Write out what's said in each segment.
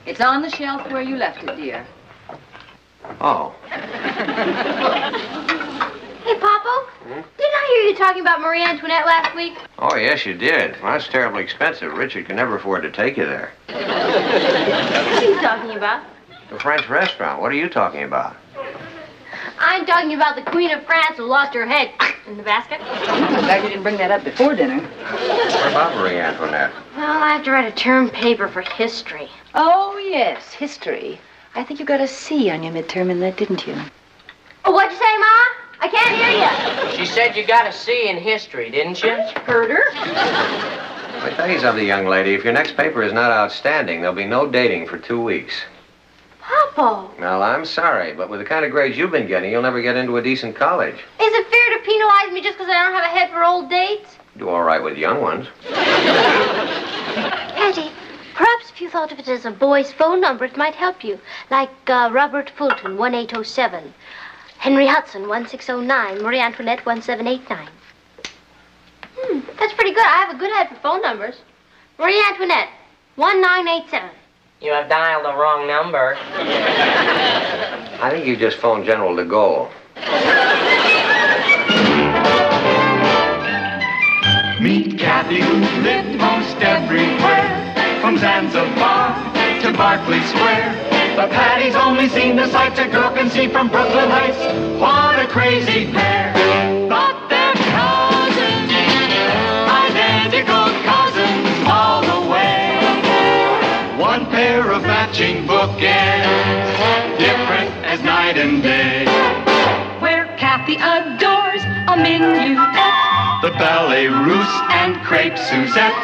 It's on the shelf where you left it, dear. Oh. Hey, Papa, didn't I hear you talking about Marie Antoinette last week? Oh, yes, you did. Well, that's terribly expensive. Richard can never afford to take you there. What are you talking about? The French restaurant. What are you talking about? I'm talking about the Queen of France who lost her head in the basket. I'm glad you didn't bring that up before dinner. What about Marie Antoinette? Well, I have to write a term paper for history. Oh, yes, history. I think you got a C on your midterm in that, didn't you? Oh, what'd you say, Ma? I can't hear you. She said you got a C in history, didn't you? Heard her. Let me tell you something, young lady. If your next paper is not outstanding, there'll be no dating for 2 weeks. Papa. Well, I'm sorry, but with the kind of grades you've been getting, you'll never get into a decent college. Is it fair to penalize me just because I don't have a head for old dates? Do all right with young ones. Patty, perhaps if you thought of it as a boy's phone number, it might help you. Like Robert Fulton, 1807. Henry Hudson, 1609. Marie Antoinette, 1789. That's pretty good. I have a good head for phone numbers. Marie Antoinette, 1987. You have dialed the wrong number. I think you just phoned General de Gaulle. Meet Kathy, who lived most everywhere, from Zanzibar to Berkeley Square. But Patty's only seen the sights a girl can see from Brooklyn Heights. What a crazy pair. But they're cousins, identical cousins all the way. One pair of matching bookends, different as night and day. Where Kathy adores a minuet, The ballet russe and crepe Suzette.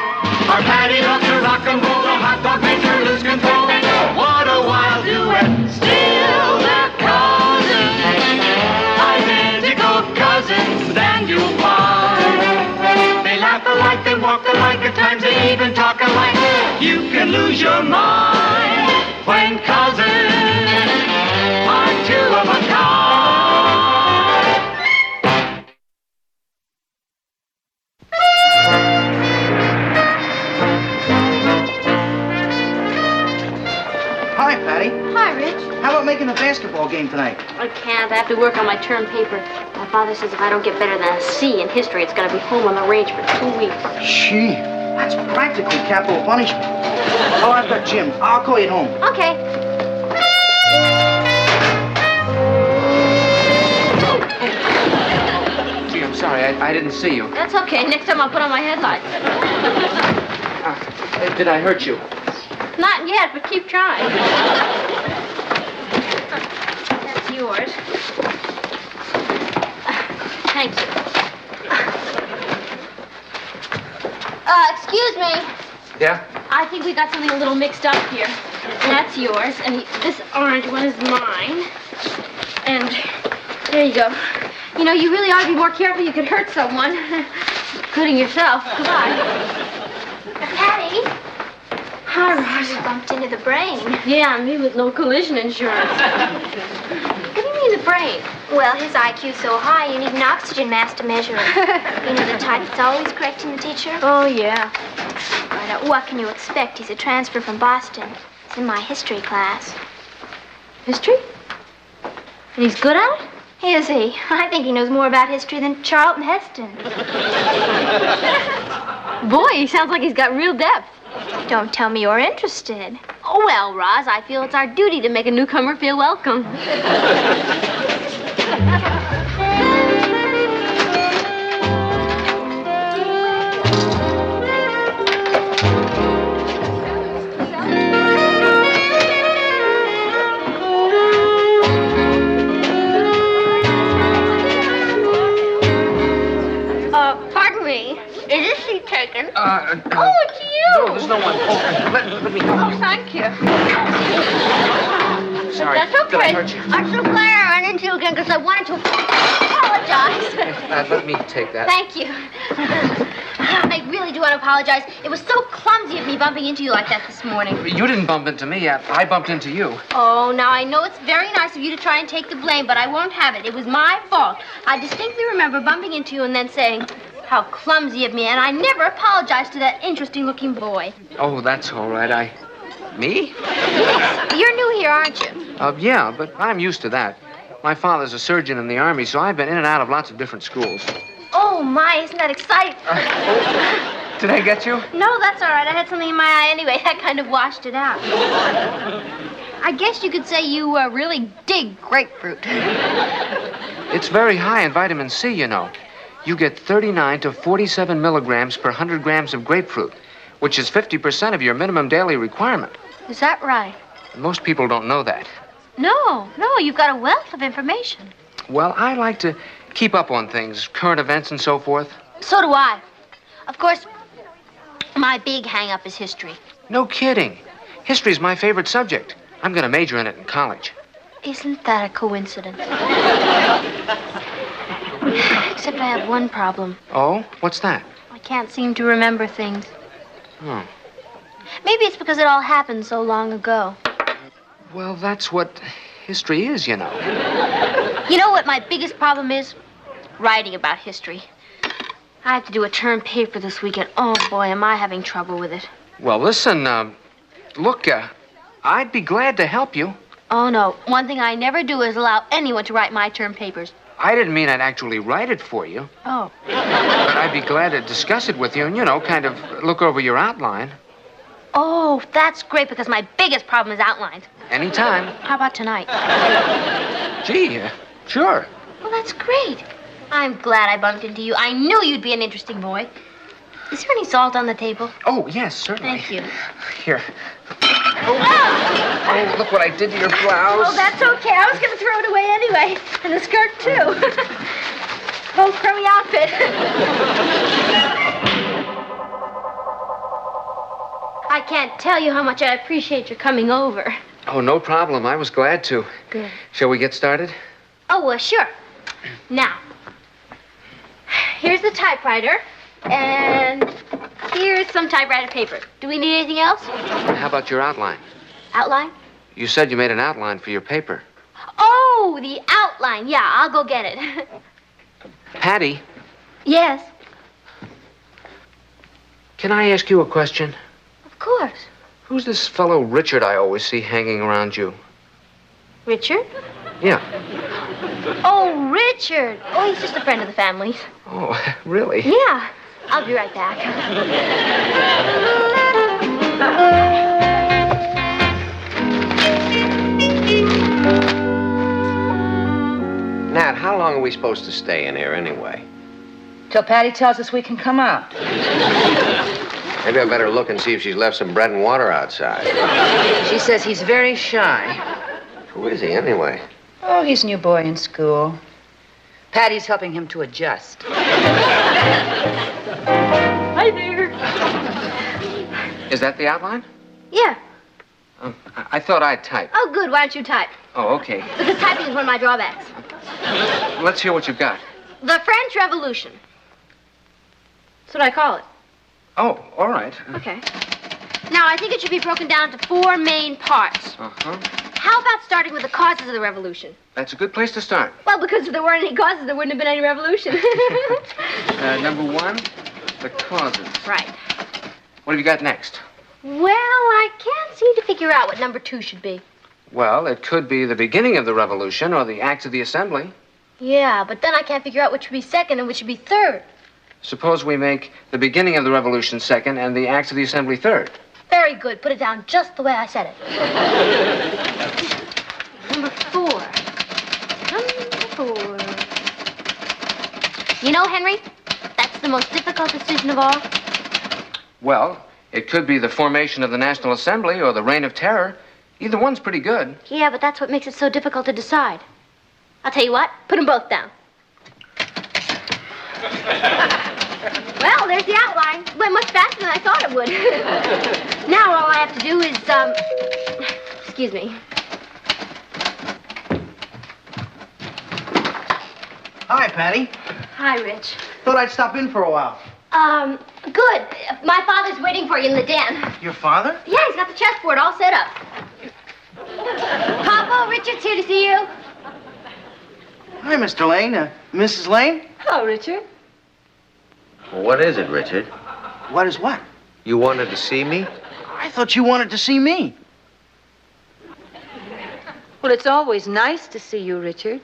Our Patty loves her rock and roll, her hot dog makes her lose control. What a wild duet. Still they're cousins, identical cousins, and you'll find they laugh alike, they walk alike, at times they even talk alike. You can lose your mind when cousins are two of a kind. Hi, Patty. Hi, Rich. How about making the basketball game tonight? I can't. I have to work on my term paper. My father says if I don't get better than a C in history, it's going to be home on the range for 2 weeks. Gee, that's practically capital punishment. Oh, I've got Jim. I'll call you at home. Okay. Gee, I'm sorry. I didn't see you. That's okay. Next time I'll put on my headlights. Did I hurt you? Not yet, but keep trying. That's yours. Thank you. Excuse me. Yeah? I think we got something a little mixed up here. That's yours, and this orange one is mine. And there you go. You know, you really ought to be more careful. You could hurt someone, including yourself. Goodbye. Patty. Hi, Ross. You bumped into the brain. Yeah, me with no collision insurance. What do you mean the brain? Well, his IQ's so high, you need an oxygen mask to measure it. You know the type that's always correcting the teacher? Oh, yeah. But what can you expect? He's a transfer from Boston. He's in my history class. History? And he's good at it? Is he? I think he knows more about history than Charlton Heston. Boy, he sounds like he's got real depth. Don't tell me you're interested. Oh, well, Roz, I feel it's our duty to make a newcomer feel welcome. Pardon me. Is this seat taken? Oh, it's you. No, there's no one. Oh, let me help you. Thank you. Sorry. That's okay. Did I hurt you? I'm so glad I ran into you again because I wanted to apologize. Let me take that. Thank you. I really do want to apologize. It was so clumsy of me bumping into you like that this morning. You didn't bump into me. I bumped into you. Oh, now I know it's very nice of you to try and take the blame, but I won't have it. It was my fault. I distinctly remember bumping into you and then saying, how clumsy of me, and I never apologized to that interesting-looking boy. Oh, that's all right. Me? You're new here, aren't you? Yeah, but I'm used to that. My father's a surgeon in the Army, so I've been in and out of lots of different schools. Oh, my, isn't that exciting? Did I get you? No, that's all right. I had something in my eye anyway. That kind of washed it out. I guess you could say you really dig grapefruit. It's very high in vitamin C, you know. You get 39 to 47 milligrams per 100 grams of grapefruit, which is 50% of your minimum daily requirement. Is that right? Most people don't know that. No, you've got a wealth of information. Well, I like to keep up on things, current events and so forth. So do I. Of course, my big hang-up is history. No kidding. History's my favorite subject. I'm going to major in it in college. Isn't that a coincidence? Except I have one problem. Oh? What's that? I can't seem to remember things. Oh. Maybe it's because it all happened so long ago. Well, that's what history is, you know. You know what my biggest problem is? Writing about history. I have to do a term paper this weekend. Oh, boy, am I having trouble with it. Well, listen, look, I'd be glad to help you. Oh, no. One thing I never do is allow anyone to write my term papers. I didn't mean I'd actually write it for you. Oh. But I'd be glad to discuss it with you and, kind of look over your outline. Oh, that's great, because my biggest problem is outlines. Anytime. How about tonight? Gee, sure. Well, that's great. I'm glad I bumped into you. I knew you'd be an interesting boy. Is there any salt on the table? Oh, yes, certainly. Thank you. Here. Oh, look what I did to your blouse. Oh, that's okay. I was going to throw it away anyway. And the skirt, too. Whole crummy outfit. I can't tell you how much I appreciate your coming over. Oh, no problem. I was glad to. Good. Shall we get started? Oh, well, sure. Now, here's the typewriter, and here's some typewriter paper. Do we need anything else? How about your outline? Outline? You said you made an outline for your paper. Oh, the outline. Yeah, I'll go get it. Patty, Yes, can I ask you a question? of course. Who's this fellow Richard I always see hanging around you? Richard? Yeah. Oh, Richard. Oh, he's just a friend of the family's. Oh, really? Yeah. I'll be right back. Nat, how long are we supposed to stay in here anyway? Till Patty tells us we can come out. Maybe I better look and see if she's left some bread and water outside. She says he's very shy. Who is he anyway? Oh, he's a new boy in school. Patty's helping him to adjust. Hi there. Is that the outline? Yeah. I thought I'd type. Oh, good. Why don't you type? Oh, okay. Because typing is one of my drawbacks. Let's hear what you've got. The French Revolution. That's what I call it. Oh, all right. Okay. Now, I think it should be broken down to 4 main parts. Uh-huh. How about starting with the causes of the revolution? That's a good place to start. Well, because if there weren't any causes, there wouldn't have been any revolution. Number 1, the causes. Right. What have you got next? Well, I can't seem to figure out what number 2 should be. Well, it could be the beginning of the revolution or the acts of the assembly. Yeah, but then I can't figure out which should be second and which should be third. Suppose we make the beginning of the revolution second and the acts of the assembly third. Very good. Put it down just the way I said it. Number 4. Number 4. You know, Henry, that's the most difficult decision of all. Well, it could be the formation of the National Assembly or the Reign of Terror. Either one's pretty good. Yeah, but that's what makes it so difficult to decide. I'll tell you what, put them both down. Well, there's the outline. It went much faster than I thought it would. Now all I have to do is, excuse me. Hi, Patty. Hi, Rich. Thought I'd stop in for a while. Good. My father's waiting for you in the den. Your father? Yeah, he's got the chessboard all set up. Papa, Richard's here to see you. Hi, Mr. Lane. Mrs. Lane? Hello, Richard. Well, what is it, Richard? What is what? You wanted to see me? I thought you wanted to see me. Well, it's always nice to see you, Richard.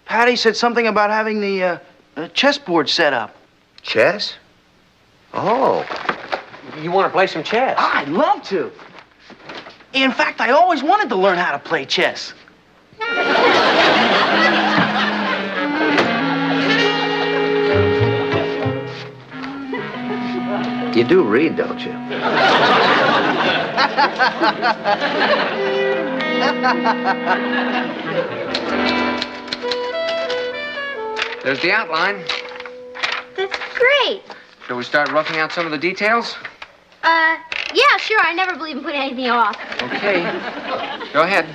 Patty said something about having the chessboard set up. Chess? Oh. You want to play some chess? I'd love to. In fact, I always wanted to learn how to play chess. You do read, don't you? There's the outline. That's great. Shall we start roughing out some of the details? Yeah, sure. I never believe in putting anything off. Okay. Go ahead.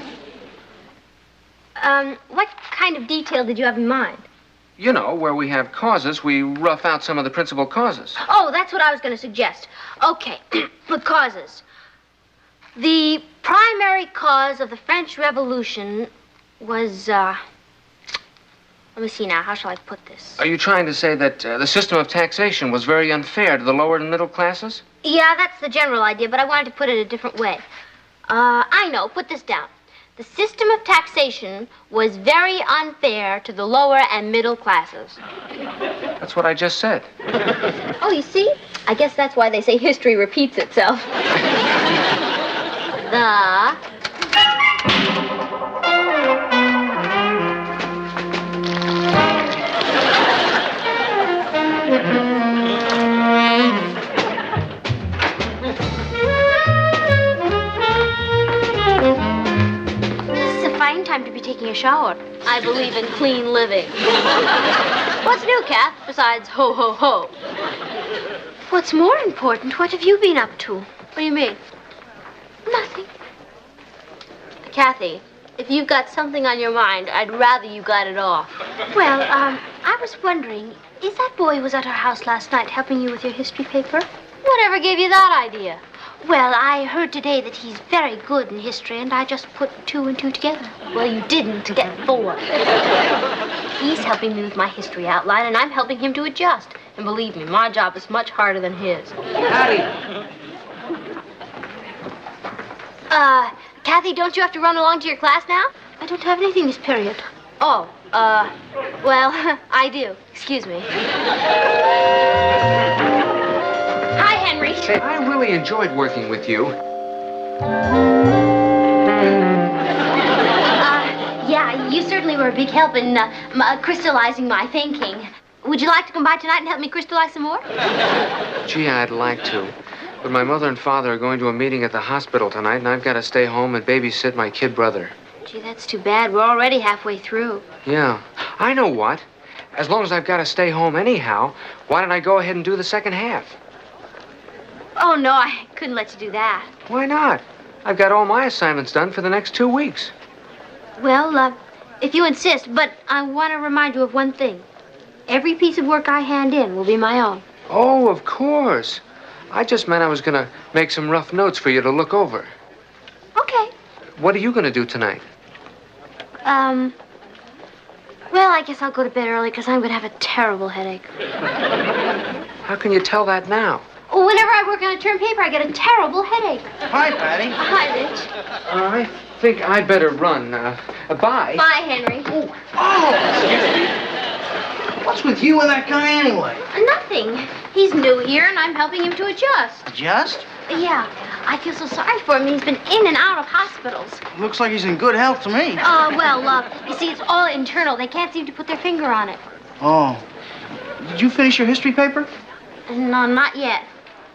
What kind of detail did you have in mind? You know, where we have causes, we rough out some of the principal causes. Oh, that's what I was going to suggest. Okay, the causes. The primary cause of the French Revolution was, let me see now, how shall I put this? Are you trying to say that the system of taxation was very unfair to the lower and middle classes? Yeah, that's the general idea, but I wanted to put it a different way. I know, put this down. The system of taxation was very unfair to the lower and middle classes. That's what I just said. Oh, you see? I guess that's why they say history repeats itself. Time to be taking a shower. I believe in clean living. What's new, Kath, besides ho, ho, ho? What's more important, what have you been up to? What do you mean? Nothing. Kathy, if you've got something on your mind, I'd rather you got it off. Well, I was wondering, is that boy who was at our house last night helping you with your history paper? Whatever gave you that idea? Well, I heard today that he's very good in history, and I just put 2 and 2 together. Well, you didn't get 4. He's helping me with my history outline, and I'm helping him to adjust. And believe me, my job is much harder than his. Patty! Kathy, don't you have to run along to your class now? I don't have anything this period. Oh, well, I do. Excuse me. Hi, Henry. Say, I really enjoyed working with you. Yeah, you certainly were a big help in crystallizing my thinking. Would you like to come by tonight and help me crystallize some more? Gee, I'd like to. But my mother and father are going to a meeting at the hospital tonight, and I've got to stay home and babysit my kid brother. Gee, that's too bad. We're already halfway through. Yeah. I know what. As long as I've got to stay home anyhow, why don't I go ahead and do the second half? Oh, no, I couldn't let you do that. Why not? I've got all my assignments done for the next 2 weeks. Well, if you insist, but I want to remind you of one thing. Every piece of work I hand in will be my own. Oh, of course. I just meant I was going to make some rough notes for you to look over. Okay. What are you going to do tonight? Well, I guess I'll go to bed early because I'm going to have a terrible headache. How can you tell that now? Whenever I work on a term paper, I get a terrible headache. Hi, Patty. Hi, Rich. I think I'd better run. Bye. Bye, Henry. Oh! What's with you and that guy anyway? Nothing. He's new here, and I'm helping him to adjust. Adjust? Yeah. I feel so sorry for him. He's been in and out of hospitals. Looks like he's in good health to me. You see, it's all internal. They can't seem to put their finger on it. Oh. Did you finish your history paper? No, not yet.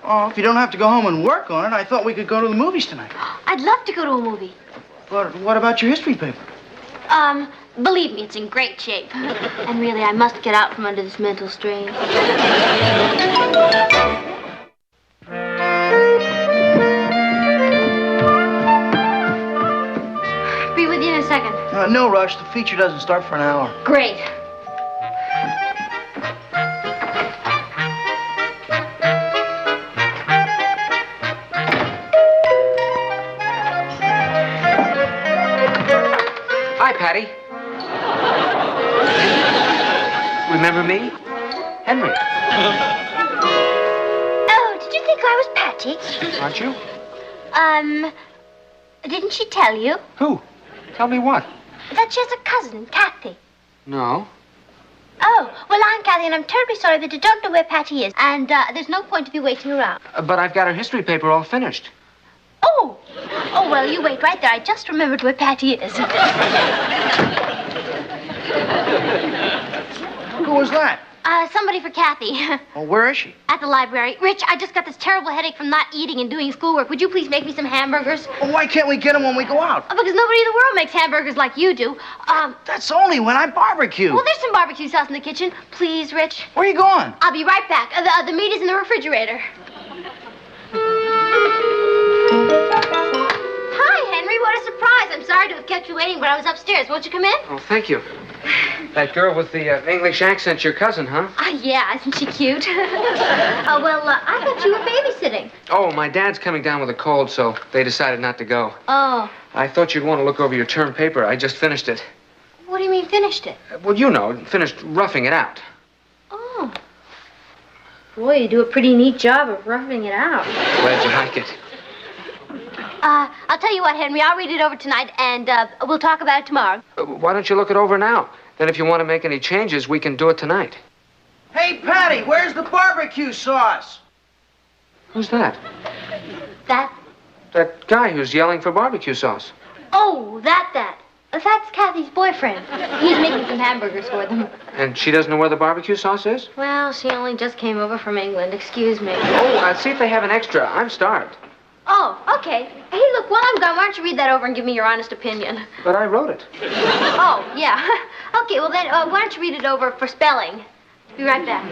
Oh, if you don't have to go home and work on it, I thought we could go to the movies tonight. I'd love to go to a movie. But what about your history paper? Believe me, it's in great shape. And really, I must get out from under this mental strain. Be with you in a second. No rush. The feature doesn't start for an hour. Great. Hi, Patty. Remember me? Henry. Oh, did you think I was Patty? Aren't you? Didn't she tell you? Who? Tell me what? That she has a cousin, Kathy. No. Oh, well, I'm Kathy, and I'm terribly sorry that I don't know where Patty is. And there's no point to be waiting around. But I've got her history paper all finished. Oh! Oh, well, you wait right there. I just remembered where Patty is. Who was that? Somebody for Kathy. Oh, where is she? At the library. Rich, I just got this terrible headache from not eating and doing schoolwork. Would you please make me some hamburgers? Well, why can't we get them when we go out? Oh, because nobody in the world makes hamburgers like you do. That's only when I barbecue. Well, there's some barbecue sauce in the kitchen. Please, Rich. Where are you going? I'll be right back. The meat is in the refrigerator. Hi, Henry. What a surprise. I'm sorry to have kept you waiting, but I was upstairs. Won't you come in? Oh, thank you. That girl with the English accent's your cousin, huh? Yeah. Isn't she cute? I thought you were babysitting. Oh, my dad's coming down with a cold, so they decided not to go. Oh. I thought you'd want to look over your term paper. I just finished it. What do you mean, finished it? Well, you know, finished roughing it out. Oh. Boy, you do a pretty neat job of roughing it out. Glad you like it. I'll tell you what, Henry. I'll read it over tonight, and we'll talk about it tomorrow. Why don't you look it over now? Then if you want to make any changes, we can do it tonight. Hey, Patty, where's the barbecue sauce? Who's that? That? That guy who's yelling for barbecue sauce. Oh, that. That's Kathy's boyfriend. He's making some hamburgers for them. And she doesn't know where the barbecue sauce is? Well, she only just came over from England. Excuse me. Oh, see if they have an extra. I'm starved. Oh, okay. Hey, look, while I'm gone, why don't you read that over and give me your honest opinion? But I wrote it. Oh, yeah. Okay, well then, why don't you read it over for spelling? Be right back.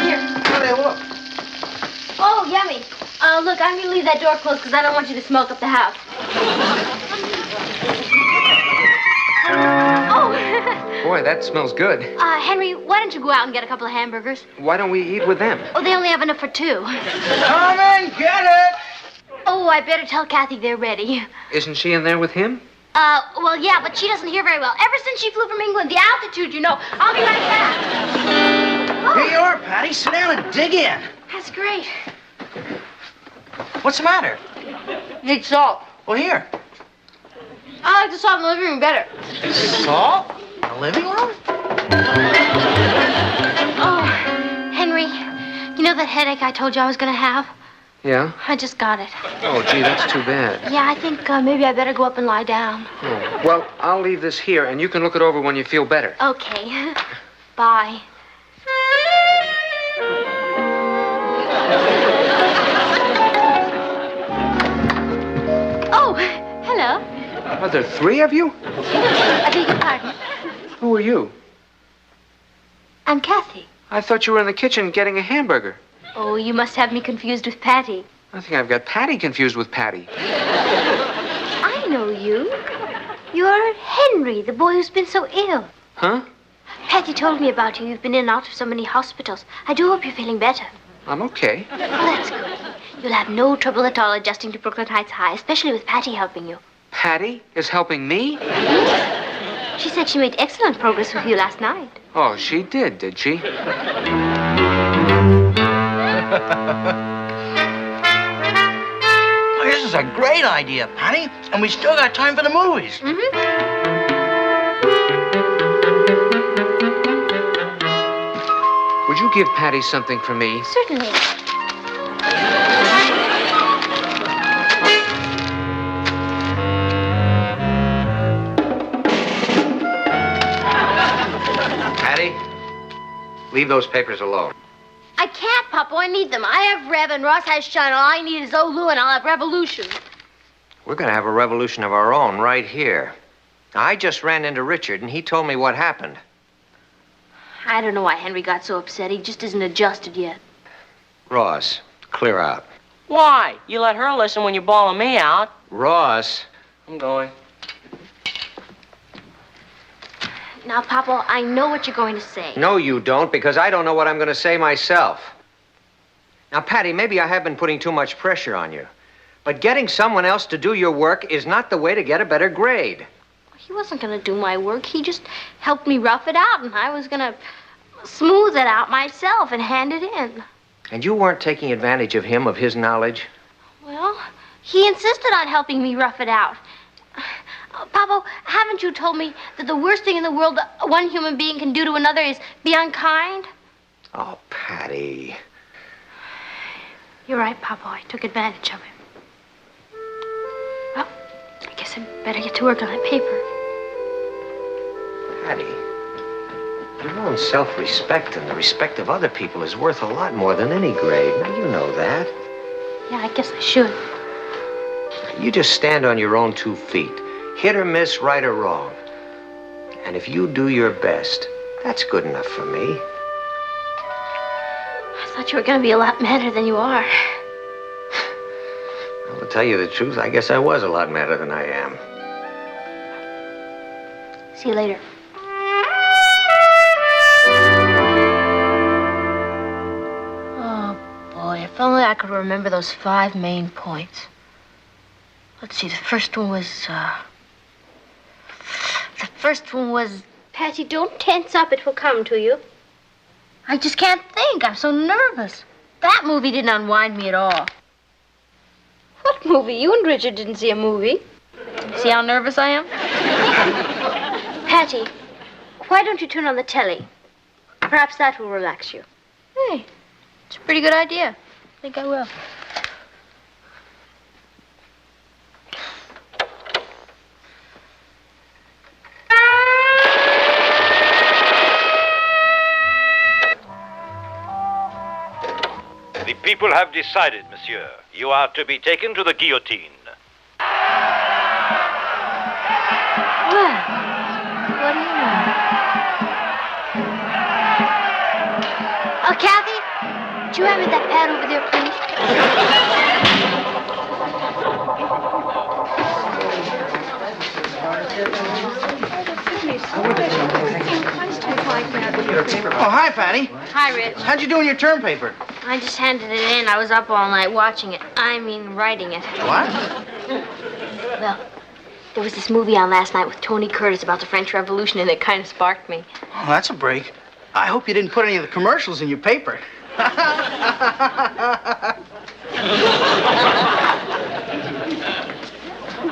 Here. How do they look? Oh, yummy. Look, I'm gonna leave that door closed because I don't want you to smoke up the house. Oh. Boy, that smells good. Henry, why don't you go out and get a couple of hamburgers? Why don't we eat with them? Oh, they only have enough for two. Come and get it! Oh, I better tell Kathy they're ready. Isn't she in there with him? Well, yeah, but she doesn't hear very well. Ever since she flew from England, the altitude, you know. I'll be right back. Here you are, Patty. Sit down and dig in. That's great. What's the matter? Need salt. Well, here. I like the salt in the living room better. Salt? In the living room? Oh, Henry, you know that headache I told you I was going to have? Yeah? I just got it. Oh, gee, that's too bad. Yeah, I think maybe I better go up and lie down. Oh. Well, I'll leave this here, and you can look it over when you feel better. Okay. Bye. Oh, hello. Are there three of you? I beg your pardon. Who are you? I'm Kathy. I thought you were in the kitchen getting a hamburger. Oh, you must have me confused with Patty. I think I've got Patty confused with Patty. I know you. You're Henry, the boy who's been so ill. Huh? Patty told me about you. You've been in and out of so many hospitals. I do hope you're feeling better. I'm okay. Well, that's good. You'll have no trouble at all adjusting to Brooklyn Heights High, especially with Patty helping you. Patty is helping me? She said she made excellent progress with you last night. Oh, she did she? This is a great idea, Patty. And we still got time for the movies. Would you give Patty something for me? Certainly. Patty, leave those papers alone. I can't, Papa. I need them. I have Rev and Ross has Shine. All I need is Olu and I'll have Revolution. We're going to have a revolution of our own right here. I just ran into Richard, and he told me what happened. I don't know why Henry got so upset. He just isn't adjusted yet. Ross, clear out. Why? You let her listen when you're bawling me out. Ross. I'm going. Now, Papa, I know what you're going to say. No, you don't, because I don't know what I'm going to say myself. Now, Patty, maybe I have been putting too much pressure on you. But getting someone else to do your work is not the way to get a better grade. He wasn't going to do my work. He just helped me rough it out, and I was going to smooth it out myself and hand it in. And you weren't taking advantage of him, of his knowledge? Well, he insisted on helping me rough it out. Papa, haven't you told me that the worst thing in the world that one human being can do to another is be unkind? Oh, Patty. You're right, Papa. I took advantage of him. Well, I guess I'd better get to work on that paper. Patty, your own self-respect and the respect of other people is worth a lot more than any grade. Now, you know that. Yeah, I guess I should. You just stand on your own 2 feet. Hit or miss, right or wrong. And if you do your best, that's good enough for me. I thought you were going to be a lot madder than you are. Well, to tell you the truth, I guess I was a lot madder than I am. See you later. Oh, boy, if only I could remember those 5 main points. Let's see, the first one was, Patty, don't tense up. It will come to you. I just can't think. I'm so nervous. That movie didn't unwind me at all. What movie? You and Richard didn't see a movie. See how nervous I am? Patty, why don't you turn on the telly? Perhaps that will relax you. Hey, it's a pretty good idea. I think I will. The people have decided, monsieur. You are to be taken to the guillotine. Well, what do you know? Oh, Kathy, do you have me that pad over there, please? Oh, hi, Patty. Hi, Rich. How'd you do in your term paper? I just handed it in. I was up all night watching it. I mean, writing it. What? Well, there was this movie on last night with Tony Curtis about the French Revolution, and it kind of sparked me. Oh, that's a break. I hope you didn't put any of the commercials in your paper.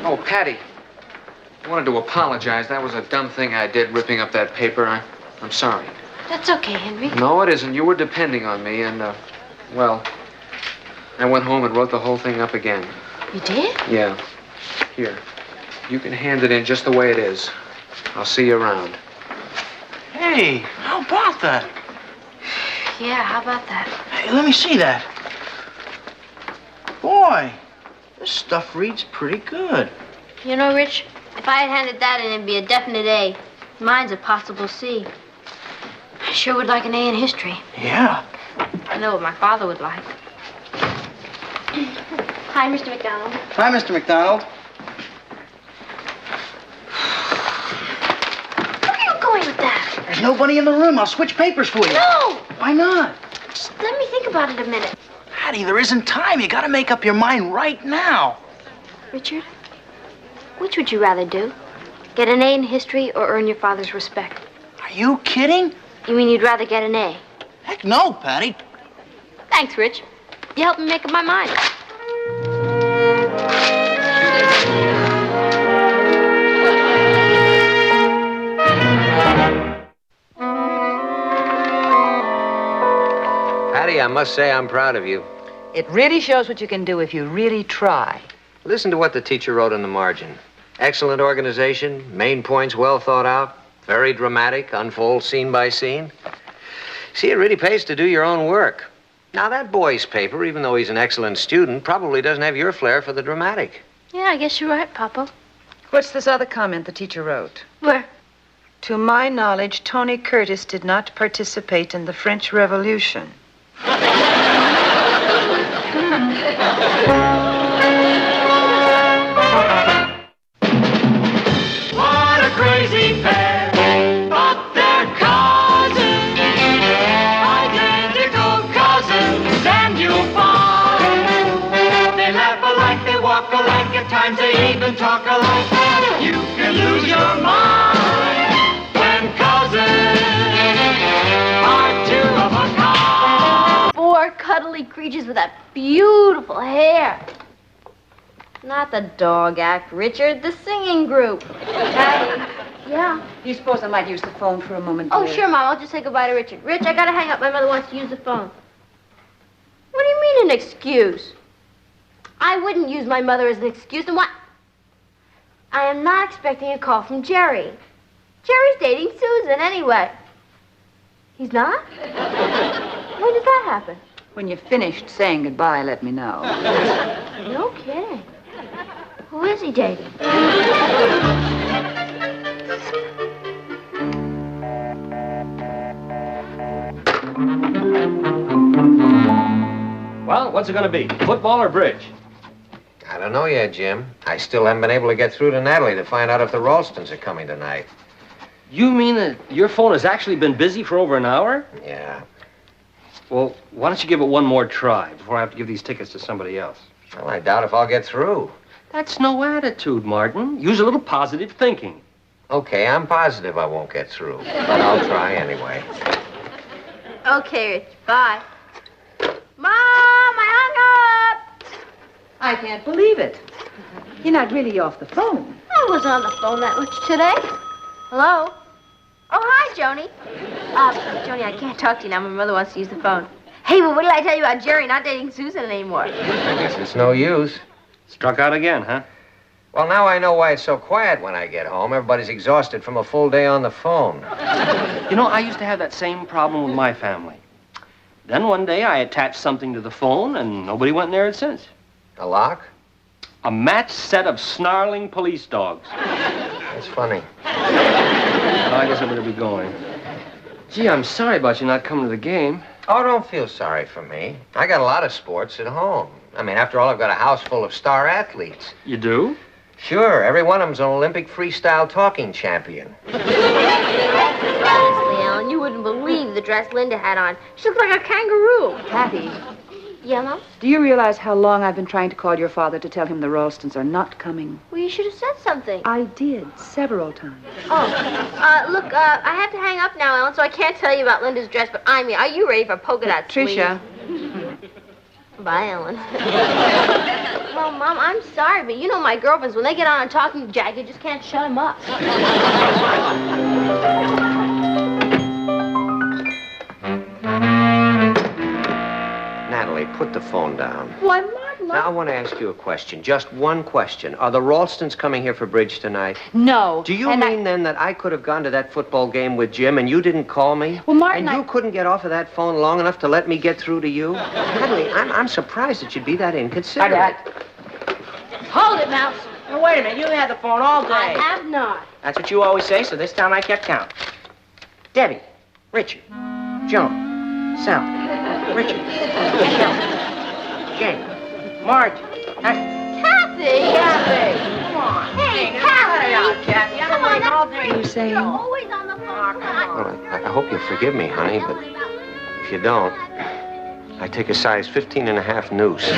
Oh, Patty. I wanted to apologize. That was a dumb thing I did, ripping up that paper. I'm sorry. That's okay, Henry. No, it isn't. You were depending on me, and, well, I went home and wrote the whole thing up again. You did? Yeah. Here. You can hand it in just the way it is. I'll see you around. Hey, how about that? Yeah, how about that? Hey, let me see that. Boy, this stuff reads pretty good. You know, Rich, if I had handed that in, it'd be a definite A. Mine's a possible C. I sure would like an A in history. Yeah. I know what my father would like. Hi, Mr. McDonald. Hi, Mr. McDonald. Where are you going with that? There's nobody in the room. I'll switch papers for you. No! Why not? Just let me think about it a minute. Patty, there isn't time. You gotta make up your mind right now. Richard, which would you rather do? Get an A in history or earn your father's respect? Are you kidding? You mean you'd rather get an A? Heck no, Patty. Thanks, Rich. You helped me make up my mind. Patty, I must say I'm proud of you. It really shows what you can do if you really try. Listen to what the teacher wrote in the margin. Excellent organization, main points well thought out, very dramatic, unfolds scene by scene. See, it really pays to do your own work. Now, that boy's paper, even though he's an excellent student, probably doesn't have your flair for the dramatic. Yeah, I guess you're right, Papa. What's this other comment the teacher wrote? Where? To my knowledge, Tony Curtis did not participate in the French Revolution. What a crazy pair, but they're cousins, identical cousins, and you'll find they laugh alike, they walk alike, at times they even talk alike. You can lose your mind when cousins are two of a kind. 4 cuddly creatures with that beautiful hair. Not the dog act, Richard, the singing group. Patty. Yeah. Do you suppose I might use the phone for a moment, Oh, dear? sure, Mom. I'll just say goodbye to Richard. Rich, I gotta hang up. My mother wants to use the phone. What do you mean, an excuse? I wouldn't use my mother as an excuse. And what? I am not expecting a call from Jerry. Jerry's dating Susan, anyway. He's not? When did that happen? When you've finished saying goodbye, let me know. No kidding. Who is he dating? Well, what's it going to be? Football or bridge? I don't know yet, Jim. I still haven't been able to get through to Natalie to find out if the Ralstons are coming tonight. You mean that your phone has actually been busy for over an hour? Yeah. Well, why don't you give it one more try before I have to give these tickets to somebody else? Well, I doubt if I'll get through. That's no attitude, Martin. Use a little positive thinking. Okay, I'm positive I won't get through, but I'll try anyway. Okay, Rich. Bye. Mom, I hung up. I can't believe it. You're not really off the phone. I wasn't on the phone that much today. Hello? Oh, hi, Joni. Joni, I can't talk to you now. My mother wants to use the phone. Hey, well, what did I tell you about Jerry not dating Susan anymore? I guess it's no use. Struck out again, huh? Well, now I know why it's so quiet when I get home. Everybody's exhausted from a full day on the phone. You know, I used to have that same problem with my family. Then one day I attached something to the phone, and nobody went near it since. A lock? A matched set of snarling police dogs. That's funny. Well, I guess I better be going. Gee, I'm sorry about you not coming to the game. Oh, don't feel sorry for me. I got a lot of sports at home. I mean, after all, I've got a house full of star athletes. You do? Sure, every one of them's an Olympic freestyle talking champion. Honestly, Ellen, you wouldn't believe the dress Linda had on. She looked like a kangaroo. Patty, Yeah, Mom? do you realize how long I've been trying to call your father to tell him the Ralstons are not coming? Well, you should have said something. I did, several times. Oh, look, I have to hang up now, Ellen, so I can't tell you about Linda's dress, but I mean, are you ready for polka dot sleeves? Tricia. Bye, Ellen. Well, Mom, I'm sorry, but you know my girlfriends, when they get on a talking jack, you just can't shut them up. Natalie, put the phone down. Why, Martin? Now, I want to ask you a question. Just one question. Are the Ralstons coming here for bridge tonight? No. Do you mean then that I could have gone to that football game with Jim and you didn't call me? Well, Martin, and you couldn't get off of that phone long enough to let me get through to you? Natalie, I'm surprised that you'd be that inconsiderate. Hold it, Mouse. Now, wait a minute. You had the phone all day. I have not. That's what you always say, so this time I kept count. Debbie, Richard, Joan, Sal, Richard, Shelley, Jane, Marge. Kathy! Kathy! Come on. Hey, Cut it out, Kathy! Kathy. I've Come been on, waiting all that's day. great. You saying? You're always on the phone. Well, I hope you'll forgive me, honey, but if you don't, I take a size 15.5 noose.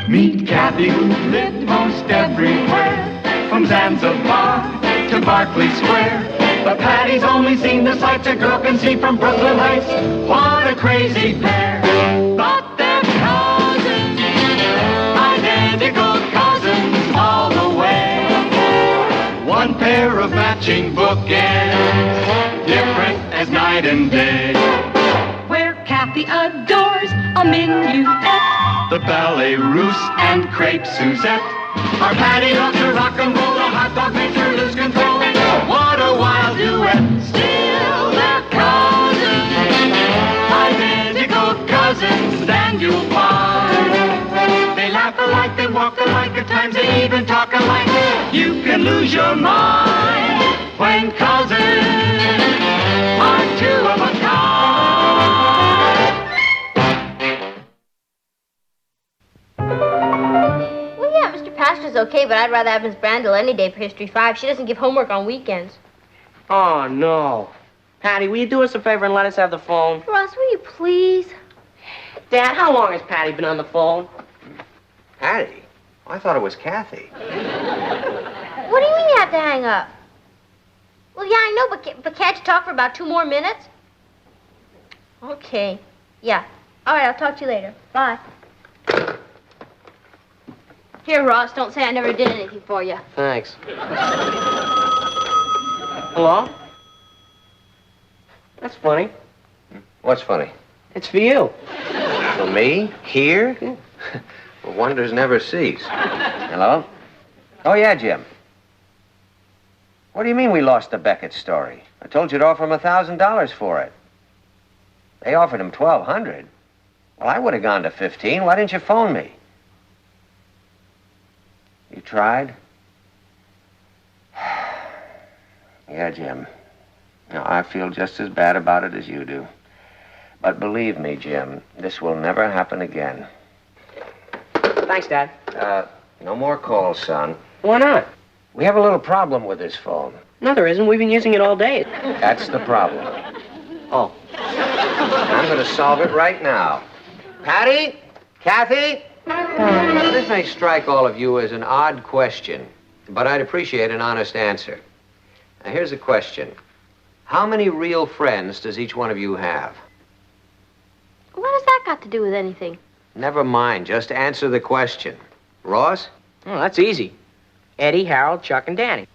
Meet Kathy, who lived most everywhere, from Zanzibar to Berkeley Square. But Patty's only seen the sights a girl can see from Brooklyn Heights. What a crazy pair! But they're cousins, identical cousins all the way. One pair of matching bookends, different as night and day. Where Kathy adores a minuet. The ballet russe and crepe Suzette. Our Patty loves to rock and roll. The hot dog makes her lose control. What a wild duet. Still they're cousins. Identical cousins, stand you'll find. They laugh alike, they walk alike, at times they even talk alike. You can lose your mind when cousins are two of a kind. Well, yeah, Mr. Pastor's okay, but I'd rather have Miss Brandel any day for History 5. She doesn't give homework on weekends. Oh, no. Patty, will you do us a favor and let us have the phone? Ross, will you please? Dad, how long has Patty been on the phone? Patty? I thought it was Kathy. What do you mean you have to hang up? Well, yeah, I know, but can't you talk for about 2 more minutes? Okay. Yeah. All right, I'll talk to you later. Bye. Here, Ross, don't say I never did anything for you. Thanks. Hello? That's funny. What's funny? It's for you. For me? Here? Well, wonders never cease. Hello? Oh, yeah, Jim. What do you mean we lost the Beckett story? I told you to offer him $1,000 for it. They offered him $1,200. Well, I would have gone to 15. Why didn't you phone me? You tried? Yeah, Jim. No, I feel just as bad about it as you do. But believe me, Jim, this will never happen again. Thanks, Dad. No more calls, son. Why not? We have a little problem with this phone. No, there isn't. We've been using it all day. That's the problem. Oh. I'm going to solve it right now. Patty? Kathy? This may strike all of you as an odd question, but I'd appreciate an honest answer. Now, here's the question. How many real friends does each one of you have? What has that got to do with anything? Never mind. Just answer the question. Ross? Oh, that's easy. Eddie, Harold, Chuck, and Danny.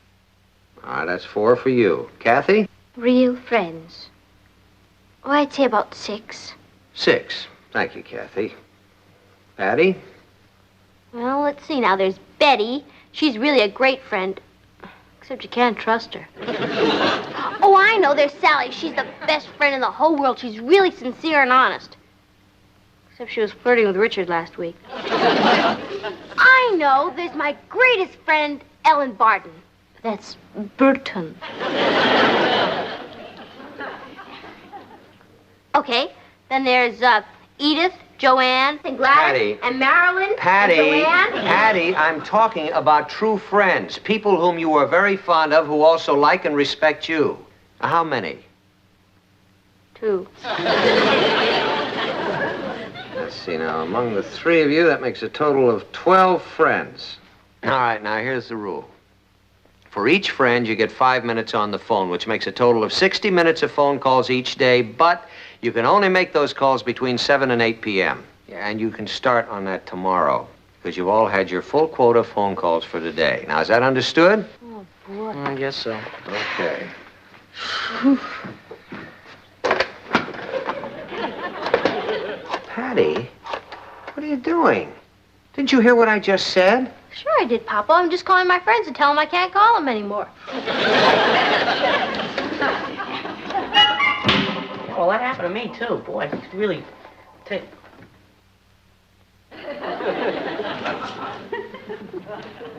All right, that's 4 for you. Kathy? Real friends. Oh, I'd say about 6. 6. Thank you, Kathy. Patty? Well, let's see now. There's Betty. She's really a great friend. Except you can't trust her. Oh, I know. There's Sally. She's the best friend in the whole world. She's really sincere and honest. Except she was flirting with Richard last week. I know. There's my greatest friend, Ellen Barton. That's Burton. Okay. Then there's Edith, Joanne, and Gladys, Patty. and Marilyn, Patty, and Joanne. Patty, I'm talking about true friends, people whom you are very fond of, who also like and respect you. How many? 2. Let's see now, among the 3 of you, that makes a total of 12 friends. All right, now here's the rule. For each friend, you get 5 minutes on the phone, which makes a total of 60 minutes of phone calls each day, but you can only make those calls between 7 and 8 p.m. Yeah, and you can start on that tomorrow, because you've all had your full quota of phone calls for today. Now, is that understood? Oh, boy. I guess so. Okay. Patty, what are you doing? Didn't you hear what I just said? Sure I did, Papa. I'm just calling my friends to tell them I can't call them anymore. Well, that happened to me, too. Boy, it's really...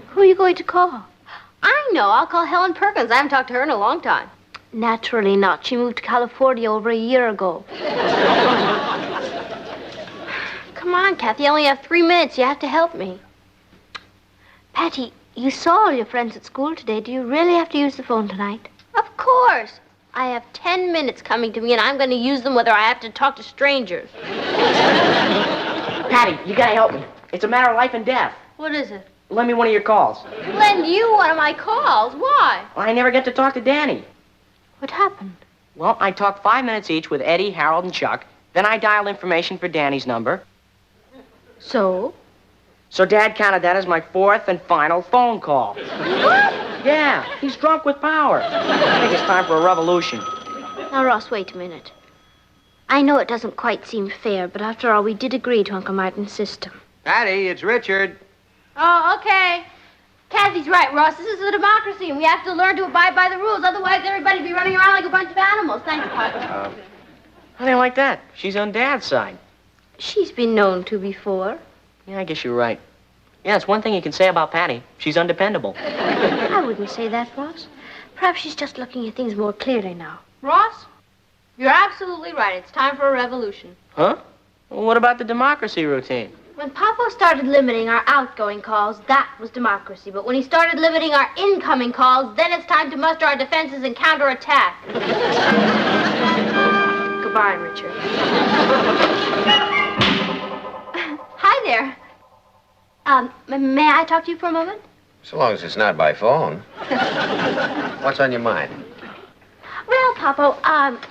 Who are you going to call? I know. I'll call Helen Perkins. I haven't talked to her in a long time. Naturally not. She moved to California over a year ago. Come on, Kathy. I only have 3 minutes. You have to help me. Patty, you saw all your friends at school today. Do you really have to use the phone tonight? Of course. I have 10 minutes coming to me, and I'm going to use them whether I have to talk to strangers. Patty, you gotta help me. It's a matter of life and death. What is it? Lend me one of your calls. Lend you one of my calls? Why? Well, I never get to talk to Danny. What happened? Well, I talked 5 minutes each with Eddie, Harold, and Chuck. Then I dialed information for Danny's number. So? So Dad counted that as my 4th and final phone call. What? Yeah, he's drunk with power. I think it's time for a revolution. Now, Ross, wait a minute. I know it doesn't quite seem fair, but after all, we did agree to Uncle Martin's system. Patty, it's Richard. Oh, okay. Kathy's right, Ross. This is a democracy, and we have to learn to abide by the rules. Otherwise, everybody'd be running around like a bunch of animals. Thanks, Papa. How do you like that? She's on Dad's side. She's been known to before. Yeah, I guess you're right. Yeah, it's one thing you can say about Patty. She's undependable. I wouldn't say that, Ross. Perhaps she's just looking at things more clearly now. Ross, you're absolutely right. It's time for a revolution. Huh? Well, what about the democracy routine? When Papa started limiting our outgoing calls, that was democracy. But when he started limiting our incoming calls, then it's time to muster our defenses and counterattack. Goodbye, Richard. Hi there. May I talk to you for a moment? So long as it's not by phone. What's on your mind? Papa,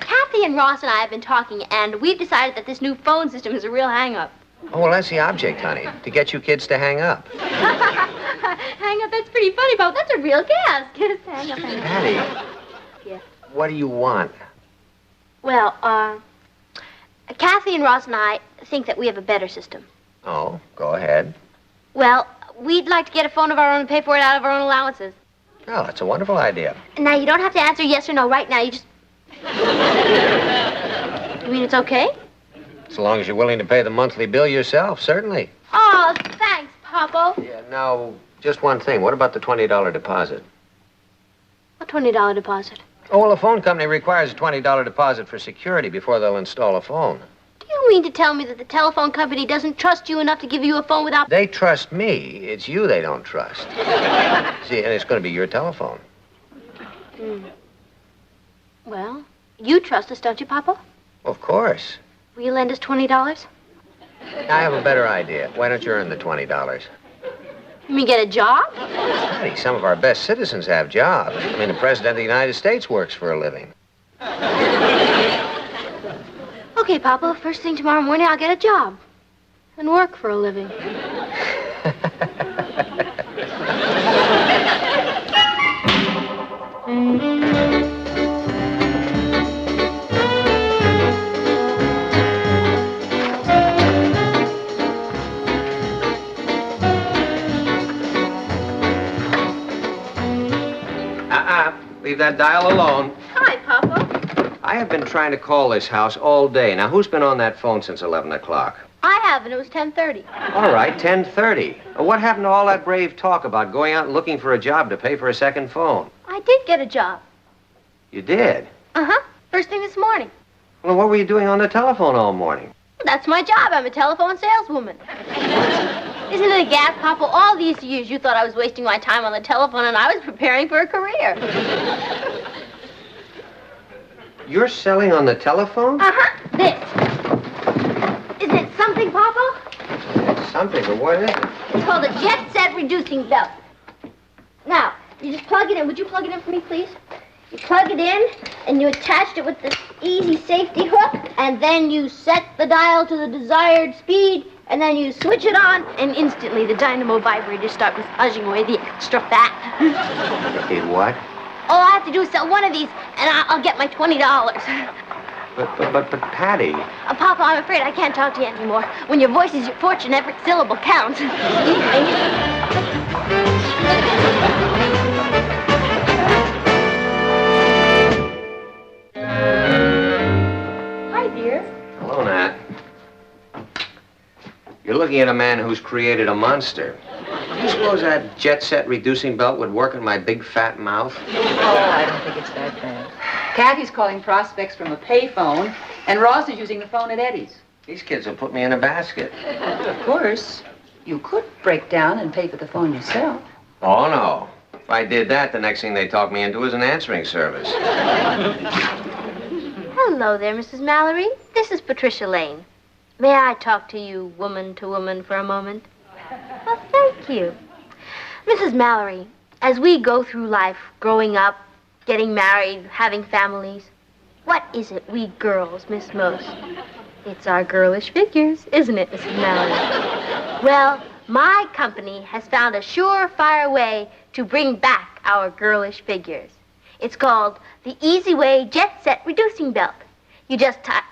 Kathy and Ross and I have been talking, and we've decided that this new phone system is a real hang-up. Oh, well, that's the object, honey, to get you kids to hang up. Hang up, that's pretty funny, Papa. That's a real gas. Hang up, hang up. Patty. Yeah. What do you want? Well, Kathy and Ross and I think that we have a better system. Oh, go ahead. Well, we'd like to get a phone of our own and pay for it out of our own allowances. Oh, that's a wonderful idea. Now, you don't have to answer yes or no right now. You just... You mean it's okay? As long as you're willing to pay the monthly bill yourself, certainly. Oh, thanks, Papa. Yeah, now, just one thing. What about the $20 deposit? A $20 deposit. Oh, well, a phone company requires a $20 deposit for security before they'll install a phone. Do you mean to tell me that the telephone company doesn't trust you enough to give you a phone without... They trust me. It's you they don't trust. See, and it's going to be your telephone. Well, you trust us, don't you, Papa? Of course. Will you lend us $20? I have a better idea. Why don't you earn the $20? You mean get a job? Patty, some of our best citizens have jobs. I mean, the President of the United States works for a living. Okay, Papa. First thing tomorrow morning, I'll get a job. And work for a living. Leave that dial alone. Hi, Papa. I have been trying to call this house all day. Now, who's been on that phone since 11 o'clock? I have, and it was 10:30. All right, 10:30. What happened to all that brave talk about going out and looking for a job to pay for a second phone? I did get a job. You did? Uh-huh. First thing this morning. Well, what were you doing on the telephone all morning? That's my job. I'm a telephone saleswoman. Isn't it a gas, Papa? All these years you thought I was wasting my time on the telephone, and I was preparing for a career. You're selling on the telephone? Uh-huh. This. Isn't it something, Papa? It's something, but what is it? It's called a jet set reducing belt. Now, you just plug it in. Would you plug it in for me, please? You plug it in, and you attach it with this easy safety hook, and then you set the dial to the desired speed, and then you switch it on, and instantly the dynamo vibrators start massaging away the extra fat. Hey, what? All I have to do is sell one of these, and I'll get my $20. But Patty. Papa, I'm afraid I can't talk to you anymore. When your voice is your fortune, every syllable counts. Hi, dear. Hello, Nat. You're looking at a man who's created a monster. Do you suppose that jet set reducing belt would work in my big fat mouth? Oh, I don't think it's that bad. Kathy's calling prospects from a payphone, and Ross is using the phone at Eddie's. These kids will put me in a basket. Of course, you could break down and pay for the phone yourself. Oh, no. If I did that, the next thing they talk me into is an answering service. Hello there, Mrs. Mallory. This is Patricia Lane. May I talk to you woman to woman for a moment? Well, thank you. Mrs. Mallory, as we go through life, growing up, getting married, having families, what is it we girls miss most? It's our girlish figures, isn't it, Mrs. Mallory? Well, my company has found a surefire way to bring back our girlish figures. It's called the Easy Way Jet Set Reducing Belt. You just tie...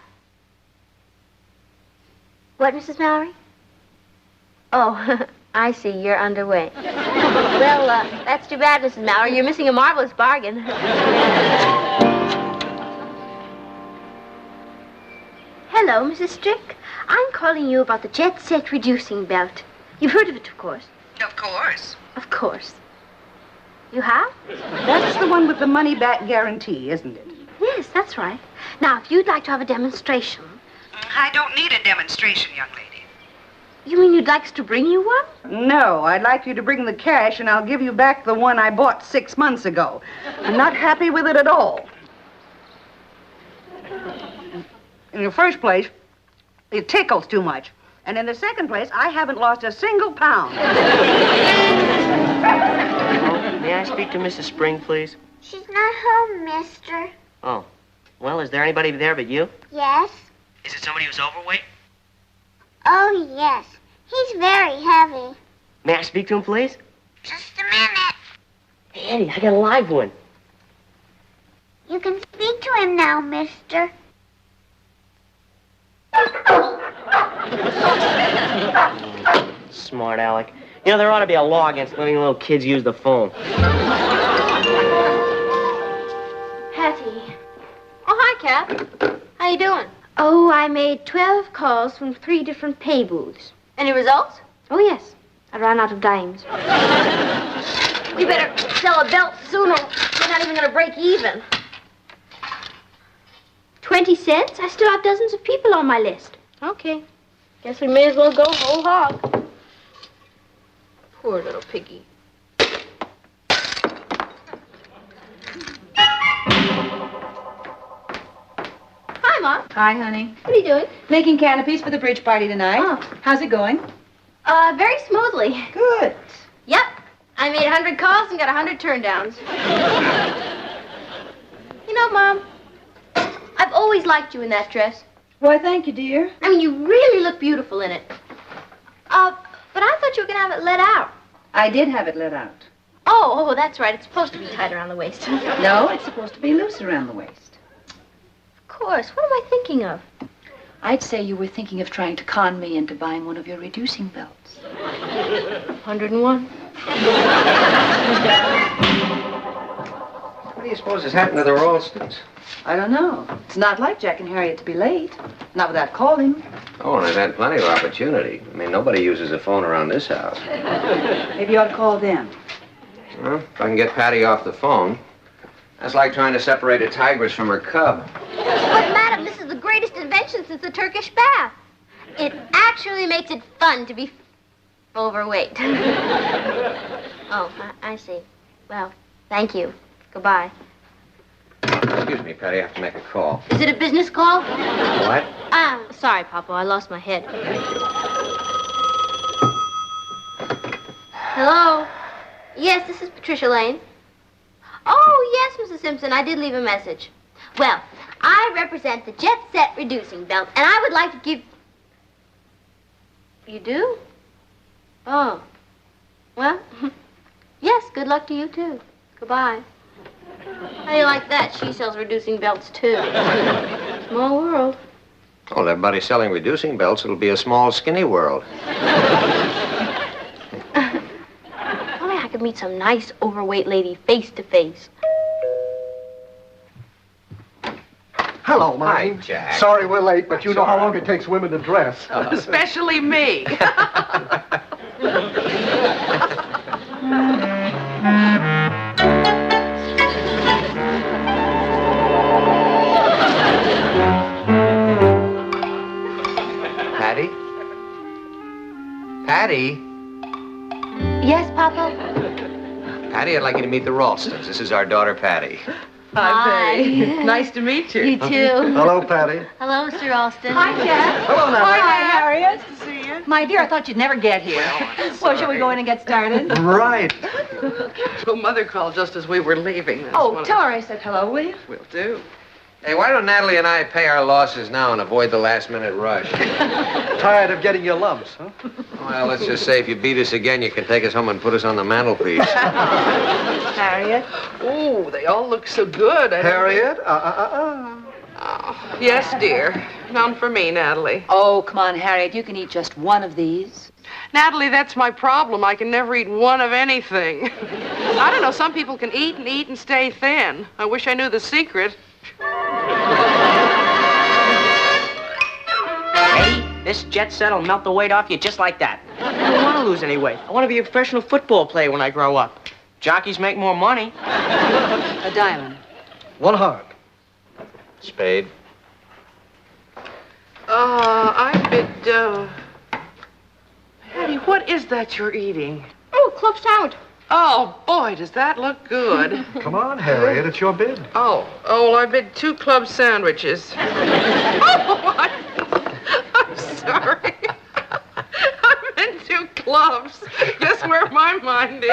What, Mrs. Mallory? Oh, I see. You're underway. Well, that's too bad, Mrs. Mallory. You're missing a marvelous bargain. Hello, Mrs. Strick. I'm calling you about the Jet Set Reducing Belt. You've heard of it, of course. Of course. Of course. You have? That's the one with the money-back guarantee, isn't it? Yes, that's right. Now, if you'd like to have a demonstration... I don't need a demonstration, young lady. You mean you'd like us to bring you one? No, I'd like you to bring the cash, and I'll give you back the one I bought 6 months ago. I'm not happy with it at all. In the first place, it tickles too much. And in the second place, I haven't lost a single pound. May I speak to Mrs. Spring, please? She's not home, mister. Oh. Is there anybody there but you? Yes. Is it somebody who's overweight? Oh, yes. He's very heavy. May I speak to him, please? Just a minute. Hey, Eddie, I got a live one. You can speak to him now, mister. Smart Alec. You know, there ought to be a law against letting little kids use the phone. Hattie. Oh, hi, Cap. How you doing? Oh, I made 12 calls from 3 different pay booths. Any results? Oh, yes. I ran out of dimes. We better sell a belt soon or we're not even going to break even. 20 cents? I still have dozens of people on my list. Okay. Guess we may as well go whole hog. Poor little piggy. Hi, Mom. Hi, honey. What are you doing? Making canopies for the bridge party tonight. Oh. How's it going? Very smoothly. Good. Yep. I made 100 calls and got 100 turndowns. You know, Mom, I've always liked you in that dress. Why, thank you, dear. I mean, you really look beautiful in it. But I thought you were going to have it let out. I did have it let out. Oh, that's right. It's supposed to be tight around the waist. No, it's supposed to be loose around the waist. Of course. What am I thinking of? I'd say you were thinking of trying to con me into buying one of your reducing belts. 101. What do you suppose has happened to the Ralstons? I don't know. It's not like Jack and Harriet to be late. Not without calling. Oh, and they've had plenty of opportunity. I mean, nobody uses a phone around this house. Maybe you ought to call them. Well, if I can get Patty off the phone, that's like trying to separate a tigress from her cub. But, Madam, this is the greatest invention since the Turkish bath. It actually makes it fun to be overweight. Oh, I see. Well, thank you. Goodbye. Excuse me, Patty, I have to make a call. Is it a business call? What? Sorry, Papa. I lost my head. Hello? Yes, this is Patricia Lane. Oh, yes, Mrs. Simpson. I did leave a message. Well, I represent the Jet Set Reducing Belt, and I would like to give... You do? Oh. Well, yes, good luck to you, too. Goodbye. How do you like that? She sells reducing belts, too. Small world. Well, everybody's selling reducing belts. It'll be a small, skinny world. Only I could meet some nice, overweight lady face to face. Hello, Marty. Hi, Jack. Sorry we're late, but you know how long it takes women to dress. Especially me. Patty? Patty? Yes, Papa? Patty, I'd like you to meet the Ralstons. This is our daughter, Patty. Hi, Betty. Nice to meet you. You too. Hello, Patty. Hello, Mr. Ralston. Hi, Jack. Hello, now. Hi, Harriet. Nice to see you. My dear, I thought you'd never get here. Well, shall we go in and get started? Right. Well, Mother called just as we were leaving. That's Oh, one of- tell her I said hello, will you? Will do. Hey, why don't Natalie and I pay our losses now and avoid the last-minute rush? Tired of getting your lumps, huh? Well, let's just say if you beat us again, you can take us home and put us on the mantelpiece. Harriet. Oh, they all look so good. Harriet? Yes, dear. None for me, Natalie. Oh, come on, Harriet. You can eat just one of these. Natalie, that's my problem. I can never eat one of anything. I don't know. Some people can eat and stay thin. I wish I knew the secret. Eddie, this jet set will melt the weight off you just like that. I don't want to lose any weight. I want to be a professional football player when I grow up. Jockeys make more money. A diamond. One heart. Spade. I bid, Hattie, what is that you're eating? Oh, club sandwich. Oh, boy, does that look good. Come on, Harriet, it's your bid. Oh, well, I bid 2 club sandwiches. Oh, I'm sorry. I meant 2 clubs. Guess where my mind is.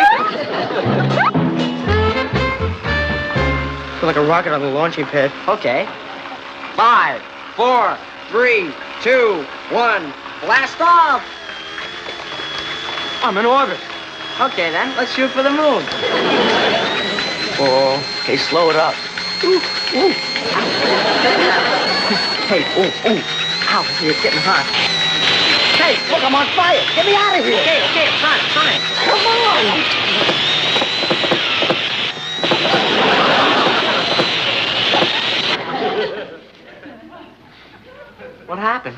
Feel like a rocket on the launching pad. Okay. 5, 4, 3, 2, 1. Blast off! I'm in orbit. Okay, then, let's shoot for the moon. Oh, okay, slow it up. Ooh, ooh. Hey, ooh. Ow, it's getting hot. Hey, look, I'm on fire. Get me out of here. Okay, I'm trying. Come on. What happened?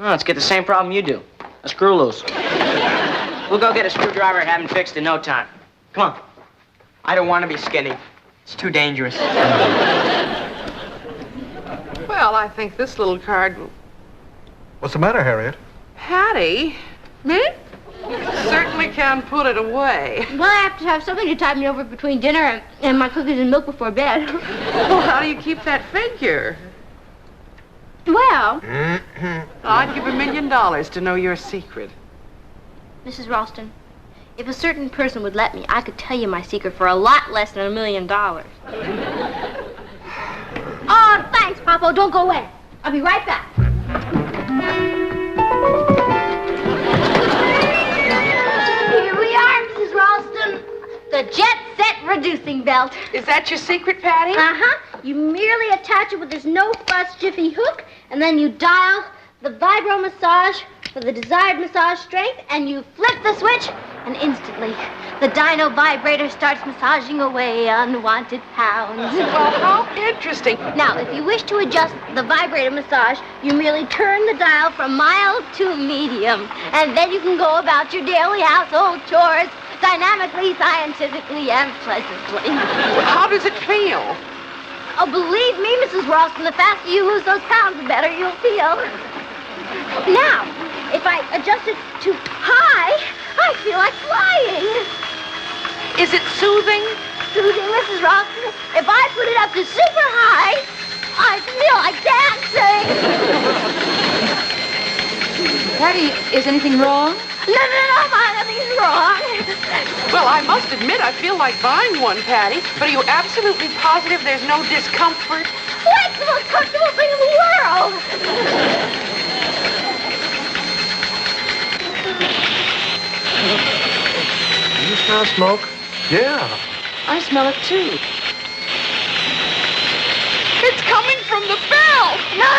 Oh, let's get the same problem you do. A screw loose. We'll go get a screwdriver and have him fixed in no time. Come on. I don't want to be skinny. It's too dangerous. Well, I think this little card... What's the matter, Harriet? Patty? Me? Certainly can put it away. Well, I have to have something to tide me over between dinner and my cookies and milk before bed. Well, how do you keep that figure? Well, I'd give $1 million to know your secret. Mrs. Ralston, if a certain person would let me, I could tell you my secret for a lot less than $1 million. Oh, thanks, Papa. Don't go away. I'll be right back. Here we are, Mrs. Ralston. The Jet Set Reducing Belt. Is that your secret, Patty? Uh-huh. You merely attach it with this no-fuss jiffy hook, and then you dial the vibro massage for the desired massage strength, and you flip the switch, and instantly the dyno vibrator starts massaging away unwanted pounds. Well, how interesting. Now, if you wish to adjust the vibrator massage, you merely turn the dial from mild to medium, and then you can go about your daily household chores dynamically, scientifically, and pleasantly. How does it feel? Oh, believe me, Mrs. Ralston, the faster you lose those pounds, the better you'll feel. Now, if I adjust it to high, I feel like flying. Is it soothing? Soothing, Mrs. Ralston. If I put it up to super high, I feel like dancing. Patty, is anything wrong? No, Ma, nothing's wrong. Well, I must admit, I feel like buying one, Patty. But are you absolutely positive there's no discomfort? Why, it's the most comfortable thing in the world. Do you smell smoke? Yeah. I smell it, too. It's coming from the bell. No,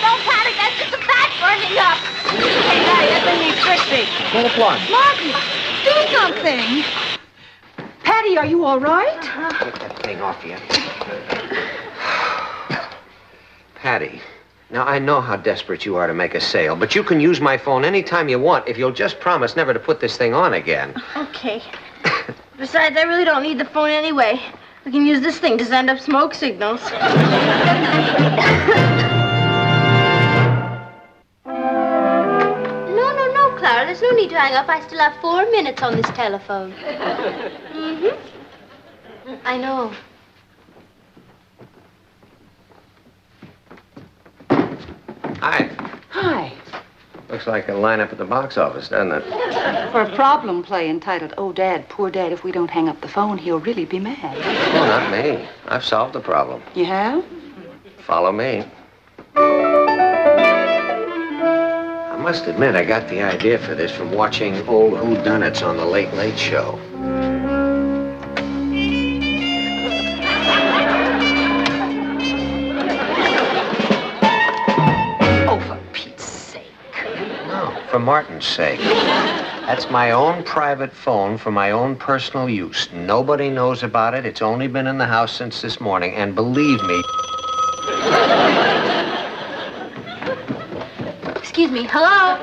don't panic. That's just the fat burning up. Hey, Patty, that thing needs fixing. Well, applause. Martin, do something. Patty, are you all right? Get that thing off you. Patty, now I know how desperate you are to make a sale, but you can use my phone anytime you want if you'll just promise never to put this thing on again. Okay. Besides, I really don't need the phone anyway. We can use this thing to send up smoke signals. No, Clara. There's no need to hang up. I still have 4 minutes on this telephone. I know. Hi. Hi. Looks like a lineup at the box office, doesn't it? For a problem play entitled, Oh, Dad, Poor Dad, If We Don't Hang Up the Phone, He'll Really Be Mad. No, not me. I've solved the problem. You have? Follow me. I must admit, I got the idea for this from watching old whodunits on the Late Late Show. For Martin's sake. That's my own private phone for my own personal use. Nobody knows about it. It's only been in the house since this morning. And believe me... Excuse me. Hello?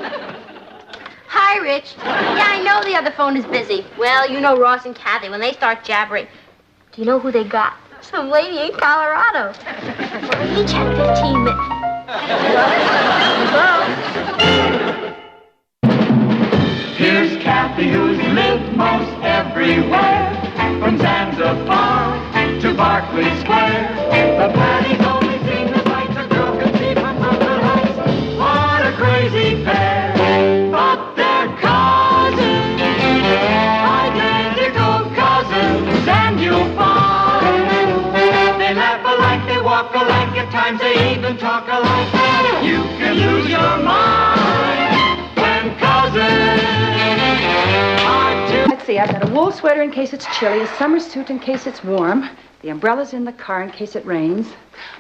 Hi, Rich. Yeah, I know the other phone is busy. Well, you know Ross and Kathy, when they start jabbering. Do you know who they got? Some lady in Colorado. Well, each had 15 minutes. Hello? Here's Kathy, who's lived most everywhere, from Zanzibar to Berkeley Square. The Patty's only seen the sights a girl can see from Brooklyn Heights. What a crazy pair, but they're cousins, identical cousins, and you'll find they laugh alike, they walk times they even talk alike. You can lose your mind when cousins are two. Let's see, I've got a wool sweater in case it's chilly, a summer suit in case it's warm, the umbrella's in the car in case it rains.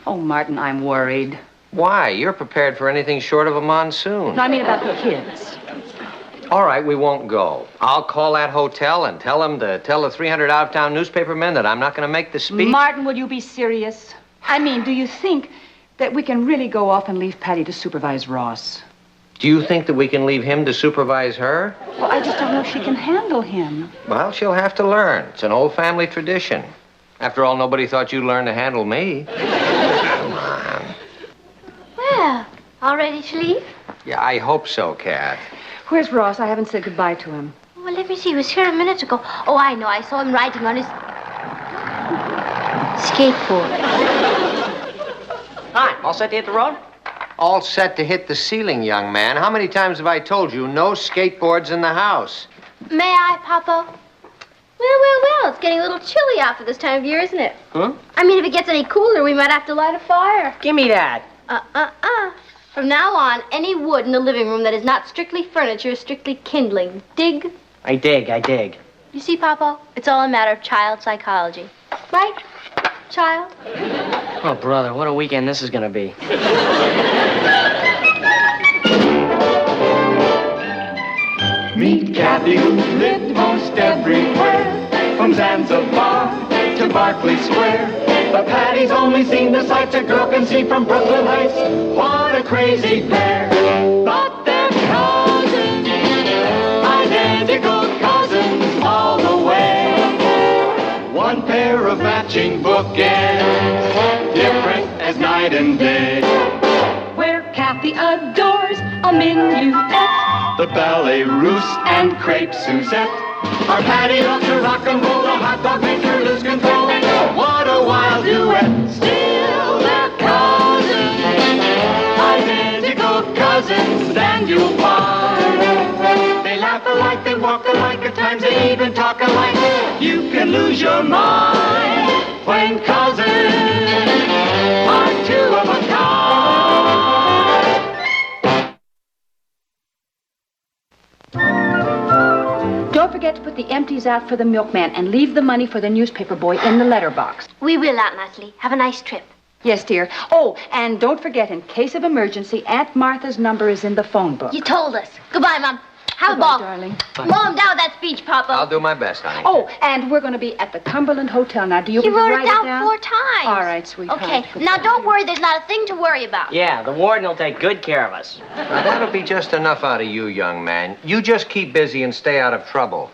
Oh, Martin, I'm worried. Why? You're prepared for anything short of a monsoon. No, I mean about the kids. All right, we won't go. I'll call that hotel and tell them to tell the 300 out-of-town newspaper men that I'm not going to make the speech. Martin, will you be serious? I mean, do you think that we can really go off and leave Patty to supervise Ross? Do you think that we can leave him to supervise her? Well, I just don't know if she can handle him. Well, she'll have to learn. It's an old family tradition. After all, nobody thought you'd learn to handle me. Come on. Well, all ready to leave? Yeah, I hope so, Kath. Where's Ross? I haven't said goodbye to him. Well, let me see. He was here a minute ago. Oh, I know. I saw him riding on his skateboard. Hi, all set to hit the road? All set to hit the ceiling, young man. How many times have I told you no skateboards in the house? May I, Papa? Well, it's getting a little chilly out for this time of year, isn't it? Huh? I mean, if it gets any cooler, we might have to light a fire. Give me that. From now on, any wood in the living room that is not strictly furniture is strictly kindling. Dig? I dig. You see, Papa? It's all a matter of child psychology. Right, child? Oh, brother, what a weekend this is gonna be. Meet Kathy, who lived most everywhere, from Zanzibar to Berkeley Square. But Patty's only seen the sights a girl can see from Brooklyn Heights. What a crazy pair! But they're cousins, identical cousins all the way. One pair of matching bookends, different as night and day. Where Kathy adores a minuet, The ballet russe and crepe Suzette. Our Patty loves to rock and roll, the hot dog makes her lose control. What a wild duet! Still they're cousins, identical cousins, and you'll find they laugh alike, they walk alike, at times they even talk alike. You can lose your mind when cousins are two of a kind. Don't forget to put the empties out for the milkman and leave the money for the newspaper boy in the letterbox. We will, Aunt Natalie. Have a nice trip. Yes, dear. Oh, and don't forget, in case of emergency, Aunt Martha's number is in the phone book. You told us. Goodbye, Mom. Have Goodbye, a ball. darling. Mom, down with that speech, Papa. I'll do my best, honey. Oh, and we're going to be at the Cumberland Hotel. Now, do you You want wrote to it write down 4 times. All right, sweetheart. Okay, Goodbye. now don't worry. There's not a thing to worry about. Yeah, the warden will take good care of us. Now, that'll be just enough out of you, young man. You just keep busy and stay out of trouble.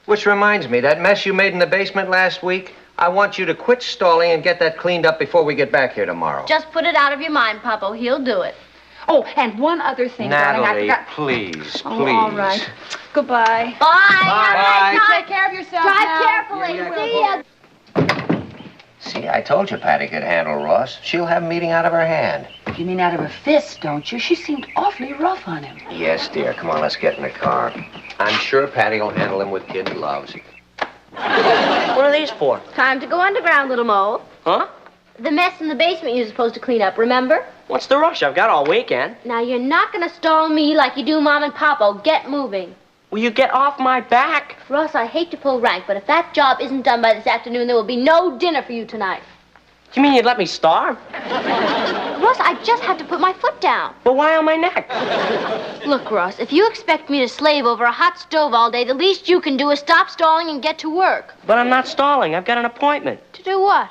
Which reminds me, that mess you made in the basement last week, I want you to quit stalling and get that cleaned up before we get back here tomorrow. Just put it out of your mind, Papa. He'll do it. Oh, and one other thing, darling. I Natalie, forgot. please. Oh, all right. Goodbye. Bye. Have a Bye. nice night. Take care of yourself Drive now. carefully. Yeah, See ya. See, I told you Patty could handle Ross. She'll have him eating out of her hand. You mean out of her fist, don't you? She seemed awfully rough on him. Yes, dear. Come on, let's get in the car. I'm sure Patty will handle him with kid gloves. What are these for? Time to go underground, little mole. Huh? The mess in the basement you're supposed to clean up, remember? What's the rush? I've got all weekend. Now, you're not going to stall me like you do Mom and Papa. Get moving. Will you get off my back? Ross, I hate to pull rank, but if that job isn't done by this afternoon, there will be no dinner for you tonight. You mean you'd let me starve? Ross, I just had to put my foot down. But why on my neck? Look, Ross, if you expect me to slave over a hot stove all day, the least you can do is stop stalling and get to work. But I'm not stalling. I've got an appointment To do what?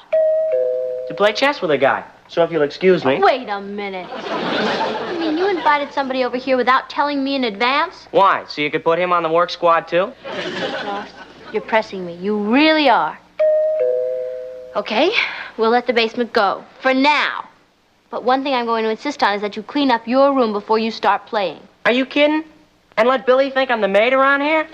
to play chess with a guy. So if you'll excuse me. Wait a minute. I mean, you invited somebody over here without telling me in advance? Why? So you could put him on the work squad too? Ross, you're pressing me. You really are. Okay, we'll let the basement go. For now. But one thing I'm going to insist on is that you clean up your room before you start playing. Are you kidding? And let Billy think I'm the maid around here?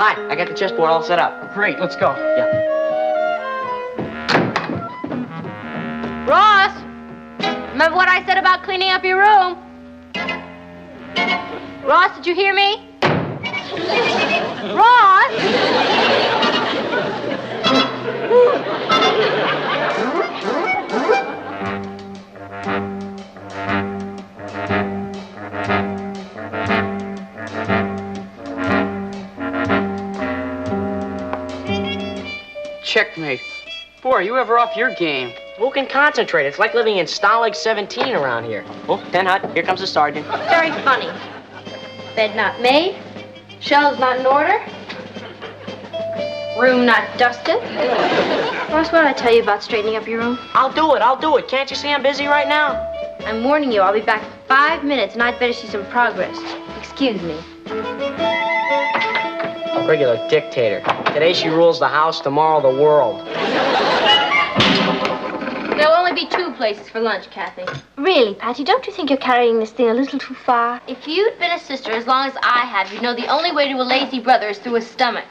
Hi, I got the chessboard all set up. Great, let's go. Yeah. Ross! Remember what I said about cleaning up your room? Ross, did you hear me? Ross! checkmate. Boy, are you ever off your game? Who can concentrate? It's like living in Stalag 17 around here. Oh, Penhut, here comes the sergeant. Very funny. Bed not made. Shelves not in order. Room not dusted. Ross, what did I tell you about straightening up your room? I'll do it. Can't you see I'm busy right now? I'm warning you, I'll be back in 5 minutes, and I'd better see some progress. Excuse me. Regular dictator. Today she rules the house, tomorrow the world. There'll only be 2 places for lunch, Kathy. Really, Patty, don't you think you're carrying this thing a little too far? If you'd been a sister as long as I have, you'd know the only way to a lazy brother is through his stomach.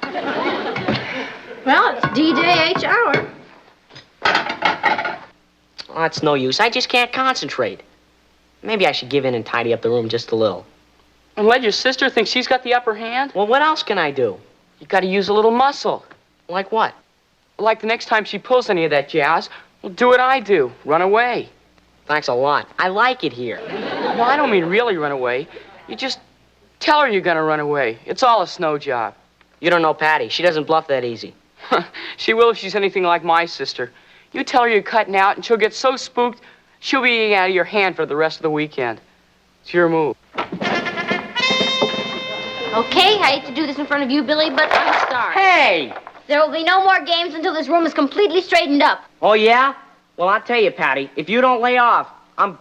Well, it's D-Day H hour. Oh, it's no use. I just can't concentrate. Maybe I should give in and tidy up the room just a little. And let your sister think she's got the upper hand? Well, what else can I do? You gotta use a little muscle. Like what? Like the next time she pulls any of that jazz, well, do what I do. Run away. Thanks a lot. I like it here. Well, I don't mean really run away. You just tell her you're gonna run away. It's all a snow job. You don't know Patty. She doesn't bluff that easy. She will if she's anything like my sister. You tell her you're cutting out, and she'll get so spooked, she'll be eating out of your hand for the rest of the weekend. It's your move. Okay, I hate to do this in front of you, Billy, but I'm sorry. Hey! There will be no more games until this room is completely straightened up. Oh, yeah? Well, I'll tell you, Patty, if you don't lay off, I'm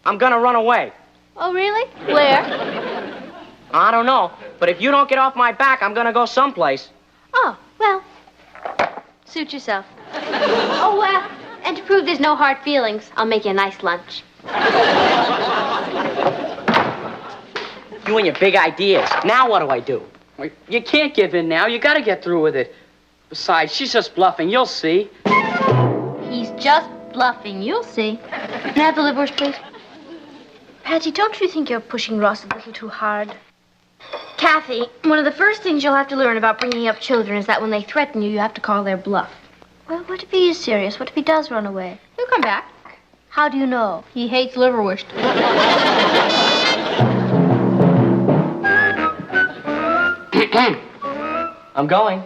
gonna run away. Oh, really? Where? I don't know, but if you don't get off my back, I'm gonna go someplace. Oh, well, suit yourself. Oh, well, and to prove there's no hard feelings, I'll make you a nice lunch. You and your big ideas. Now what do I do? Well, you can't give in now. You gotta get through with it. Besides, she's just bluffing. You'll see. He's just bluffing. You'll see. Can I have the liverwurst, please? Patty, don't you think you're pushing Ross a little too hard? Kathy, one of the first things you'll have to learn about bringing up children is that when they threaten you, you have to call their bluff. Well, what if he is serious? What if he does run away? He'll come back. How do you know? He hates liverwurst. I'm going.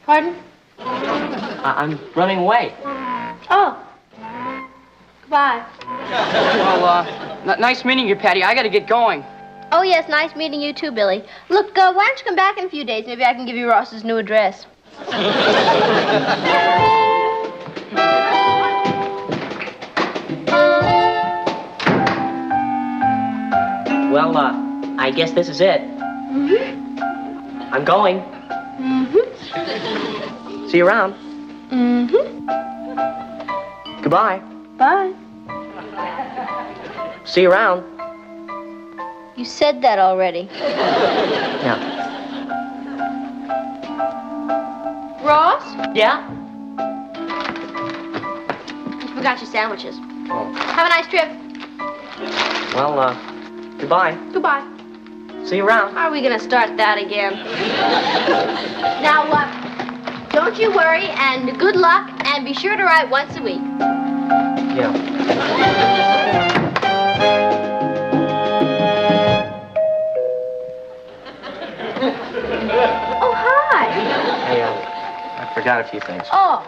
Pardon? I'm running away. Oh. Goodbye. Well, nice meeting you, Patty. I gotta get going. Oh, yes, nice meeting you too, Billy. Look, why don't you come back in a few days? Maybe I can give you Ross's new address. Well, I guess this is it. Mm-hmm. I'm going. Mm-hmm. See you around. Mm-hmm. Goodbye. Bye. See you around. You said that already. Yeah. Ross? Yeah? You forgot your sandwiches. Oh. Have a nice trip. Well, goodbye. Goodbye. See you around. How are we gonna start that again? Now, don't you worry, and good luck, and be sure to write once a week. Yeah. Oh, hi. Hey, I forgot a few things. Oh.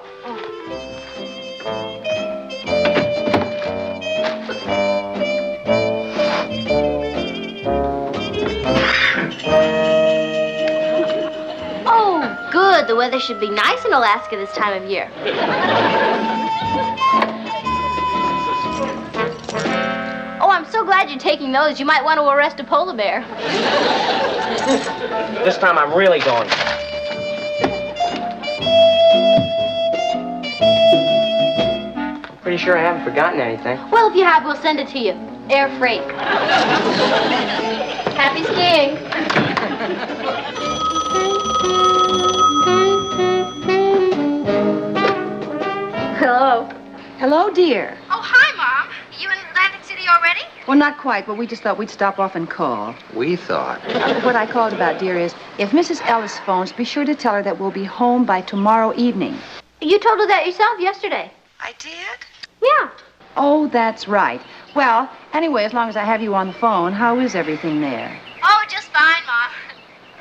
Oh, good. The weather should be nice in Alaska this time of year. Oh, I'm so glad you're taking those. You might want to arrest a polar bear. This time I'm really going. I'm pretty sure I haven't forgotten anything. Well, if you have, we'll send it to you. Air freight. Happy skiing. Hello. Hello, dear. Oh, hi, Mom. You in Atlantic City already? Well, not quite, but we just thought we'd stop off and call. We thought. What I called about, dear, is if Mrs. Ellis phones, be sure to tell her that we'll be home by tomorrow evening. You told her that yourself yesterday. I did? Yeah. Oh, that's right. Well, anyway, as long as I have you on the phone, how is everything there? Oh, just fine, Mom.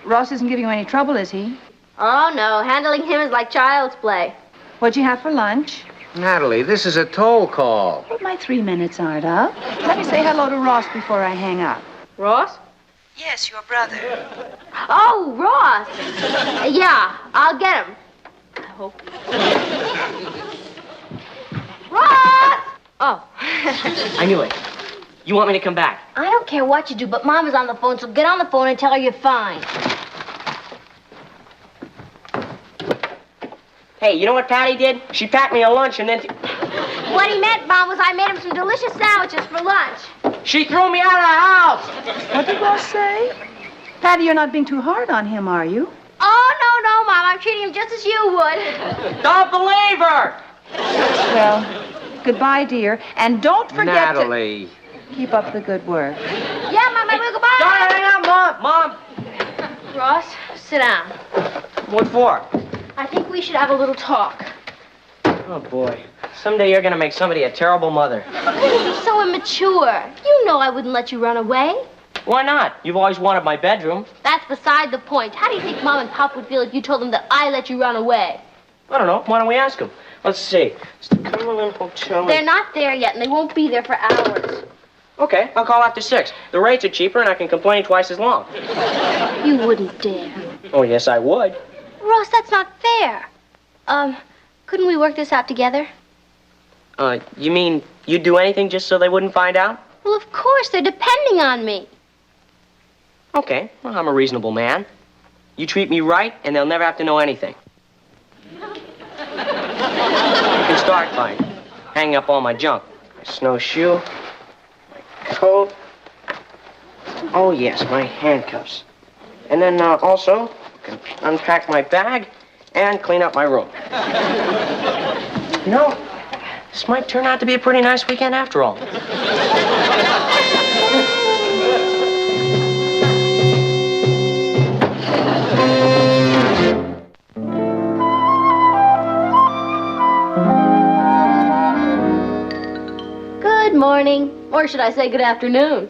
Ross isn't giving you any trouble, is he? Oh, no. Handling him is like child's play. What'd you have for lunch? Natalie, this is a toll call. But my 3 minutes aren't up. Let me say hello to Ross before I hang up. Ross? Yes, your brother. Oh, Ross. Yeah, I'll get him. I hope. Ross! Oh. I knew it. You want me to come back? I don't care what you do, but Mama's on the phone, so get on the phone and tell her you're fine. Hey, you know what Patty did? She packed me a lunch and then... What he meant, Mom, was I made him some delicious sandwiches for lunch. She threw me out of the house! What did Ross say? Patty, you're not being too hard on him, are you? Oh, no, Mom. I'm treating him just as you would. Don't believe her! Well, goodbye, dear. And don't forget Natalie. to keep up the good work. Yeah, Mom, I will. Goodbye. Don't hang up, Mom! Ross, sit down. What for? I think we should have a little talk. Oh, boy. Someday you're gonna make somebody a terrible mother. You're so immature. You know I wouldn't let you run away. Why not? You've always wanted my bedroom. That's beside the point. How do you think Mom and Pop would feel if you told them that I let you run away? I don't know. Why don't we ask them? Let's see. It's the Cumberland Hotel. They're not there yet, and they won't be there for hours. Okay, I'll call after 6. The rates are cheaper, and I can complain twice as long. You wouldn't dare. Oh, yes, I would. Ross, that's not fair. Couldn't we work this out together? You mean you'd do anything just so they wouldn't find out? Well, of course. They're depending on me. Okay, well, I'm a reasonable man. You treat me right, and they'll never have to know anything. You can start by hanging up all my junk. My snowshoe, my coat. Oh, yes, my handcuffs. And then also, I can unpack my bag and clean up my room. You know, this might turn out to be a pretty nice weekend after all. Good morning. Or should I say good afternoon?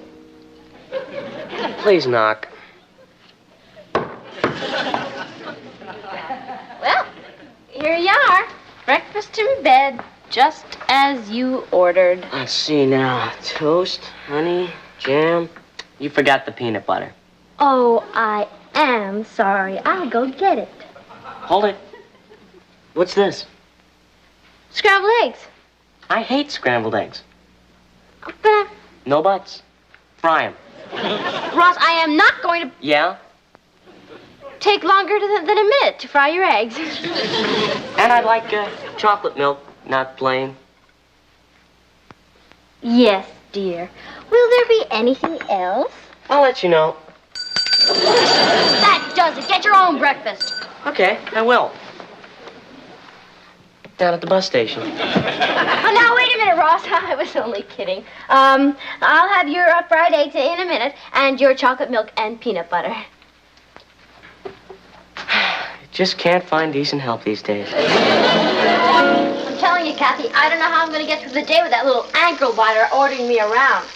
Please knock. Well, here you are. Breakfast in bed, just as you ordered. Let's see now. Toast, honey, jam. You forgot the peanut butter. Oh, I am sorry. I'll go get it. Hold it. What's this? Scrambled eggs. I hate scrambled eggs. But, No buts. Fry 'em. Ross, I am not going to Yeah? take longer than a minute to fry your eggs. And I'd like chocolate milk, not plain. Yes, dear. Will there be anything else? I'll let you know. That does it. Get your own breakfast. Okay, I will. Down at the bus station. Oh, now, wait a minute, Ross. I was only kidding. I'll have your fried eggs in a minute, and your chocolate milk and peanut butter. Just can't find decent help these days. I'm telling you, Kathy, I don't know how I'm going to get through the day with that little ankle biter ordering me around.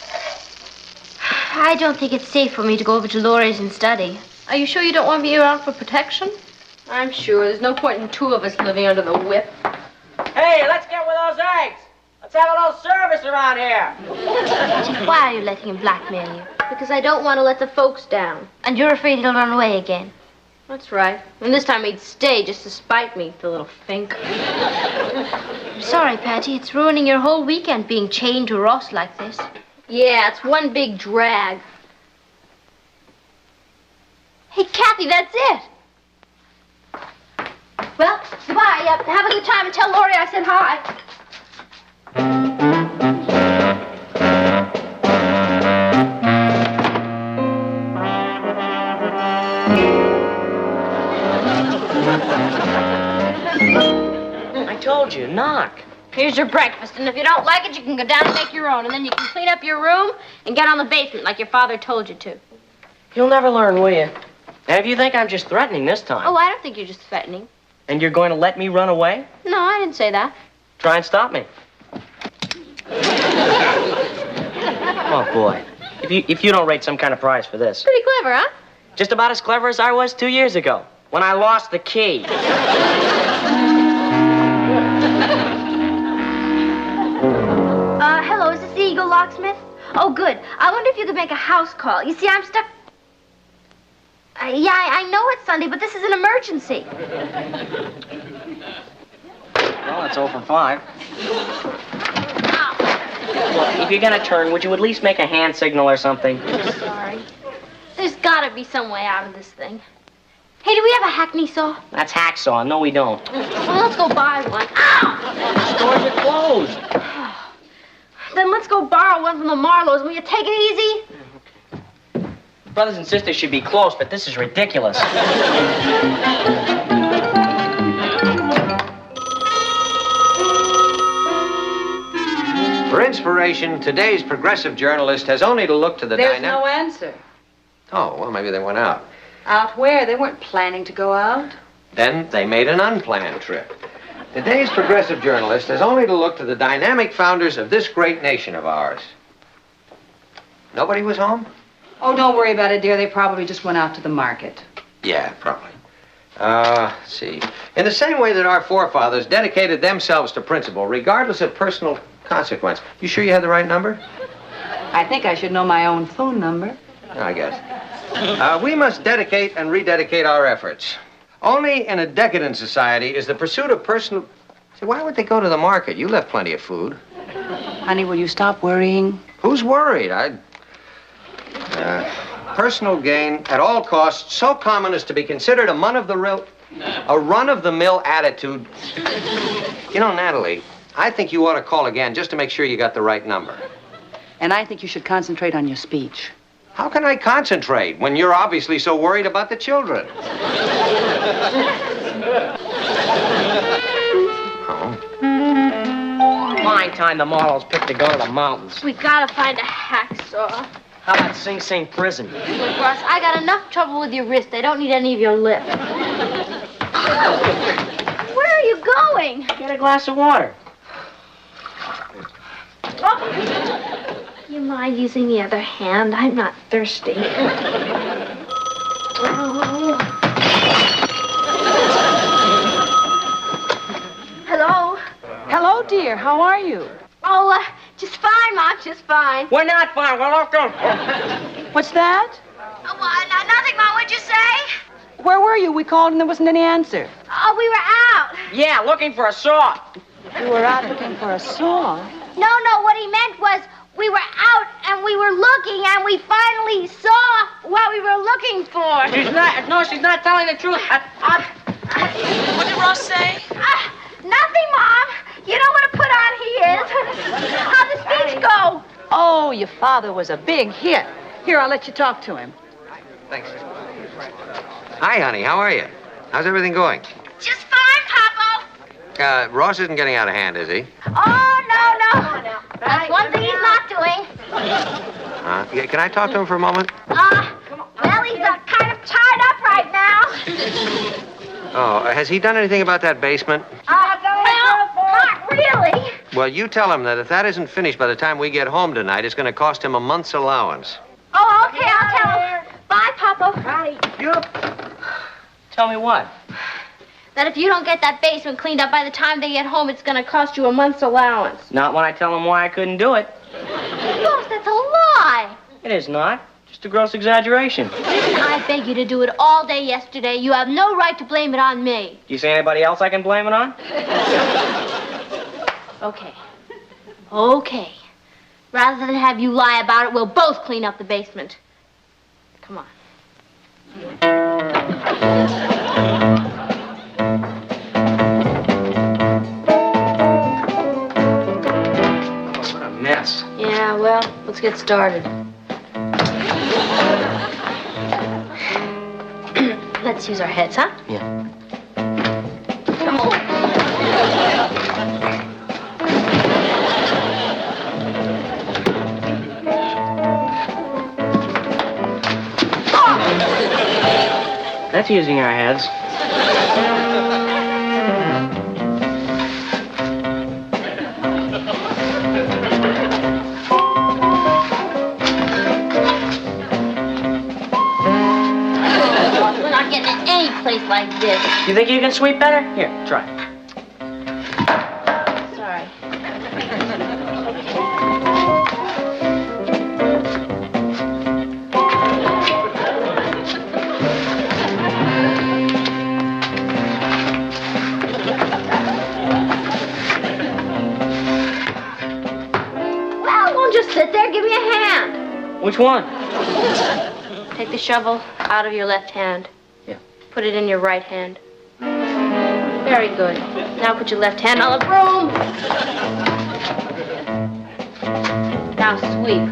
I don't think it's safe for me to go over to Laurie's and study. Are you sure you don't want me around for protection? I'm sure. There's no point in two of us living under the whip. Hey, let's get with those eggs. Let's have a little service around here. Why are you letting him blackmail you? Because I don't want to let the folks down. And you're afraid he'll run away again. That's right. And this time he'd stay just to spite me, the little fink. I'm sorry, Patty. It's ruining your whole weekend being chained to Ross like this. Yeah, it's one big drag. Hey, Kathy, that's it. Well, goodbye. Have a good time and tell Laurie I said hi. I told you, knock. Here's your breakfast, and if you don't like it, you can go down and make your own, and then you can clean up your room and get on the basement like your father told you to. You'll never learn, will you? And if you think I'm just threatening this time. Oh, I don't think you're just threatening. And you're going to let me run away? No, I didn't say that. Try and stop me. Oh, boy. If you don't rate some kind of prize for this. Pretty clever, huh? Just about as clever as I was 2 years ago. When I lost the key. Hello, is this the Eagle Locksmith? Oh, good. I wonder if you could make a house call. You see, I'm stuck... yeah, I know it's Sunday, but this is an emergency. Well, it's over 5. Look, if you're gonna turn, would you at least make a hand signal or something? Sorry. There's gotta be some way out of this thing. Hey, do we have a Hackney saw? That's hacksaw. No, we don't. Well, let's go buy one. Ow! Stores are closed. Then let's go borrow one from the Marlows. Will you take it easy? Brothers and sisters should be close, but this is ridiculous. For inspiration, today's progressive journalist has only to look to the There's no answer. Oh, well, maybe they went out. Out where? They weren't planning to go out. Then they made an unplanned trip. Today's progressive journalist has only to look to the dynamic founders of this great nation of ours. Nobody was home? Oh, don't worry about it, dear. They probably just went out to the market. Yeah, probably. Let's see. In the same way that our forefathers dedicated themselves to principle, regardless of personal consequence. You sure you had the right number? I think I should know my own phone number. I guess. We must dedicate and rededicate our efforts. Only in a decadent society is the pursuit of personal... See, why would they go to the market? You left plenty of food. Honey, will you stop worrying? Who's worried? Personal gain at all costs, so common as to be considered a run-of-the-mill attitude. You know, Natalie, I think you ought to call again just to make sure you got the right number. And I think you should concentrate on your speech. How can I concentrate when you're obviously so worried about the children? Fine time the Marlows picked to go to the mountains. We gotta find a hacksaw. How about Sing Sing Prison? Look, Ross, I got enough trouble with your wrist. I don't need any of your lip. Where are you going? Get a glass of water. Oh. You mind using the other hand? I'm not thirsty. Oh. Hello? Hello, dear. How are you? Oh, just fine, Mom, just fine. We're not fine. We're locked up. What's that? Nothing, Mom. What'd you say? Where were you? We called and there wasn't any answer. Oh, we were out. Yeah, looking for a saw. You were out looking for a saw? No, what he meant was we were out and we were looking and we finally saw what we were looking for. She's not telling the truth. What did Ross say? Nothing, Mom. You know what a put on he is. How'd the speech go? Oh, your father was a big hit. Here, I'll let you talk to him. Thanks. Hi, honey. How are you? How's everything going? Just fine, Papa. Ross isn't getting out of hand, is he? Oh, no. That's one thing he's not doing. Can I talk to him for a moment? Well, he's kind of tied up right now. Oh, has he done anything about that basement? Well, not really. Well, you tell him that if that isn't finished by the time we get home tonight, it's going to cost him a month's allowance. Oh, okay, I'll tell him. Bye, Papa. Bye. Tell me what? That if you don't get that basement cleaned up by the time they get home, it's going to cost you a month's allowance. Not when I tell them why I couldn't do it. Ross, that's a lie. It is not. Just a gross exaggeration. I beg you to do it all day yesterday. You have no right to blame it on me. Do you see anybody else I can blame it on? Okay. Rather than have you lie about it, we'll both clean up the basement. Come on. What a mess. Yeah, well, let's get started. Let's use our heads, huh? Yeah. That's using our heads. We're not getting in any place like this. You think you can sweep better? Here, try. Sorry. Well, won't just sit there. Give me a hand. Which one? Take the shovel out of your left hand. Yeah. Put it in your right hand. Very good. Now put your left hand on the broom. Now sweep.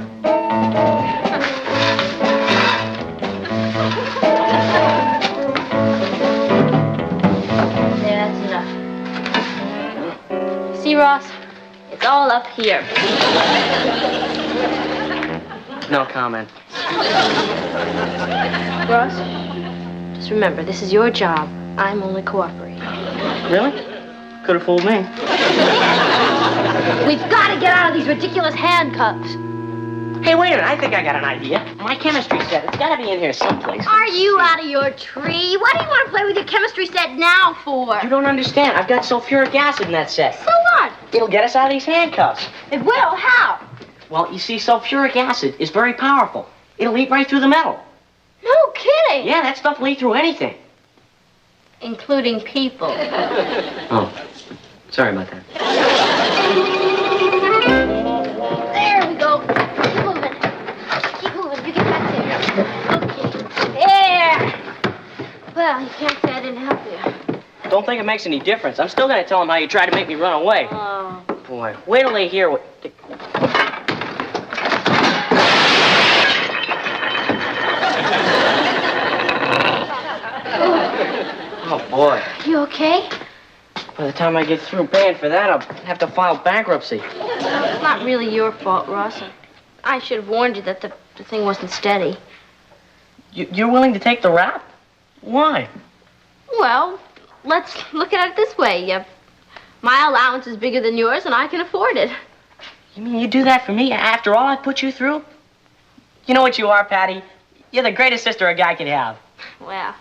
There, that's enough. See, Ross? It's all up here. No comment. Ross, just remember, this is your job. I'm only cooperating. Really? Could have fooled me. We've got to get out of these ridiculous handcuffs. Hey, wait a minute. I think I got an idea. My chemistry set. It's got to be in here someplace. Are you out of your tree? What do you want to play with your chemistry set now for? You don't understand. I've got sulfuric acid in that set. So what? It'll get us out of these handcuffs. It will? How? Well, you see, sulfuric acid is very powerful. It'll eat right through the metal. No kidding. Yeah, that stuff will eat through anything. Including people. Oh, sorry about that. There we go. Keep moving. Keep moving. You get back there. Okay. There. Well, you can't say I didn't help you. Don't think it makes any difference. I'm still going to tell them how you tried to make me run away. Oh. Boy, wait till they hear what... Oh, boy. You okay? By the time I get through paying for that, I'll have to file bankruptcy. It's not really your fault, Ross. I should have warned you that the thing wasn't steady. You're willing to take the rap? Why? Well, let's look at it this way. My allowance is bigger than yours, and I can afford it. You mean you do that for me after all I put you through? You know what you are, Patty? You're the greatest sister a guy could have. Well,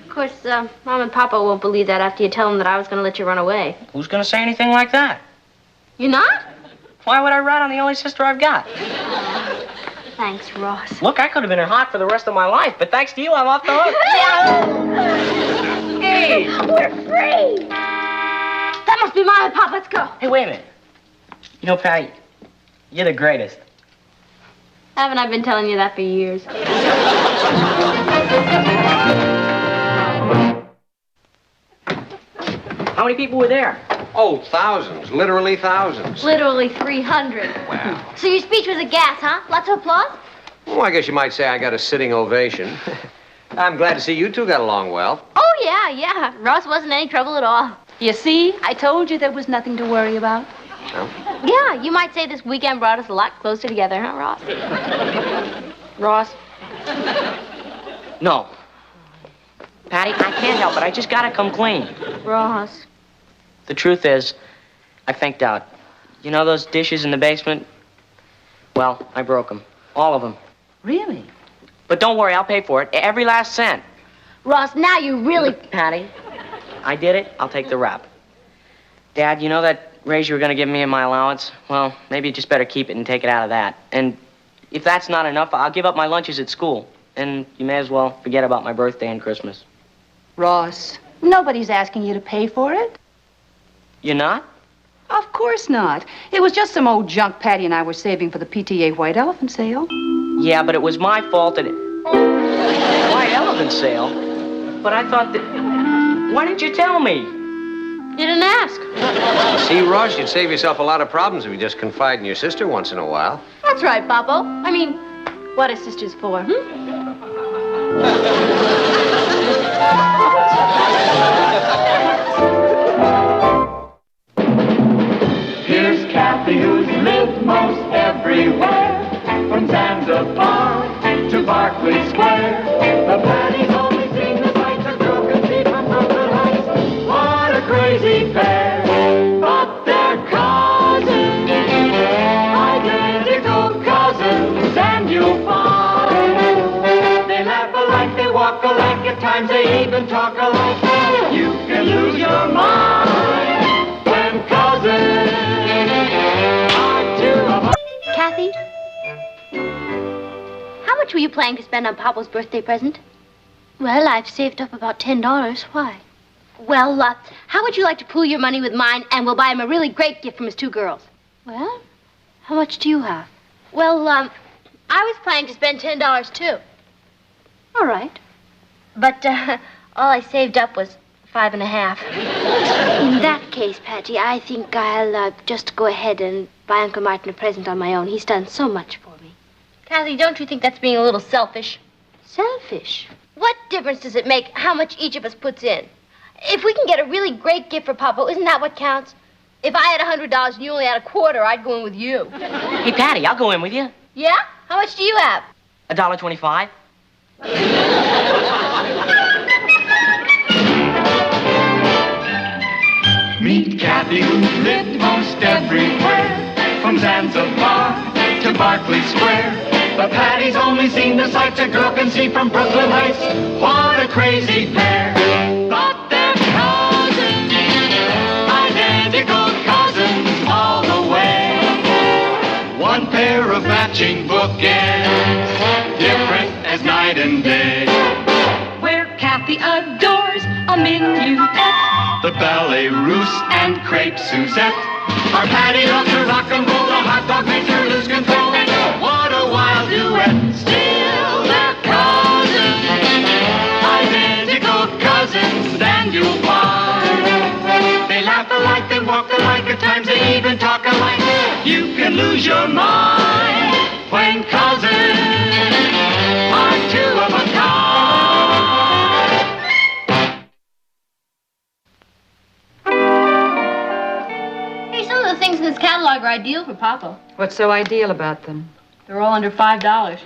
of course, Mom and Papa won't believe that after you tell them that I was going to let you run away. Who's going to say anything like that? You're not? Why would I rat on the only sister I've got? Thanks, Ross. Look, I could have been in hot for the rest of my life, but thanks to you, I'm off the hook. Hey! We're free. That must be Mom and Pop. Let's go. Hey, wait a minute. You know, Patty, you're the greatest. Haven't I been telling you that for years? How many people were there? Oh, thousands. Literally thousands. Literally 300. Wow. So your speech was a gas, huh? Lots of applause? Well, I guess you might say I got a sitting ovation. I'm glad to see you two got along well. Oh, yeah. Ross wasn't any trouble at all. You see? I told you there was nothing to worry about. No? Yeah, you might say this weekend brought us a lot closer together, huh, Ross? Ross? No. Patty, I can't help it. I just gotta come clean. Ross. The truth is, I faked out. You know those dishes in the basement? Well, I broke them. All of them. Really? But don't worry, I'll pay for it. Every last cent. Ross, now you really... Patty, I did it. I'll take the rap. Dad, you know that raise you were going to give me in my allowance? Well, maybe you just better keep it and take it out of that. And if that's not enough, I'll give up my lunches at school. And you may as well forget about my birthday and Christmas. Ross, nobody's asking you to pay for it. You're not? Of course not. It was just some old junk Patty and I were saving for the PTA White Elephant sale. Yeah, but it was my fault that it... White Elephant sale? But I thought that... Why didn't you tell me? You didn't ask. See, Ross, you'd save yourself a lot of problems if you just confide in your sister once in a while. That's right, Bubbo. I mean, what are sisters for, Here's Kathy, who's lived most everywhere, from Zanzibar to Berkeley Square. The Patty's only seen the sights of Broken Sea from Brooklyn Heights. What a crazy pair! But they're cousins, identical cousins, and you'll find they laugh alike, they walk even talk alike. You can lose your mind when cousins are two of us. Kathy? How much were you planning to spend on Papa's birthday present? Well, I've saved up about $10. Why? Well, how would you like to pool your money with mine and we'll buy him a really great gift from his two girls? Well, how much do you have? Well, I was planning to spend $10 too. All right. But all I saved up was $5.50. In that case, Patty, I think I'll just go ahead and buy Uncle Martin a present on my own. He's done so much for me. Kathy, don't you think that's being a little selfish? Selfish? What difference does it make how much each of us puts in? If we can get a really great gift for Papa, isn't that what counts? If I had $100 and you only had a quarter, I'd go in with you. Hey, Patty, I'll go in with you. Yeah? How much do you have? $1.25. Meet Kathy, who lived most everywhere, from Zanzibar to Berkeley Square. But Patty's only seen the sights a girl can see from Brooklyn Heights. What a crazy pair! But they're cousins, identical cousins all the way. One pair of matching bookends, different as night and day. Where Kathy adores a minuet. The ballet russe and crepe Suzette. Our Patty loves her rock and roll, the hot dog makes her lose control. What a wild duet! Still they're cousins, identical cousins, and you'll find they laugh alike, they walk alike, at times they even talk alike. You can lose your mind when cousins are two of a kind. Some of the things in this catalog are ideal for Papa. What's so ideal about them? They're all under $5.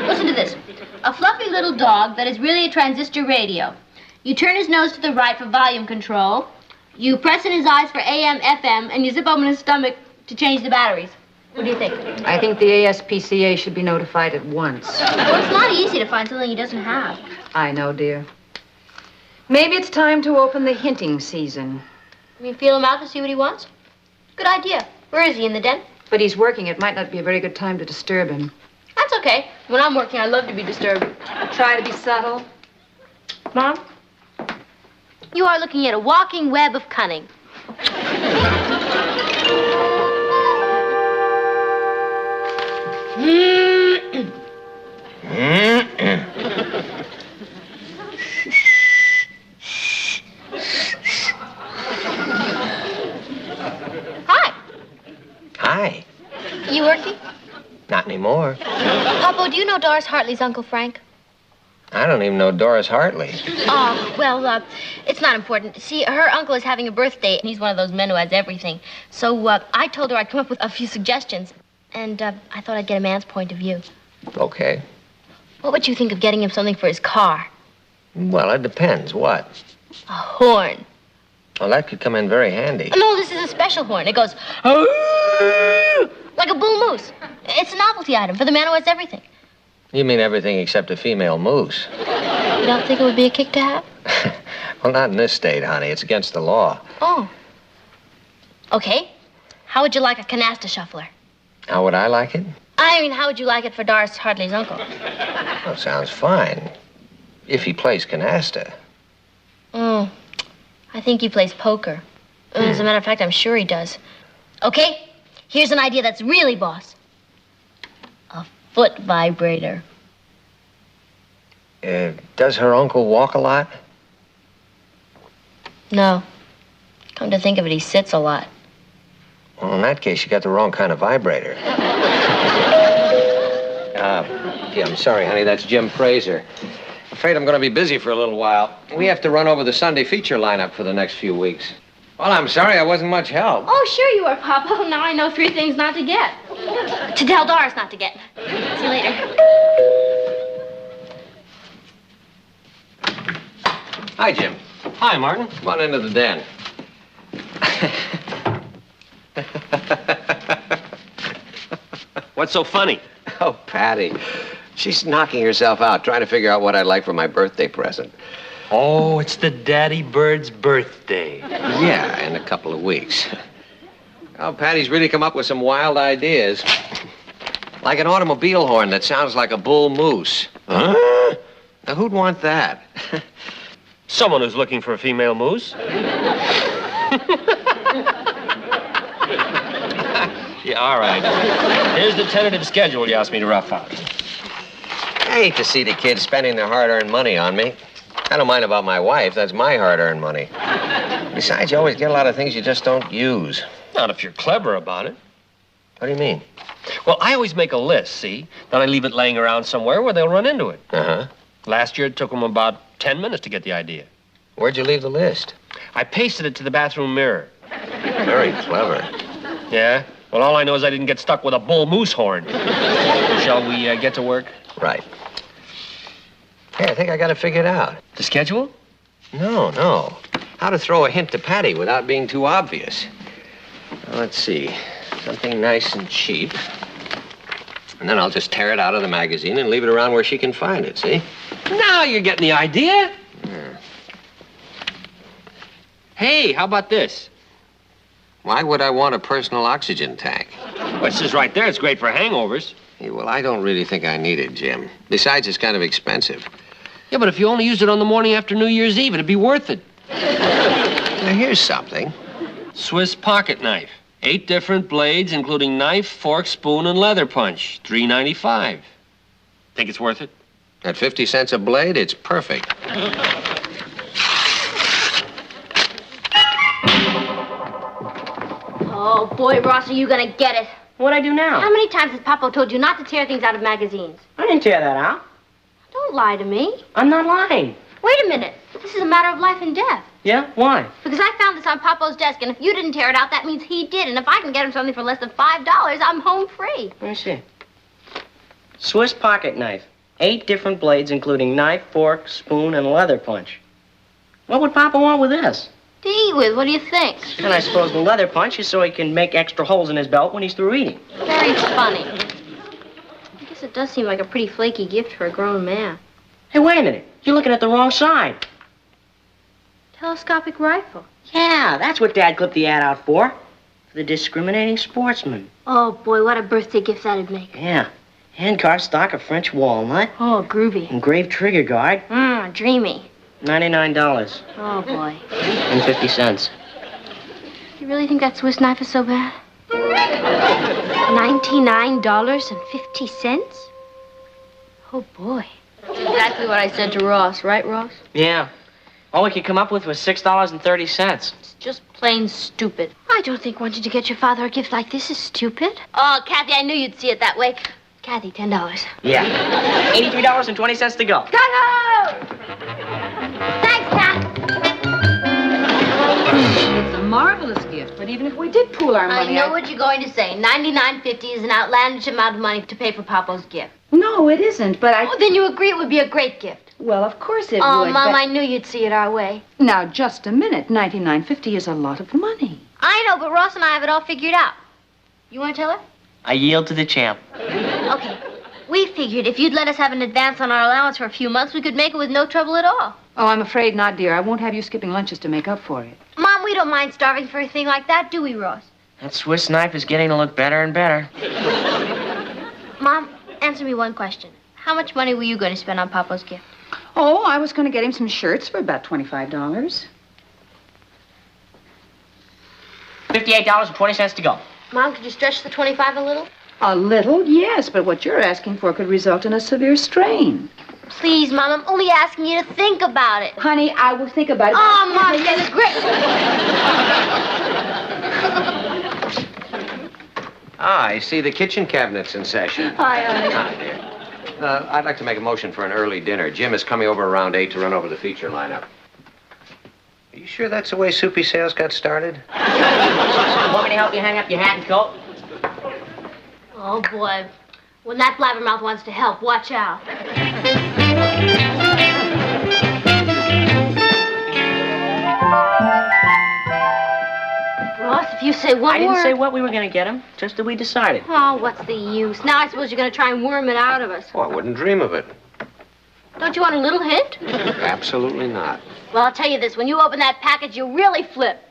Listen to this. A fluffy little dog that is really a transistor radio. You turn his nose to the right for volume control. You press in his eyes for AM, FM, and you zip open his stomach to change the batteries. What do you think? I think the ASPCA should be notified at once. Well, it's not easy to find something he doesn't have. I know, dear. Maybe it's time to open the hinting season. You feel him out to see what he wants? Good idea. Where is he, in the den? But he's working. It might not be a very good time to disturb him. That's okay. When I'm working, I love to be disturbed. Try to be subtle. Mom? You are looking at a walking web of cunning. Hi. Hi. You working? Not anymore. Papa, do you know Doris Hartley's Uncle Frank? I don't even know Doris Hartley. Oh, well, it's not important. See, her uncle is having a birthday, and he's one of those men who has everything. So, I told her I'd come up with a few suggestions, and I thought I'd get a man's point of view. Okay. What would you think of getting him something for his car? Well, it depends. What? A horn. Well, that could come in very handy. No, this is a special horn. It goes like a bull moose. It's a novelty item for the man who has everything. You mean everything except a female moose? You don't think it would be a kick to have? Well, not in this state, honey. It's against the law. Oh. Okay. How would you like a canasta shuffler? How would I like it? I mean, how would you like it for Doris Hartley's uncle? Well, sounds fine. If he plays canasta. Oh. I think he plays poker. As a matter of fact, I'm sure he does. Okay, here's an idea that's really boss. A foot vibrator. Does her uncle walk a lot? No. Come to think of it, he sits a lot. Well, in that case, you got the wrong kind of vibrator. Gee, I'm sorry, honey. That's Jim Fraser. Afraid I'm going to be busy for a little while. We have to run over the Sunday feature lineup for the next few weeks. Well, I'm sorry I wasn't much help. Oh, sure you are, Papa. Now I know 3 things not to get. To tell Doris not to get. See you later. Hi, Jim. Hi, Martin. Come on into the den. What's so funny? Oh, Patty. She's knocking herself out trying to figure out what I'd like for my birthday present. Oh, it's the daddy bird's birthday. Yeah, in a couple of weeks. Oh, Patty's really come up with some wild ideas. Like an automobile horn that sounds like a bull moose. Huh? Now, who'd want that? Someone who's looking for a female moose. Yeah, all right. Here's the tentative schedule you asked me to rough out. I hate to see the kids spending their hard-earned money on me. I don't mind about my wife. That's my hard-earned money. Besides, you always get a lot of things you just don't use. Not if you're clever about it. What do you mean? Well, I always make a list, see? Then I leave it laying around somewhere where they'll run into it. Uh-huh. Last year, it took them about 10 minutes to get the idea. Where'd you leave the list? I pasted it to the bathroom mirror. Very clever. Yeah? Well, all I know is I didn't get stuck with a bull moose horn. Shall we get to work? Right. Hey, I think I got it figured out. The schedule? No. How to throw a hint to Patty without being too obvious. Now, let's see. Something nice and cheap. And then I'll just tear it out of the magazine and leave it around where she can find it, see? Now you're getting the idea. Hey, how about this? Why would I want a personal oxygen tank? Well, it says right there it's great for hangovers. Hey, well, I don't really think I need it, Jim. Besides, it's kind of expensive. Yeah, but if you only used it on the morning after New Year's Eve, it'd be worth it. Now, here's something. Swiss pocket knife. 8 different blades, including knife, fork, spoon, and leather punch. $3.95. Think it's worth it? At 50 cents a blade, it's perfect. Oh, boy, Ross, are you gonna get it? What'd I do now? How many times has Papa told you not to tear things out of magazines? I didn't tear that out. Don't lie to me. I'm not lying. Wait a minute. This is a matter of life and death. Yeah? Why? Because I found this on Papa's desk, and if you didn't tear it out, that means he did. And if I can get him something for less than $5, I'm home free. Let me see. Swiss pocket knife. 8 different blades, including knife, fork, spoon, and leather punch. What would Papa want with this? To eat with, what do you think? And I suppose the leather punch is so he can make extra holes in his belt when he's through eating. Very funny. I guess it does seem like a pretty flaky gift for a grown man. Hey, wait a minute. You're looking at the wrong side. Telescopic rifle. Yeah, that's what Dad clipped the ad out for. For the discriminating sportsman. Oh, boy, what a birthday gift that'd make. Yeah. Handcarved stock of French walnut. Oh, groovy. Engraved trigger guard. Dreamy. $99. Oh, boy. And 50 cents. You really think that Swiss knife is so bad? $99.50? Oh, boy. That's exactly what I said to Ross, right, Ross? Yeah. All we could come up with was $6.30. It's just plain stupid. I don't think wanting to get your father a gift like this is stupid. Oh, Kathy, I knew you'd see it that way. Kathy, $10. Yeah. $83.20 to go. Go! Thanks, Kat. It's a marvelous gift, but even if we did pool our money... I know what you're going to say. $99.50 is an outlandish amount of money to pay for Papa's gift. No, it isn't, but I... Oh, then you agree it would be a great gift. Well, of course it would. Oh, Mom, but... I knew you'd see it our way. Now, just a minute. $99.50 is a lot of money. I know, but Ross and I have it all figured out. You want to tell her? I yield to the champ. Okay. We figured if you'd let us have an advance on our allowance for a few months, we could make it with no trouble at all. Oh, I'm afraid not, dear. I won't have you skipping lunches to make up for it. Mom, we don't mind starving for a thing like that, do we, Ross? That Swiss knife is getting to look better and better. Mom, answer me one question. How much money were you going to spend on Papa's gift? Oh, I was going to get him some shirts for about $25. $58.20 to go. Mom, could you stretch the 25 a little? A little, yes, but what you're asking for could result in a severe strain. Please, Mom, I'm only asking you to think about it. Honey, I will think about it. Oh, Mom, that's great. I see the kitchen cabinet's in session. Hi, honey. Hi, dear. I'd like to make a motion for an early dinner. Jim is coming over around 8 to run over the feature lineup. Are you sure that's the way Soupy sales got started? Want me to help you hang up your hat and coat? Oh, boy. When that blabbermouth wants to help, watch out. Ross, if you say one word... I didn't say what we were going to get him, just that we decided. Oh, what's the use? Now I suppose you're going to try and worm it out of us. Oh, I wouldn't dream of it. Don't you want a little hint? Absolutely not. Well, I'll tell you this. When you open that package, you'll really flip.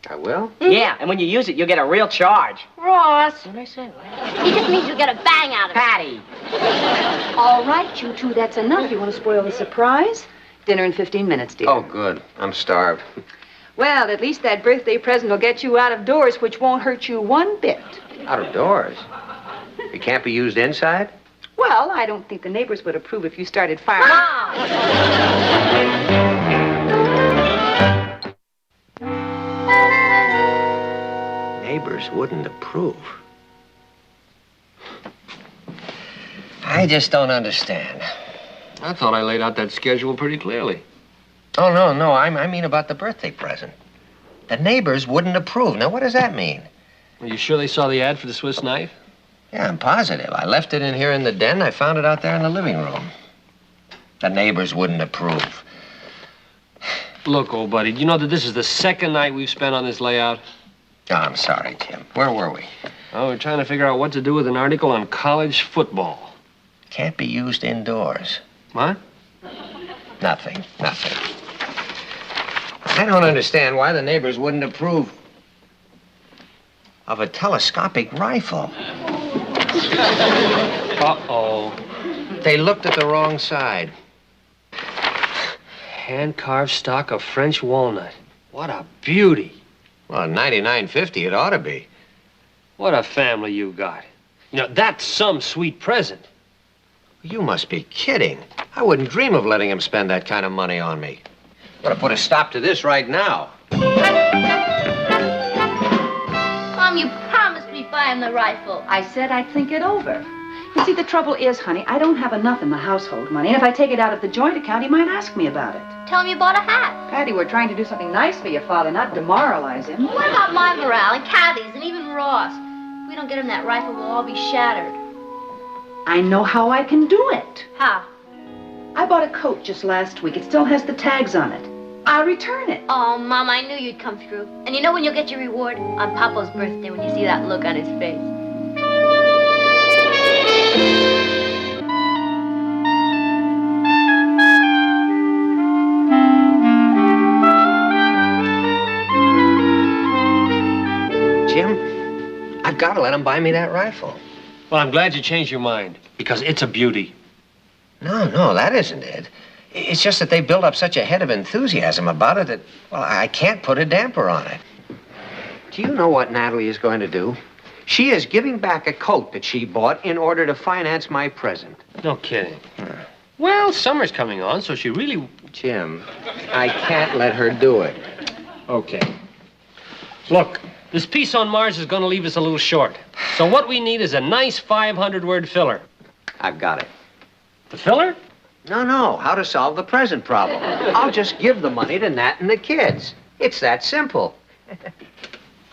I will? Yeah, and when you use it, you'll get a real charge. Ross. What did I say? He just means you'll get a bang out of it. Patty. All right, you two, that's enough. You want to spoil the surprise? Dinner in 15 minutes, dear. Oh, good. I'm starved. Well, at least that birthday present will get you out of doors, which won't hurt you one bit. Out of doors? It can't be used inside? Well, I don't think the neighbors would approve if you started firing. Neighbors wouldn't approve. I just don't understand. I thought I laid out that schedule pretty clearly. Oh, no. I mean about the birthday present. The neighbors wouldn't approve. Now, what does that mean? Are you sure they saw the ad for the Swiss knife? Yeah, I'm positive. I left it in here in the den. I found it out there in the living room. The neighbors wouldn't approve. Look, old buddy, do you know that this is the second night we've spent on this layout? Oh, I'm sorry, Tim. Where were we? Oh, we're trying to figure out what to do with an article on college football. Can't be used indoors. What? Nothing. I don't understand why the neighbors wouldn't approve of a telescopic rifle. Uh-oh. They looked at the wrong side. Hand-carved stock of French walnut. What a beauty. Well, $99.50 it ought to be. What a family you got. You know, that's some sweet present. You must be kidding. I wouldn't dream of letting him spend that kind of money on me. Gotta put a stop to this right now. Mom, you promised me buy him the rifle. I said I'd think it over. You see, the trouble is, honey, I don't have enough in the household money, and if I take it out of the joint account, he might ask me about it. Tell him you bought a hat. Patty, we're trying to do something nice for your father, not demoralize him. What about my morale and Kathy's and even Ross? If we don't get him that rifle, we'll all be shattered. I know how I can do it. How? I bought a coat just last week. It still has the tags on it. I'll return it. Oh, Mom, I knew you'd come through. And you know when you'll get your reward? On Papa's birthday, when you see that look on his face. Jim, I've got to let him buy me that rifle. Well, I'm glad you changed your mind, because it's a beauty. No, that isn't it. It's just that they build up such a head of enthusiasm about it that, well, I can't put a damper on it. Do you know what Natalie is going to do? She is giving back a coat that she bought in order to finance my present. No kidding. Well, summer's coming on, so she really... Jim, I can't let her do it. Okay. Look, this piece on Mars is going to leave us a little short. So what we need is a nice 500-word filler. I've got it. The filler? No, how to solve the present problem. I'll just give the money to Nat and the kids. It's that simple.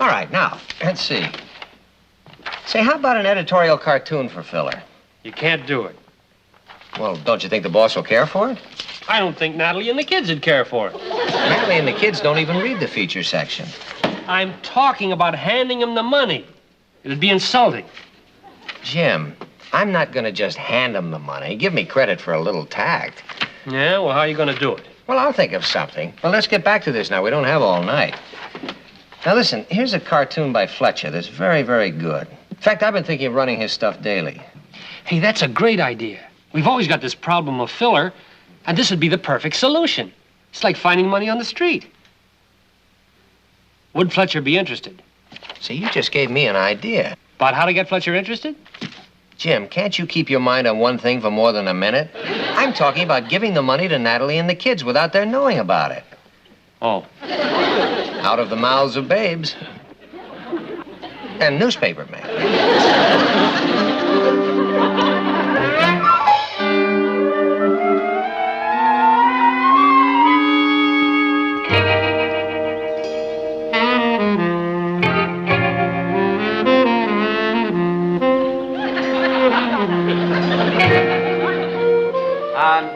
All right, now, let's see. Say, how about an editorial cartoon for filler? You can't do it. Well, don't you think the boss will care for it? I don't think Natalie and the kids would care for it. Natalie and the kids don't even read the feature section. I'm talking about handing them the money. It'd be insulting. Jim, I'm not going to just hand them the money. Give me credit for a little tact. Yeah, well, how are you going to do it? Well, I'll think of something. Well, let's get back to this now. We don't have all night. Now, listen, here's a cartoon by Fletcher that's very, very good. In fact, I've been thinking of running his stuff daily. Hey, that's a great idea. We've always got this problem of filler, and this would be the perfect solution. It's like finding money on the street. Would Fletcher be interested? See, you just gave me an idea. About how to get Fletcher interested? Jim, can't you keep your mind on one thing for more than a minute? I'm talking about giving the money to Natalie and the kids without their knowing about it. Oh. Out of the mouths of babes. And newspaper men.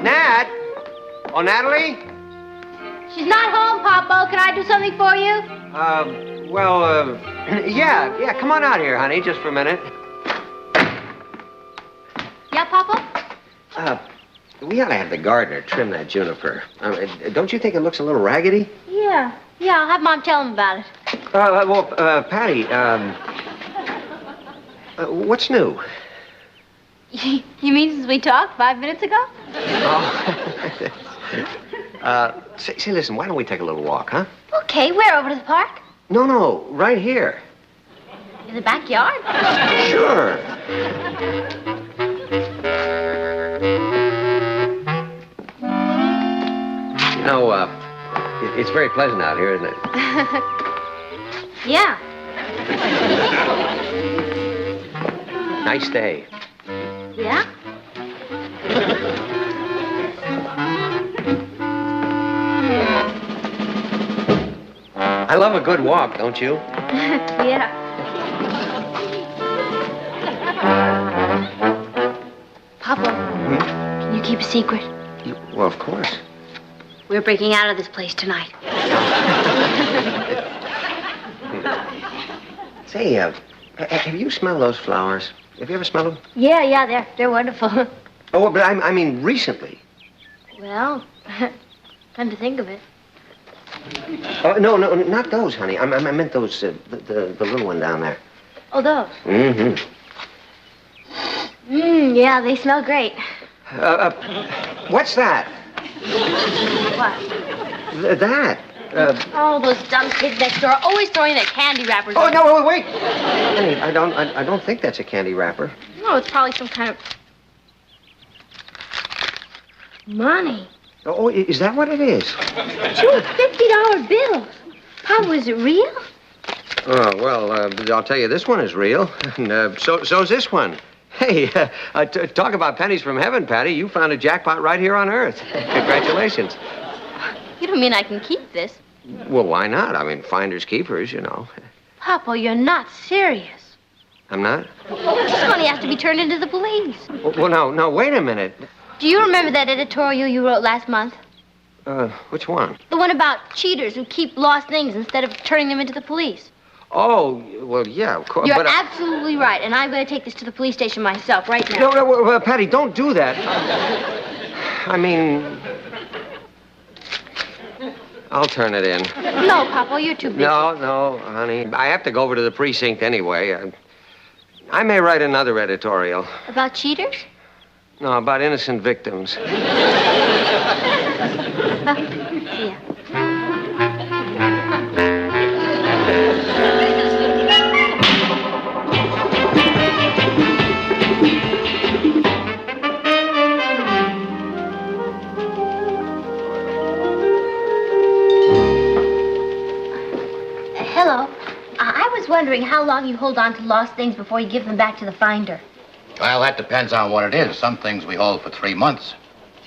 Nat? Oh, Natalie? She's not home, Papa. Can I do something for you? Yeah, come on out here, honey, just for a minute. Yeah, Papa? We ought to have the gardener trim that juniper. Don't you think it looks a little raggedy? Yeah. Yeah, I'll have Mom tell him about it. Patty, what's new? You mean since we talked 5 minutes ago? Oh. Say, listen, why don't we take a little walk, huh? Okay, where? Over to the park? No, right here. In the backyard? Sure. You know, it's very pleasant out here, isn't it? Yeah. Nice day. Yeah? I love a good walk, don't you? Yeah. Papa, can you keep a secret? Well, of course. We're breaking out of this place tonight. Say, have you smelled those flowers? Have you ever smelled them? Yeah, they're wonderful. Oh, but I mean recently. Well, come to think of it. Oh, no, not those, honey. I meant those, the little one down there. Oh, those? Mm-hmm. Yeah, they smell great. What's that? What? That. Oh, those dumb kids next door are always throwing their candy wrappers. Oh, no, wait. Honey, I don't think that's a candy wrapper. No, it's probably some kind of money. Oh, is that what it is? 2 $50 bills. Papa, is it real? Oh, well, I'll tell you, this one is real. And so's this one. Hey, talk about pennies from heaven, Patty. You found a jackpot right here on Earth. Congratulations. You don't mean I can keep this? Well, why not? I mean, finders keepers, you know. Papa, you're not serious. I'm not? This money has to be turned into the police. Well, no, wait a minute. Do you remember that editorial you wrote last month? Which one? The one about cheaters who keep lost things instead of turning them into the police. Oh, well, yeah, of course. You're absolutely right, and I'm going to take this to the police station myself right now. No, Patty, don't do that. I mean, I'll turn it in. No, Papa, you're too busy. No, honey. I have to go over to the precinct anyway. I may write another editorial. About cheaters? No, about innocent victims. Yeah. Hello. I was wondering how long you hold on to lost things before you give them back to the finder. Well, that depends on what it is. Some things we hold for 3 months.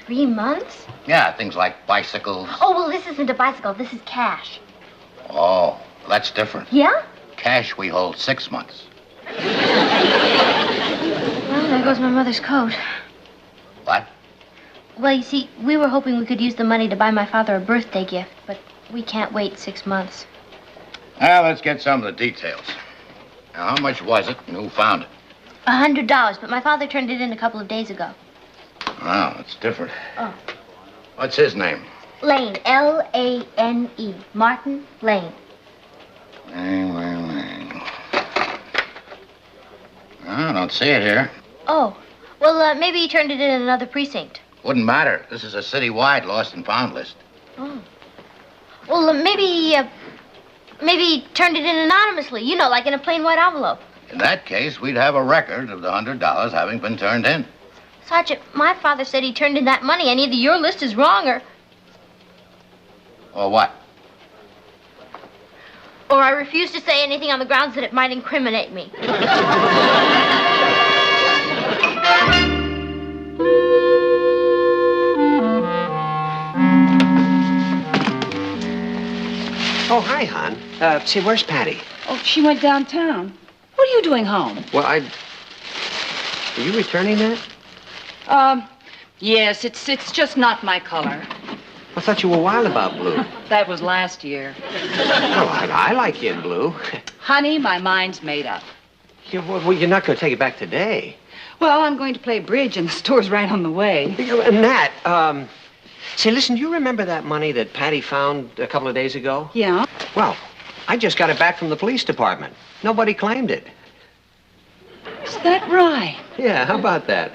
3 months? Yeah, things like bicycles. Oh, well, this isn't a bicycle. This is cash. Oh, that's different. Yeah? Cash we hold 6 months. Well, there goes my mother's coat. What? Well, you see, we were hoping we could use the money to buy my father a birthday gift, but we can't wait 6 months. Now, let's get some of the details. Now, how much was it and who found it? $100, but my father turned it in a couple of days ago. Oh, that's different. Oh. What's his name? Lane, Lane. Martin Lane. Lane. I don't see it here. Oh, well, maybe he turned it in another precinct. Wouldn't matter. This is a citywide lost and found list. Oh. Well, maybe he turned it in anonymously, you know, like in a plain white envelope. In that case, we'd have a record of the $100 having been turned in. Sergeant, my father said he turned in that money, and either your list is wrong Or what? or I refuse to say anything on the grounds that it might incriminate me. Oh, hi, hon. Say, where's Patty? Oh, she went downtown. What are you doing home? Well, Are you returning that? Yes, it's just not my color. I thought you were wild about blue. That was last year. Well, I like you in blue. Honey, my mind's made up. Well, you're not going to take it back today. Well, I'm going to play bridge, and the store's right on the way. Nat, say, listen, do you remember that money that Patty found a couple of days ago? Yeah? Well, I just got it back from the police department. Nobody claimed it. Is that right? Yeah, how about that?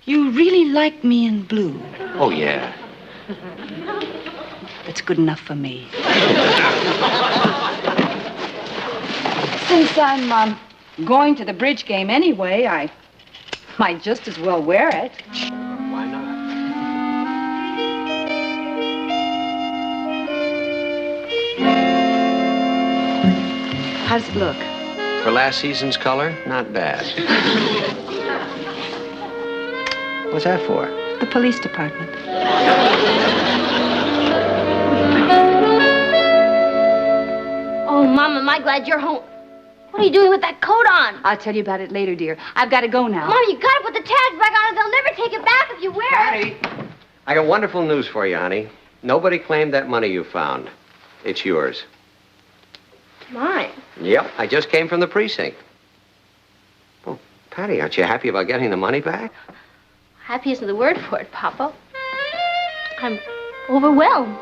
You really like me in blue. Oh, yeah. That's good enough for me. Since I'm going to the bridge game anyway, I might just as well wear it. Why not? How does it look? For last season's color, not bad. What's that for? The police department. Oh, Mom, am I glad you're home. What are you doing with that coat on? I'll tell you about it later, dear. I've got to go now. Mom, you gotta put the tags back on or they'll never take it back if you wear it. I got wonderful news for you, honey. Nobody claimed that money you found. It's yours. Mine. Yep, I just came from the precinct. Oh, Patty, aren't you happy about getting the money back? Happy isn't the word for it, Papa. I'm overwhelmed.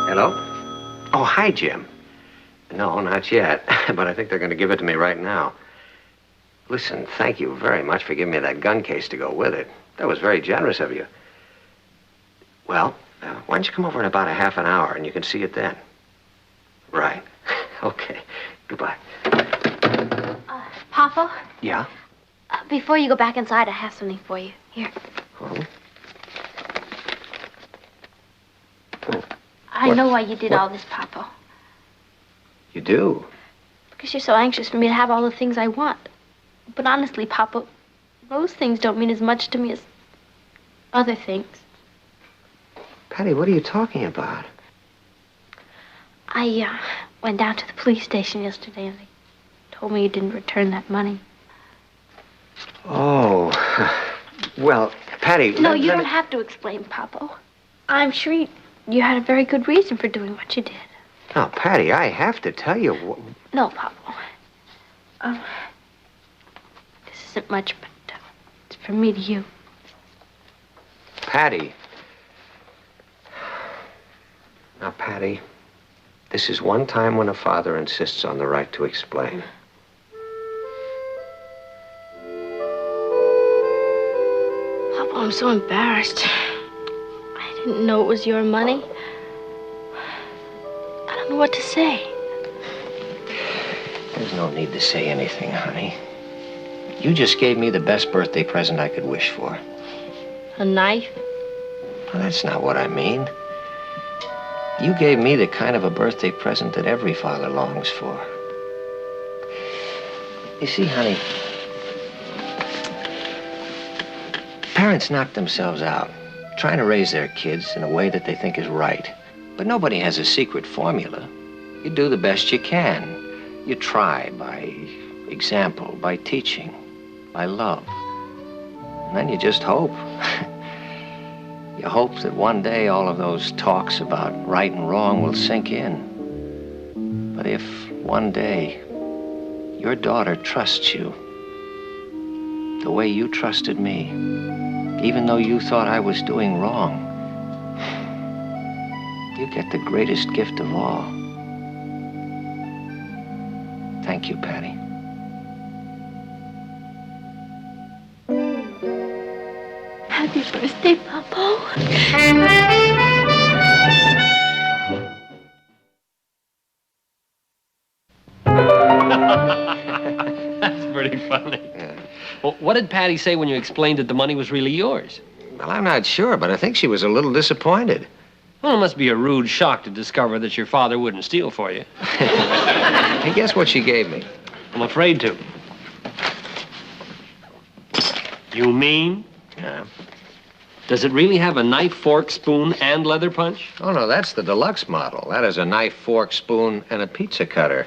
Hello? Oh, hi, Jim. No, not yet, but I think they're going to give it to me right now. Listen, thank you very much for giving me that gun case to go with it. That was very generous of you. Well, why don't you come over in about a half an hour and you can see it then? Right. Okay. Goodbye. Papa, Yeah? before you go back inside, I have something for you. Here. Oh? I know why you did all this, Papa. You do? Because you're so anxious for me to have all the things I want. But honestly, Papa, those things don't mean as much to me as other things. Patty, what are you talking about? I went down to the police station yesterday and they told me you didn't return that money. Oh. Well, Patty... No, you don't have to explain, Papa. I'm sure you had a very good reason for doing what you did. Now, Patty, I have to tell you... No, Papa. This isn't much, but it's from me to you. Patty. Now, Patty, this is one time when a father insists on the right to explain. Papa, I'm so embarrassed. I didn't know it was your money. I don't know what to say. There's no need to say anything, honey. You just gave me the best birthday present I could wish for. A knife? Well, that's not what I mean. You gave me the kind of a birthday present that every father longs for. You see, honey, parents knock themselves out trying to raise their kids in a way that they think is right. But nobody has a secret formula. You do the best you can. You try by example, by teaching, by love. And then you just hope. You hope that one day all of those talks about right and wrong will sink in. But if one day your daughter trusts you the way you trusted me, even though you thought I was doing wrong, you get the greatest gift of all. Thank you, Patty. Happy birthday, Papa. That's pretty funny. Well, what did Patty say when you explained that the money was really yours? Well, I'm not sure, but I think she was a little disappointed. Well, it must be a rude shock to discover that your father wouldn't steal for you. Hey, guess what she gave me? I'm afraid to. You mean? Yeah. Does it really have a knife, fork, spoon, and leather punch? Oh, no, that's the deluxe model. That is a knife, fork, spoon, and a pizza cutter.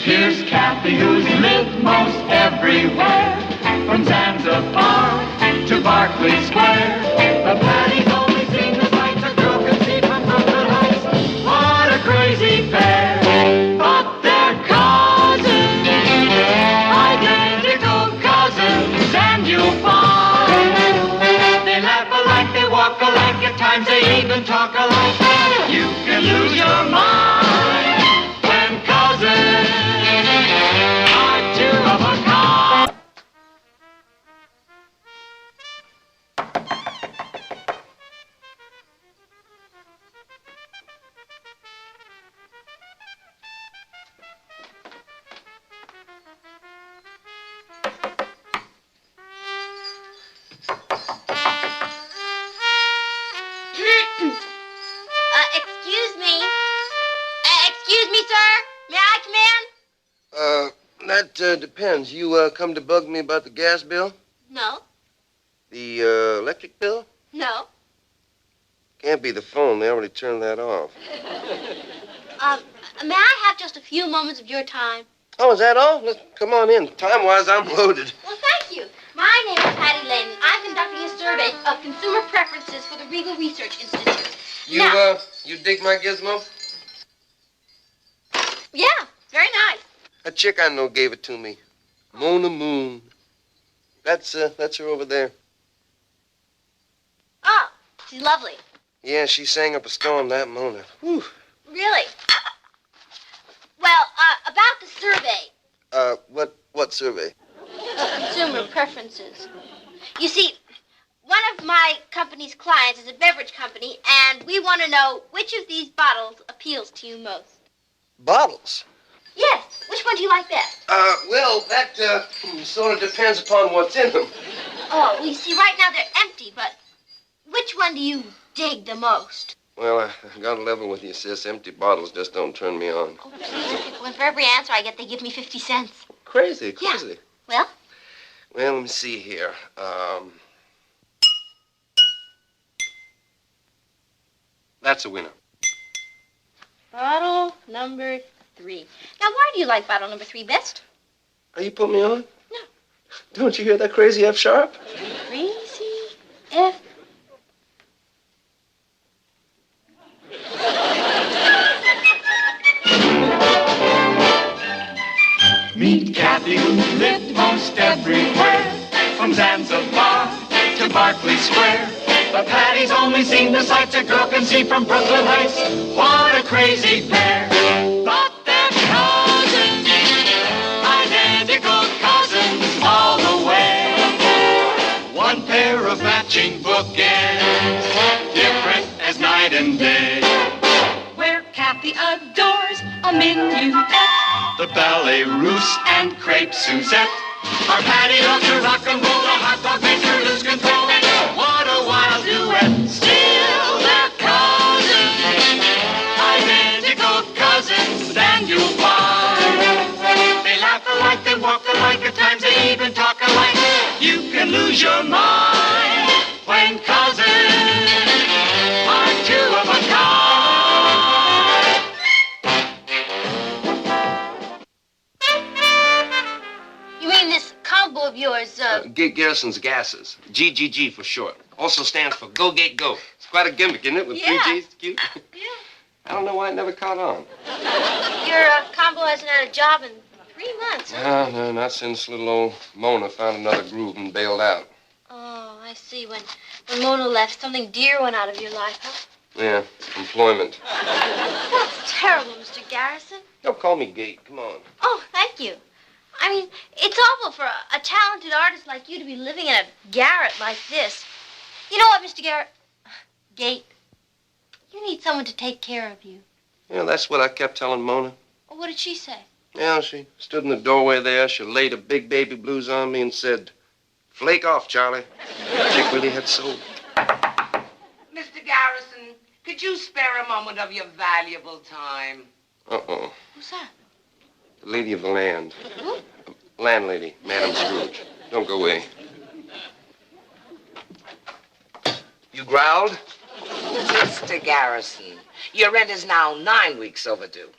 Here's Kathy, who's lived most everywhere, from Zanzibar to to Berkeley Square. The Patties only seen the sights a girl can see from Brooklyn Heights. What a crazy pair, but they're cousins, identical cousins, and you'll find they laugh alike, they walk alike, at times they even talk alike. You can lose your mind when cousins are two of a kind. Excuse me, sir. May I come in? That depends. You come to bug me about the gas bill? No. The electric bill? No. Can't be the phone. They already turned that off. May I have just a few moments of your time? Oh, is that all? Come on in. Time-wise, I'm loaded. Well, thank you. My name is Patty Lane, and I'm conducting a survey of consumer preferences for the Regal Research Institute. You dig my gizmo? Yeah, very nice. A chick I know gave it to me. Mona Moon. That's her over there. Oh, she's lovely. Yeah, she sang up a storm, that Mona. Whew. Really? Well, about the survey. What survey? Consumer preferences. You see, one of my company's clients is a beverage company, and we want to know which of these bottles appeals to you most. Bottles? Yes. Which one do you like best? Well, that sort of depends upon what's in them. Oh, well, you see, right now they're empty, but which one do you dig the most? Well, I got to level with you, sis. Empty bottles just don't turn me on. Oh, please. Well, for every answer I get, they give me 50 cents. Crazy. Yeah. Well? Well, let me see here. That's a winner. Bottle number 3. Now, why do you like bottle number 3 best? Are you putting me on? No. Don't you hear that crazy F sharp? Crazy F. Meet Kathy, who lived most everywhere, from Zanzibar to Berkeley Square. The Patties only seen the sights a girl can see from Brooklyn Heights. What a crazy pair, but they're cousins, identical cousins all the way. One pair of matching bookends, different as night and day. Where Kathy adores a minuet, The ballet russe and crepe Suzette. Our Patty loves to rock and roll, the hot dog makes her lose control. What a wild duet, still they're cousins, identical cousins, and you'll find they laugh alike, they walk alike, at times they even talk alike. You can lose your mind when cousins are two of a kind. You mean this combo of yours, Garrison's Gases. GGG for short. Also stands for Go Gate Go. It's quite a gimmick, isn't it? With Yeah. 3 G's. Cute. Yeah. I don't know why it never caught on. Your combo hasn't had a job in 3 months. Huh? No, not since little old Mona found another groove and bailed out. Oh, I see. When Mona left, something dear went out of your life, huh? Yeah, employment. That's terrible, Mr. Garrison. Don't call me Gate. Come on. Oh, thank you. I mean, it's awful for a talented artist like you to be living in a garret like this. You know what, Mr. Gate? You need someone to take care of you. Yeah, that's what I kept telling Mona. Well, what did she say? Yeah, she stood in the doorway there. She laid a big baby blues on me and said, "Flake off, Charlie." Chick really had soul. Mr. Garrison, could you spare a moment of your valuable time? Uh-oh. Who's that? The lady of the land. Who? Landlady, Madam Scrooge. Don't go away. You growled? Mr. Garrison, your rent is now 9 weeks overdue.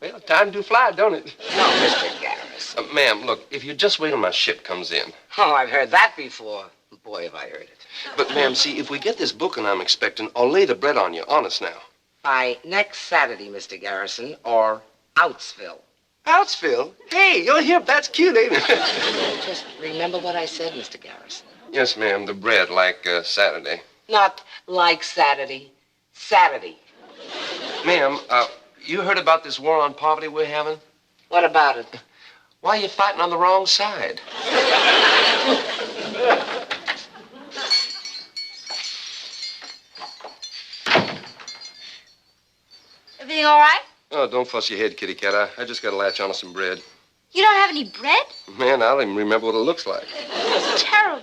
Well, time do fly, don't it? No, Mr. Garrison. Ma'am, look, if you just wait till my ship comes in. Oh, I've heard that before. Boy, have I heard it. But, ma'am, see, if we get this booking I'm expecting, I'll lay the bread on you, honest now. By next Saturday, Mr. Garrison, or Outsville. Outsville? Hey, you're here. That's cute, ain't it? Just remember what I said, Mr. Garrison. Yes, ma'am, the bread, like Saturday. Not like Saturday. Saturday. Ma'am, you heard about this war on poverty we're having? What about it? Why are you fighting on the wrong side? Everything all right? Oh, don't fuss your head, kitty cat. I just got to latch onto some bread. You don't have any bread? Man, I don't even remember what it looks like. It's terrible.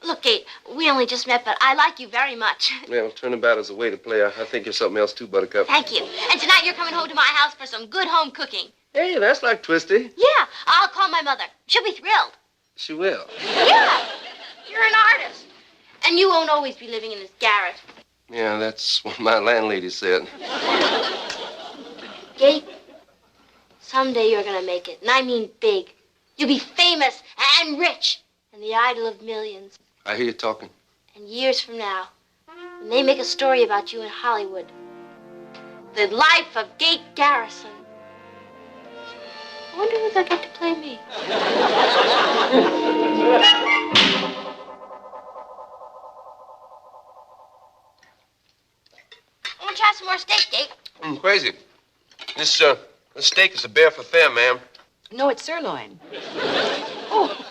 Look, Kate, we only just met, but I like you very much. Well, turnabout is a way to play. I think you're something else too, Buttercup. Thank you. And tonight you're coming home to my house for some good home cooking. Hey, that's like Twisty. Yeah, I'll call my mother. She'll be thrilled. She will. Yeah, you're an artist. And you won't always be living in this garret. Yeah, that's what my landlady said. Kate, someday you're going to make it, and I mean big. You'll be famous and rich and the idol of millions. I hear you talking. And years from now, when they make a story about you in Hollywood, the life of Kate Garrison, I wonder who's going to get to play me. I want to try some more steak, Kate. I'm crazy. This steak is a bear for fair, ma'am. No, it's sirloin. Oh,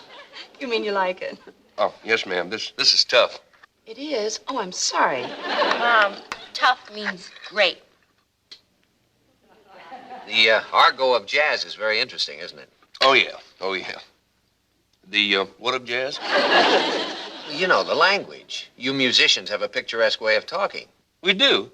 you mean you like it? Oh, yes, ma'am. This is tough. It is? Oh, I'm sorry. Mom, tough means great. The argot of jazz is very interesting, isn't it? Oh, yeah. Oh, yeah. The, what of jazz? You know, the language. You musicians have a picturesque way of talking. We do?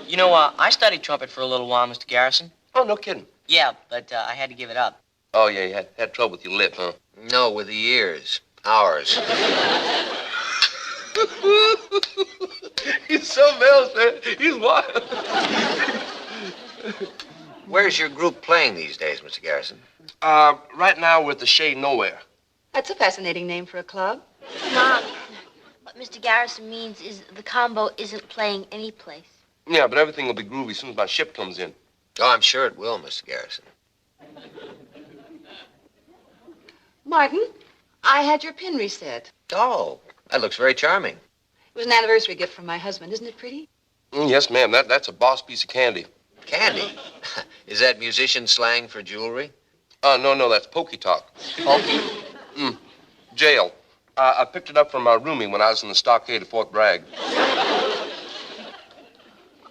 You know, I studied trumpet for a little while, Mr. Garrison. Oh, no kidding. Yeah, but I had to give it up. Oh, yeah, you had trouble with your lip, huh? No, with the ears. Ours. He's something else, man. He's wild. Where's your group playing these days, Mr. Garrison? Right now we're at the Shade Nowhere. That's a fascinating name for a club. Mom, what Mr. Garrison means is the combo isn't playing any place. Yeah, but everything will be groovy as soon as my ship comes in. Oh, I'm sure it will, Mr. Garrison. Martin, I had your pin reset. Oh, that looks very charming. It was an anniversary gift from my husband. Isn't it pretty? Yes, ma'am. That's a boss piece of candy. Candy? Is that musician slang for jewelry? No, that's pokey talk. Pokey? Jail. I picked it up from my roomie when I was in the stockade of Fort Bragg.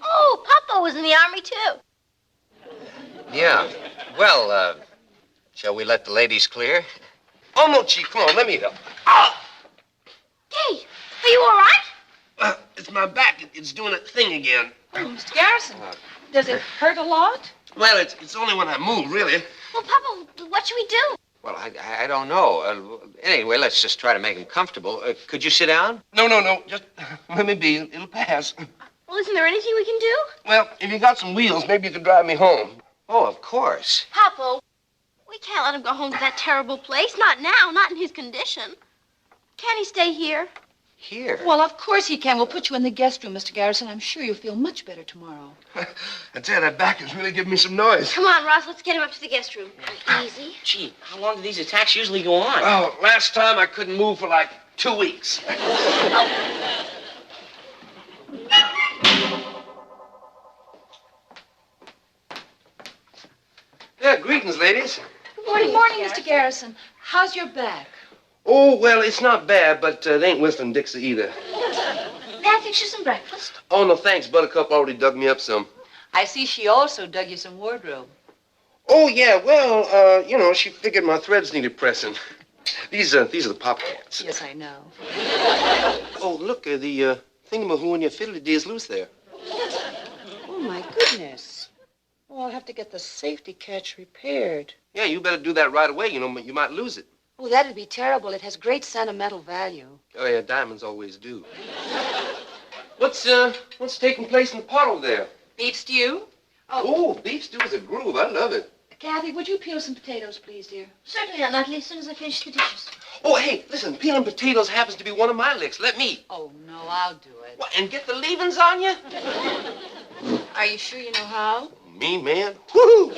Oh, Papa was in the army, too. Yeah. Well, shall we let the ladies clear? Oh, no, Chief. Come on, let me help. Hey, are you all right? It's my back. It's doing its thing again. Oh, Mr. Garrison, does it hurt a lot? Well, it's only when I move, really. Well, Papa, what should we do? Well, I don't know. Anyway, let's just try to make him comfortable. Could you sit down? No. Just let me be. It'll pass. Well, isn't there anything we can do? Well, if you got some wheels, maybe you could drive me home. Oh, of course. Papa, we can't let him go home to that terrible place. Not now, not in his condition. Can't he stay here? Here? Well, of course he can. We'll put you in the guest room, Mr. Garrison. I'm sure you'll feel much better tomorrow. I tell you, that back is really giving me some noise. Come on, Ross, let's get him up to the guest room. Easy. Gee, how long do these attacks usually go on? Oh, last time I couldn't move for like 2 weeks. Yeah, greetings, ladies. Good morning, Mr. Garrison. How's your back? Oh, well, it's not bad, but they ain't whistling Dixie either. May I fix you some breakfast? Oh, no, thanks. Buttercup already dug me up some. I see she also dug you some wardrobe. Oh, yeah, well, she figured my threads needed pressing. These are the pop cats. Yes, I know. Oh, look, the thingamahoo in your fiddly dee is loose there. Oh, my goodness. Oh, I'll have to get the safety catch repaired. Yeah, you better do that right away. You might lose it. Oh, that'd be terrible. It has great sentimental value. Oh, yeah, diamonds always do. What's taking place in the pot over there? Beef stew? Oh, beef stew is a groove. I love it. Kathy, would you peel some potatoes, please, dear? Certainly, Aunt Natalie, as soon as I finish the dishes. Oh, hey, listen, peeling potatoes happens to be one of my licks. Let me. Oh, no, I'll do it. What, and get the leavings on you? Are you sure you know how? Me, man? Woo!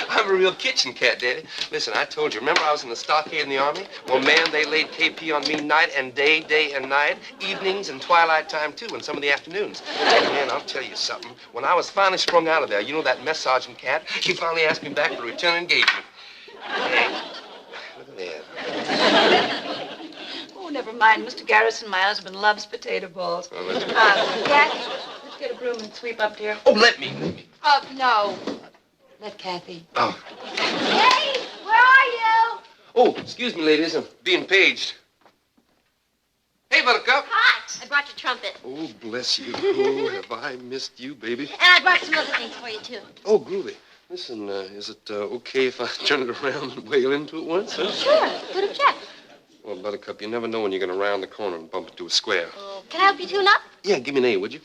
I'm a real kitchen cat, Daddy. Listen, I told you, remember I was in the stockade in the Army? Well, man, they laid KP on me night and day and night, evenings and twilight time, too, and some of the afternoons. And, man, I'll tell you something. When I was finally sprung out of there, you know that mess sergeant cat? He finally asked me back for a return engagement. Hey, look at that. Oh, never mind, Mr. Garrison. My husband loves potato balls. Oh, that's good. Kathy, let's get a broom and sweep up, dear. Oh, let me. Oh, no. Let Kathy. Oh. Hey, where are you? Oh, excuse me, ladies. I'm being paged. Hey, Buttercup. Hi. I brought your trumpet. Oh, bless you. Oh, have I missed you, baby? And I brought some other things for you, too. Oh, groovy. Listen, is it okay if I turn it around and wail into it once, huh? Sure. Good object. Well, Buttercup, you never know when you're going to round the corner and bump into a square. Can I help you tune up? Yeah, give me an A, would you?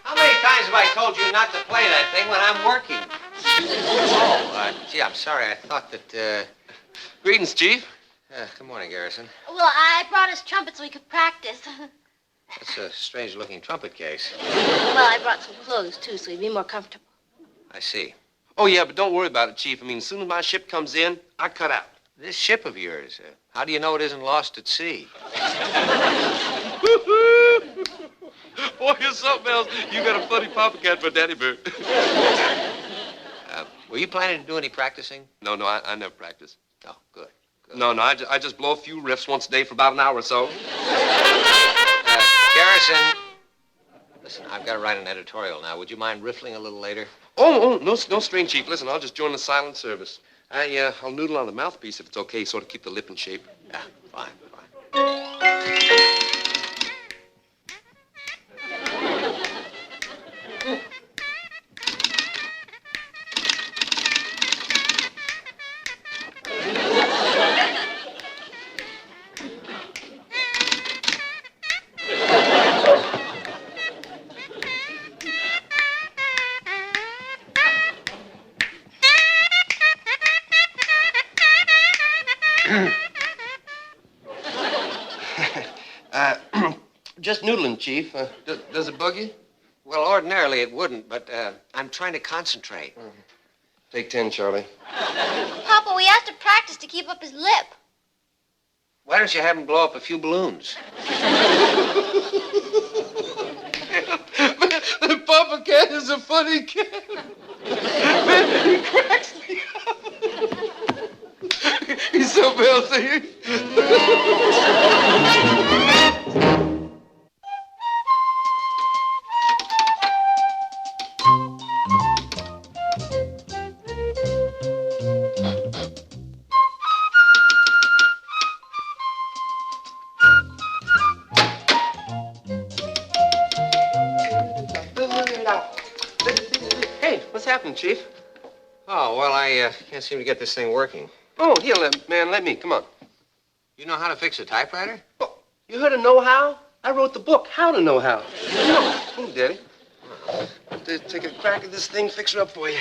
How many times have I told you not to play that thing when I'm working? Gee, I'm sorry. I thought that, Greetings, Chief. Good morning, Garrison. Well, I brought us trumpet so we could practice. That's a strange-looking trumpet case. Well, I brought some clothes, too, so you'd be more comfortable. I see. Oh, yeah, but don't worry about it, Chief. I mean, as soon as my ship comes in, I cut out. This ship of yours, how do you know it isn't lost at sea? Boy, you're something else. You got a funny papa cat for a daddy bird. Were you planning to do any practicing? No, I never practice. Oh, good. No, I just blow a few riffs once a day for about an hour or so. Garrison, listen, I've got to write an editorial now. Would you mind riffling a little later? Oh, no strain, Chief. Listen, I'll just join the silent service. I'll noodle on the mouthpiece if it's okay, sort of keep the lip in shape. Yeah, fine. Just noodling, Chief. Does it bug you? Well, ordinarily it wouldn't, but I'm trying to concentrate. Take 10, Charlie. Papa, we asked to practice to keep up his lip. Why don't you have him blow up a few balloons? The papa cat is a funny cat. Man, he cracks me up. He's so filthy. Hey, what's happening, Chief? Oh, well, I can't seem to get this thing working. Oh, here, let me. Come on. You know how to fix a typewriter? Oh, you heard of Know How? I wrote the book, How to Know How. Oh, Daddy. I'll take a crack at this thing, fix her up for you.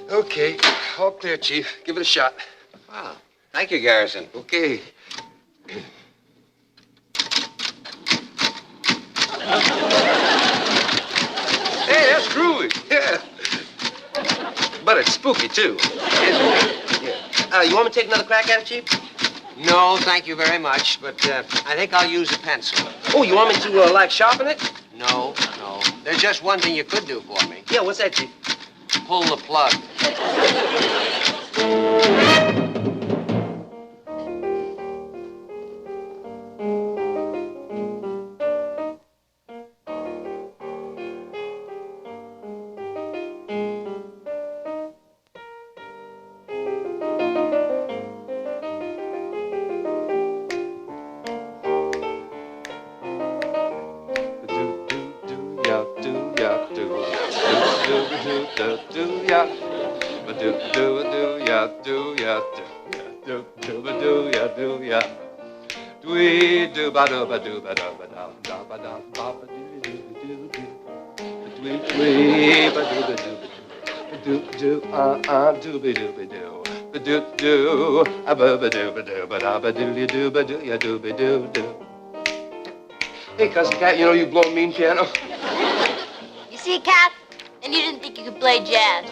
Okay, all clear, Chief. Give it a shot. Wow. Thank you, Garrison. Okay. Hey, that's groovy. Yeah. But it's spooky, too. Yeah. You want me to take another crack at it, Chief? No, thank you very much, but I think I'll use a pencil. Oh, you want me to, sharpen it? No. There's just one thing you could do for me. Yeah, what's that, Chief? Pull the plug. ya do ya. Dwee do ba do ba do ba do ba da da ba da ba ba do do do do. Dwee dwee ba do ba do ba do do do be do be do. Ba do do ba do ba da ba do do ba do ya do be do do. Hey, Cousin Cat, you know you blow a mean piano. You see, Cat? And you didn't think you could play jazz.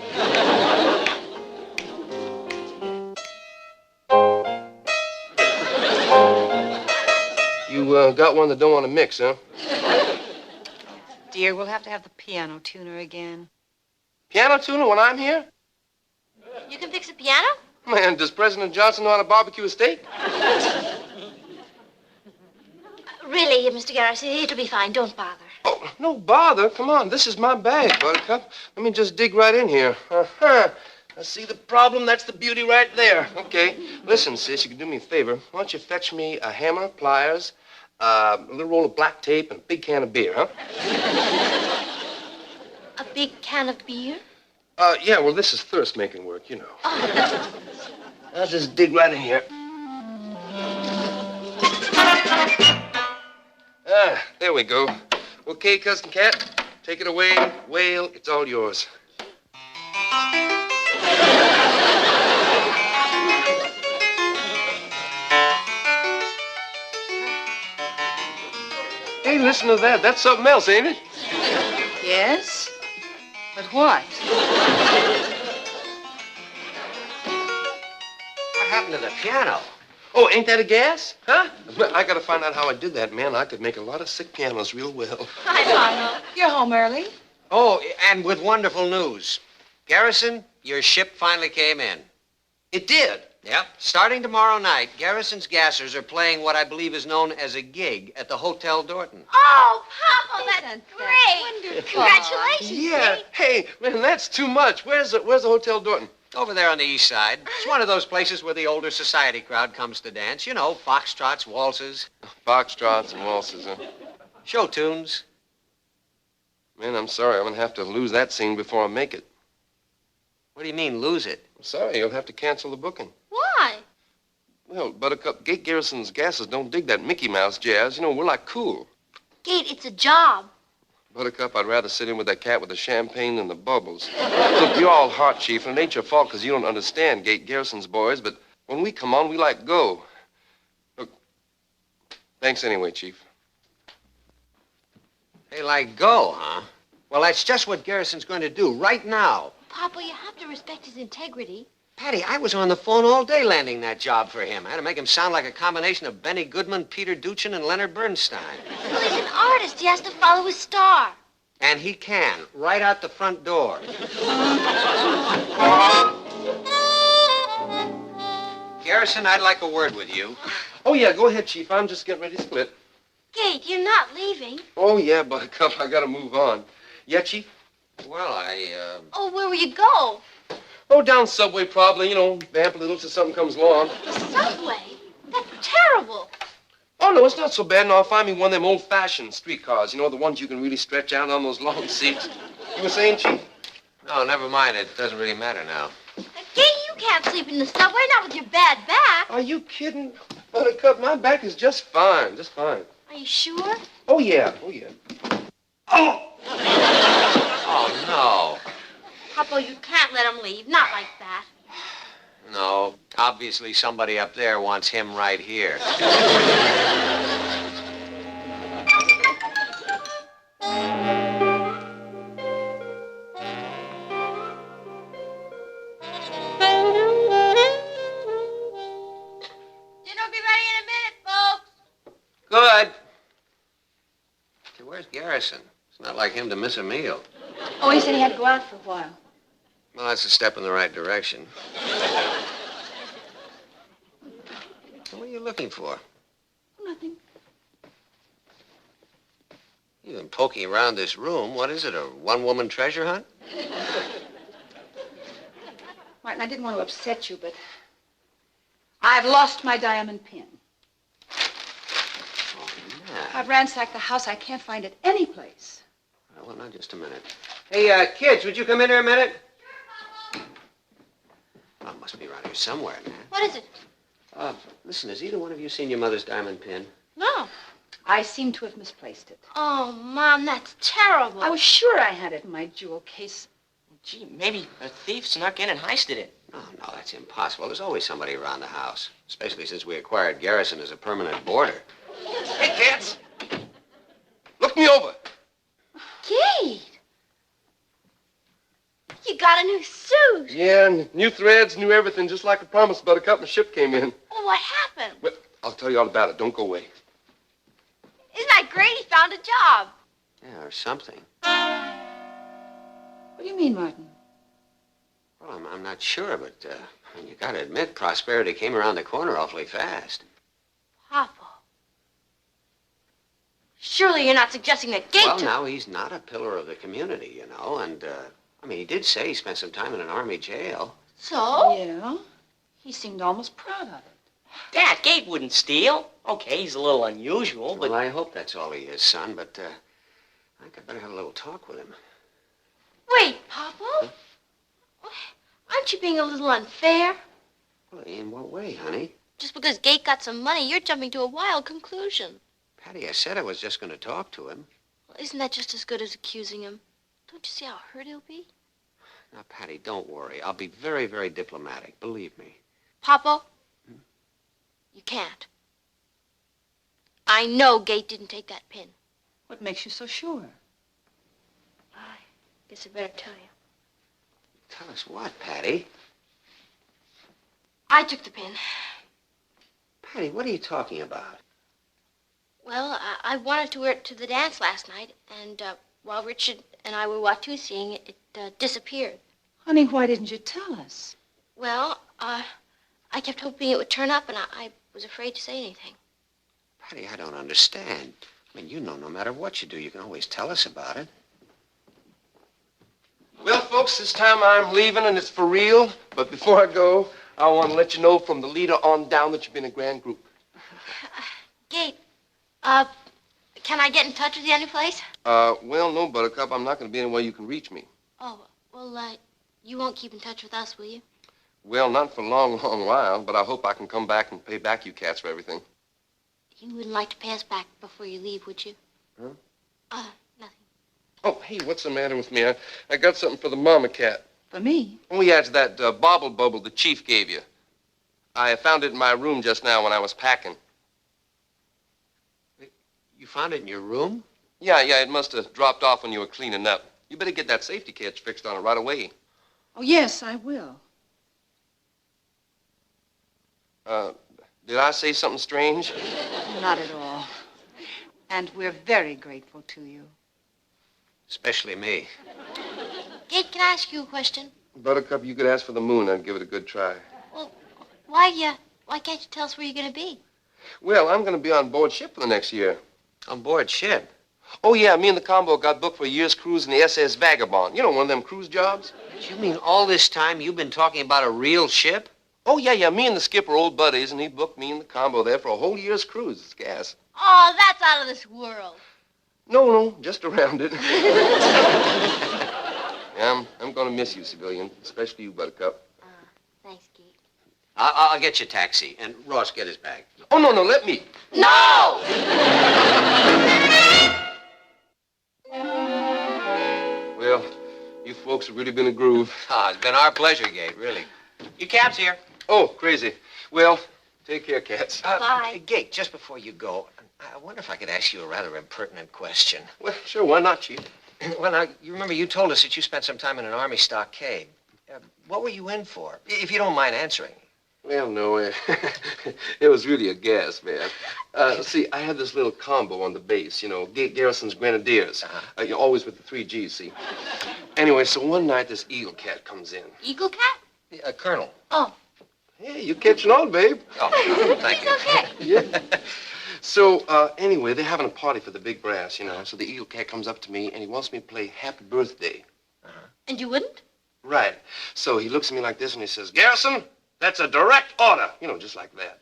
You got one that don't want to mix, huh? Dear, we'll have to have the piano tuner again. Piano tuner when I'm here? You can fix a piano? Man, does President Johnson know how to barbecue a steak? Really, Mr. Garrison, it'll be fine. Don't bother. Oh, no bother. Come on, this is my bag, Buttercup. Let me just dig right in here. Uh-huh. I see the problem. That's the beauty right there. Okay. Listen, sis, you can do me a favor. Why don't you fetch me a hammer, pliers, a little roll of black tape, and a big can of beer, huh? A big can of beer? Yeah, well, this is thirst-making work, you know. Oh. I'll just dig right in here. Ah, there we go. Okay, Cousin Cat, take it away. Whale, it's all yours. Hey, listen to that. That's something else, ain't it? Yes? But what? What happened to the piano? Oh, ain't that a gas? Huh? I gotta find out how I did that, man. I could make a lot of sick pianos real well. Hi, Mama. You're home early? Oh, and with wonderful news. Garrison, your ship finally came in. It did? Yep. Starting tomorrow night, Garrison's Gassers are playing what I believe is known as a gig at the Hotel Dorton. Oh, Papa, that's great. Wonderful. Congratulations. Yeah. Hey, man, that's too much. Where's the Hotel Dorton? Over there on the east side. It's one of those places where the older society crowd comes to dance. You know, foxtrots, waltzes. Foxtrots and waltzes, huh? Show tunes. Man, I'm sorry. I'm gonna have to lose that scene before I make it. What do you mean, lose it? I'm sorry. You'll have to cancel the booking. Why? Well, Buttercup, Gate Garrison's Gases don't dig that Mickey Mouse jazz. You know, we're like cool. Gate, it's a job. Buttercup, I'd rather sit in with that cat with the champagne than the bubbles. Look, you're all heart, Chief, and it ain't your fault because you don't understand Gate Garrison's boys, but when we come on, we like go. Look, thanks anyway, Chief. They like go, huh? Well, that's just what Garrison's going to do right now. Papa, you have to respect his integrity. Patty, I was on the phone all day landing that job for him. I had to make him sound like a combination of Benny Goodman, Peter Duchin, and Leonard Bernstein. Well, he's an artist. He has to follow his star. And he can, right out the front door. Garrison, I'd like a word with you. Oh, yeah, go ahead, Chief. I'm just getting ready to split. Gate, you're not leaving. Oh, yeah, Buttercup, I gotta move on. Yeah, Chief? Well, Oh, where will you go? Oh, down Subway, probably. You know, vamp a little till something comes along. The subway? That's terrible. Oh, no, it's not so bad. No, I'll find me one of them old-fashioned streetcars. You know, the ones you can really stretch out on those long seats. You were saying, Chief? No, never mind. It doesn't really matter now. Gate, you can't sleep in the subway, not with your bad back. Are you kidding? Buttercup, my back is just fine. Just fine. Are you sure? Oh, yeah. Oh, yeah. Oh! Oh, no. Papa, you can't let him leave. Not like that. No. Obviously, somebody up there wants him right here. Dinner'll be ready in a minute, folks. Good. Hey, where's Garrison? It's not like him to miss a meal. Oh, he said he had to go out for a while. Well, that's a step in the right direction. What are you looking for? Nothing. You've been poking around this room. What is it, a one-woman treasure hunt? Martin, I didn't want to upset you, but I've lost my diamond pin. Oh, no. I've ransacked the house. I can't find it any place. Well, now, just a minute. Hey, kids, would you come in here a minute? Oh, it must be around here somewhere, man. What is it? Listen, has either one of you seen your mother's diamond pin? No. I seem to have misplaced it. Oh, Mom, that's terrible. I was sure I had it in my jewel case. Gee, maybe a thief snuck in and heisted it. No, that's impossible. There's always somebody around the house, especially since we acquired Garrison as a permanent boarder. Hey, cats! Look me over. Gate! You got a new suit. Yeah, and new threads, new everything, just like I promised, Buttercup. My ship came in. Well, what happened? Well, I'll tell you all about it. Don't go away. Isn't that great? He found a job. Yeah, or something. What do you mean, Martin? Well, I'm not sure, but you gotta admit, prosperity came around the corner awfully fast. Papa. Surely you're not suggesting that Gate Well, took... now, he's not a pillar of the community, you know, and, he did say he spent some time in an army jail. So? Yeah. He seemed almost proud of it. Dad, Gate wouldn't steal. Okay, he's a little unusual, but... Well, I hope that's all he is, son, but, I think I better have a little talk with him. Wait, Papa? Aren't you being a little unfair? Well, in what way, honey? Just because Gate got some money, you're jumping to a wild conclusion. Patty, I said I was just going to talk to him. Well, isn't that just as good as accusing him? Don't you see how hurt he'll be? Now, Patty, don't worry. I'll be very, very diplomatic. Believe me. Papa, you can't. I know Gate didn't take that pin. What makes you so sure? I guess I better tell you. Tell us what, Patty? I took the pin. Patty, what are you talking about? Well, I wanted to wear it to the dance last night, and while Richard and I were Watusiing, it disappeared. Honey, why didn't you tell us? Well, I kept hoping it would turn up, and I was afraid to say anything. Patty, I don't understand. I mean, you know, no matter what you do, you can always tell us about it. Well, folks, this time I'm leaving, and it's for real. But before I go, I want to let you know from the leader on down that you've been a grand group. Gate, can I get in touch with you any place? Well, no, Buttercup. I'm not going to be any way you can reach me. Oh, well, you won't keep in touch with us, will you? Well, not for a long, long while, but I hope I can come back and pay back you cats for everything. You wouldn't like to pay us back before you leave, would you? Huh? Nothing. Oh, hey, what's the matter with me? I got something for the mama cat. For me? Oh, yeah, it's that bobble bubble the chief gave you. I found it in my room just now when I was packing. You found it in your room? Yeah, it must have dropped off when you were cleaning up. You better get that safety catch fixed on it right away. Oh, yes, I will. Did I say something strange? Not at all. And we're very grateful to you. Especially me. Gate, can I ask you a question? Buttercup, you could ask for the moon. I'd give it a good try. Well, why can't you tell us where you're going to be? Well, I'm going to be on board ship for the next year. On board ship? Oh, yeah, me and the combo got booked for a year's cruise in the SS Vagabond. You know, one of them cruise jobs? You mean all this time you've been talking about a real ship? Oh, yeah, me and the skipper are old buddies, and he booked me and the combo there for a whole year's cruise. It's gas. Oh, that's out of this world. No, just around it. Yeah, I'm going to miss you, civilian, especially you, Buttercup. Thanks, Gate. I'll get you a taxi, and Ross, get his bag. Oh, no, let me. No! Well, you folks have really been a groove. It's been our pleasure, Gate, really. Your cab's here. Oh, crazy. Well, take care, cats. Bye. Gate, just before you go, I wonder if I could ask you a rather impertinent question. Well, sure, why not, Chief? Well, now, you remember you told us that you spent some time in an Army stockade. What were you in for, if you don't mind answering? Well, no, it was really a gas, man. See, I had this little combo on the base, you know, Garrison's Grenadiers. Always with the 3 Gs, see. Anyway, so one night this Eagle Cat comes in. Eagle Cat? Colonel. Oh. Hey, you catching on, babe. Oh, thank you. Okay. Yeah. So, anyway, they're having a party for the big brass, you know. So the Eagle Cat comes up to me, and he wants me to play Happy Birthday. And you wouldn't? Right. So he looks at me like this, and he says, Garrison, that's a direct order. You know, just like that.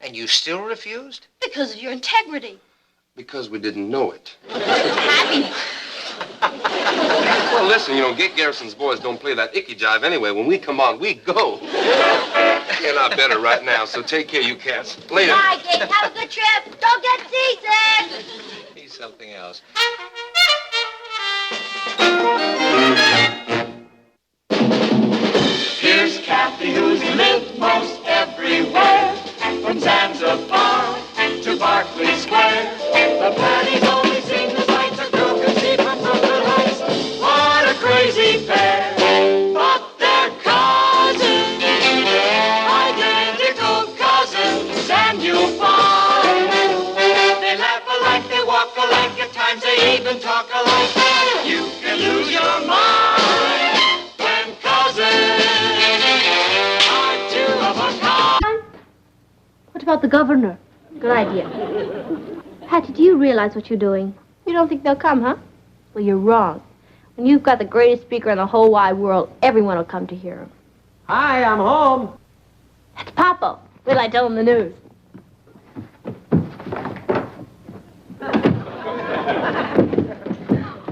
And you still refused? Because of your integrity. Because we didn't know it. Happy. Well, listen, you know, Garrison's boys don't play that icky jive anyway. When we come on, we go. a lot better right now, so take care, you cats. Later. Bye, Kate. Have a good trip. Don't get seasick. He's something else. Here's Kathy, who's lived most everywhere, from Zanzibar to Berkeley Square. The Patties only seen the sights a girl can see from Brooklyn Heights. What a crazy pair! But they're cousins, identical cousins, and you'll find they laugh alike, they walk alike, at times they even talk alike. You can lose your mind when cousins are two of a kind. What about the governor? Good idea. Patty, do you realize what you're doing? You don't think they'll come, huh? Well, you're wrong. When you've got the greatest speaker in the whole wide world, everyone will come to hear him. Hi, I'm home. That's Papa. Wait till I tell him the news.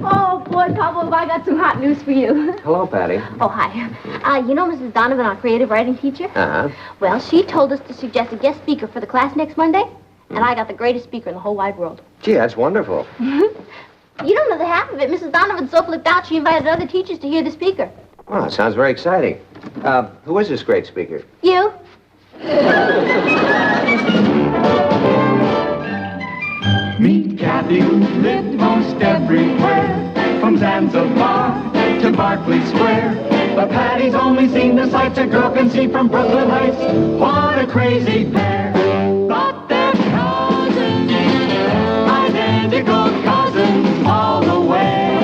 Oh, boy, Papa, have I got some hot news for you. Hello, Patty. Oh, hi. You know Mrs. Donovan, our creative writing teacher? Uh-huh. Well, she told us to suggest a guest speaker for the class next Monday, and I got the greatest speaker in the whole wide world. Gee, that's wonderful. You don't know the half of it. Mrs. Donovan's so flipped out, she invited other teachers to hear the speaker. Well, it sounds very exciting. Who is this great speaker? You? Meet Kathy, who lived most everywhere, from Zanzibar to Berkeley Square. The Patties only seen the sights a girl can see from Brooklyn Heights. What a crazy pair! But they're cousins, identical cousins all the way.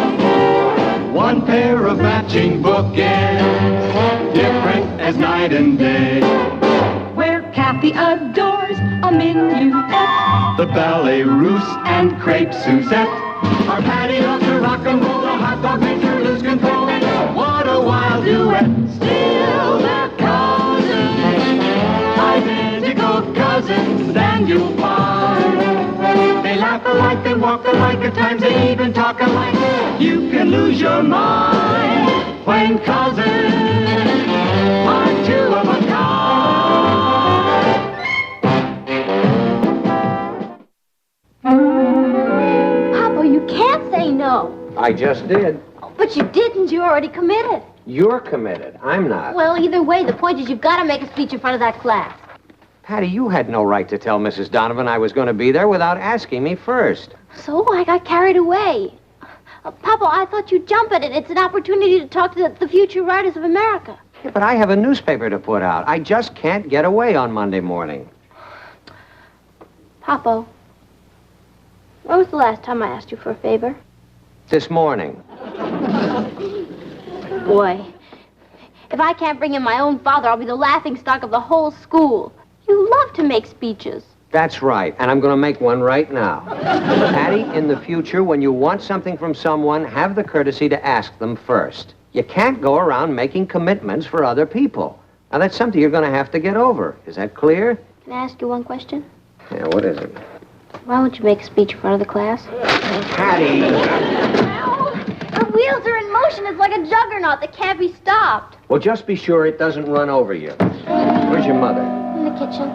One pair of matching bookends, different as night and day. Where Kathy adores a minuet. The ballet russe and crepe Suzette. Our Patty loves to rock and roll, a hot dog makes her lose control. What a wild duet! Still they're cousins, identical cousins, and you'll find they laugh alike, they walk alike, at times they even talk alike. You can lose your mind when cousins are two of a Papa, you can't say no. I just did. But you didn't. You already committed. You're committed. I'm not. Well, either way, the point is you've got to make a speech in front of that class. Patty, you had no right to tell Mrs. Donovan I was going to be there without asking me first. So I got carried away. Papa, I thought you'd jump at it. It's an opportunity to talk to the future writers of America. Yeah, but I have a newspaper to put out. I just can't get away on Monday morning. Papa, when was the last time I asked you for a favor? This morning. Boy, if I can't bring in my own father, I'll be the laughingstock of the whole school. You love to make speeches. That's right, and I'm going to make one right now. Patty, in the future, when you want something from someone, have the courtesy to ask them first. You can't go around making commitments for other people. Now, that's something you're going to have to get over. Is that clear? Can I ask you one question? Yeah, what is it? Why won't you make a speech in front of the class? Patty! The wheels are in motion. It's like a juggernaut that can't be stopped. Well, just be sure it doesn't run over you. Where's your mother? In the kitchen.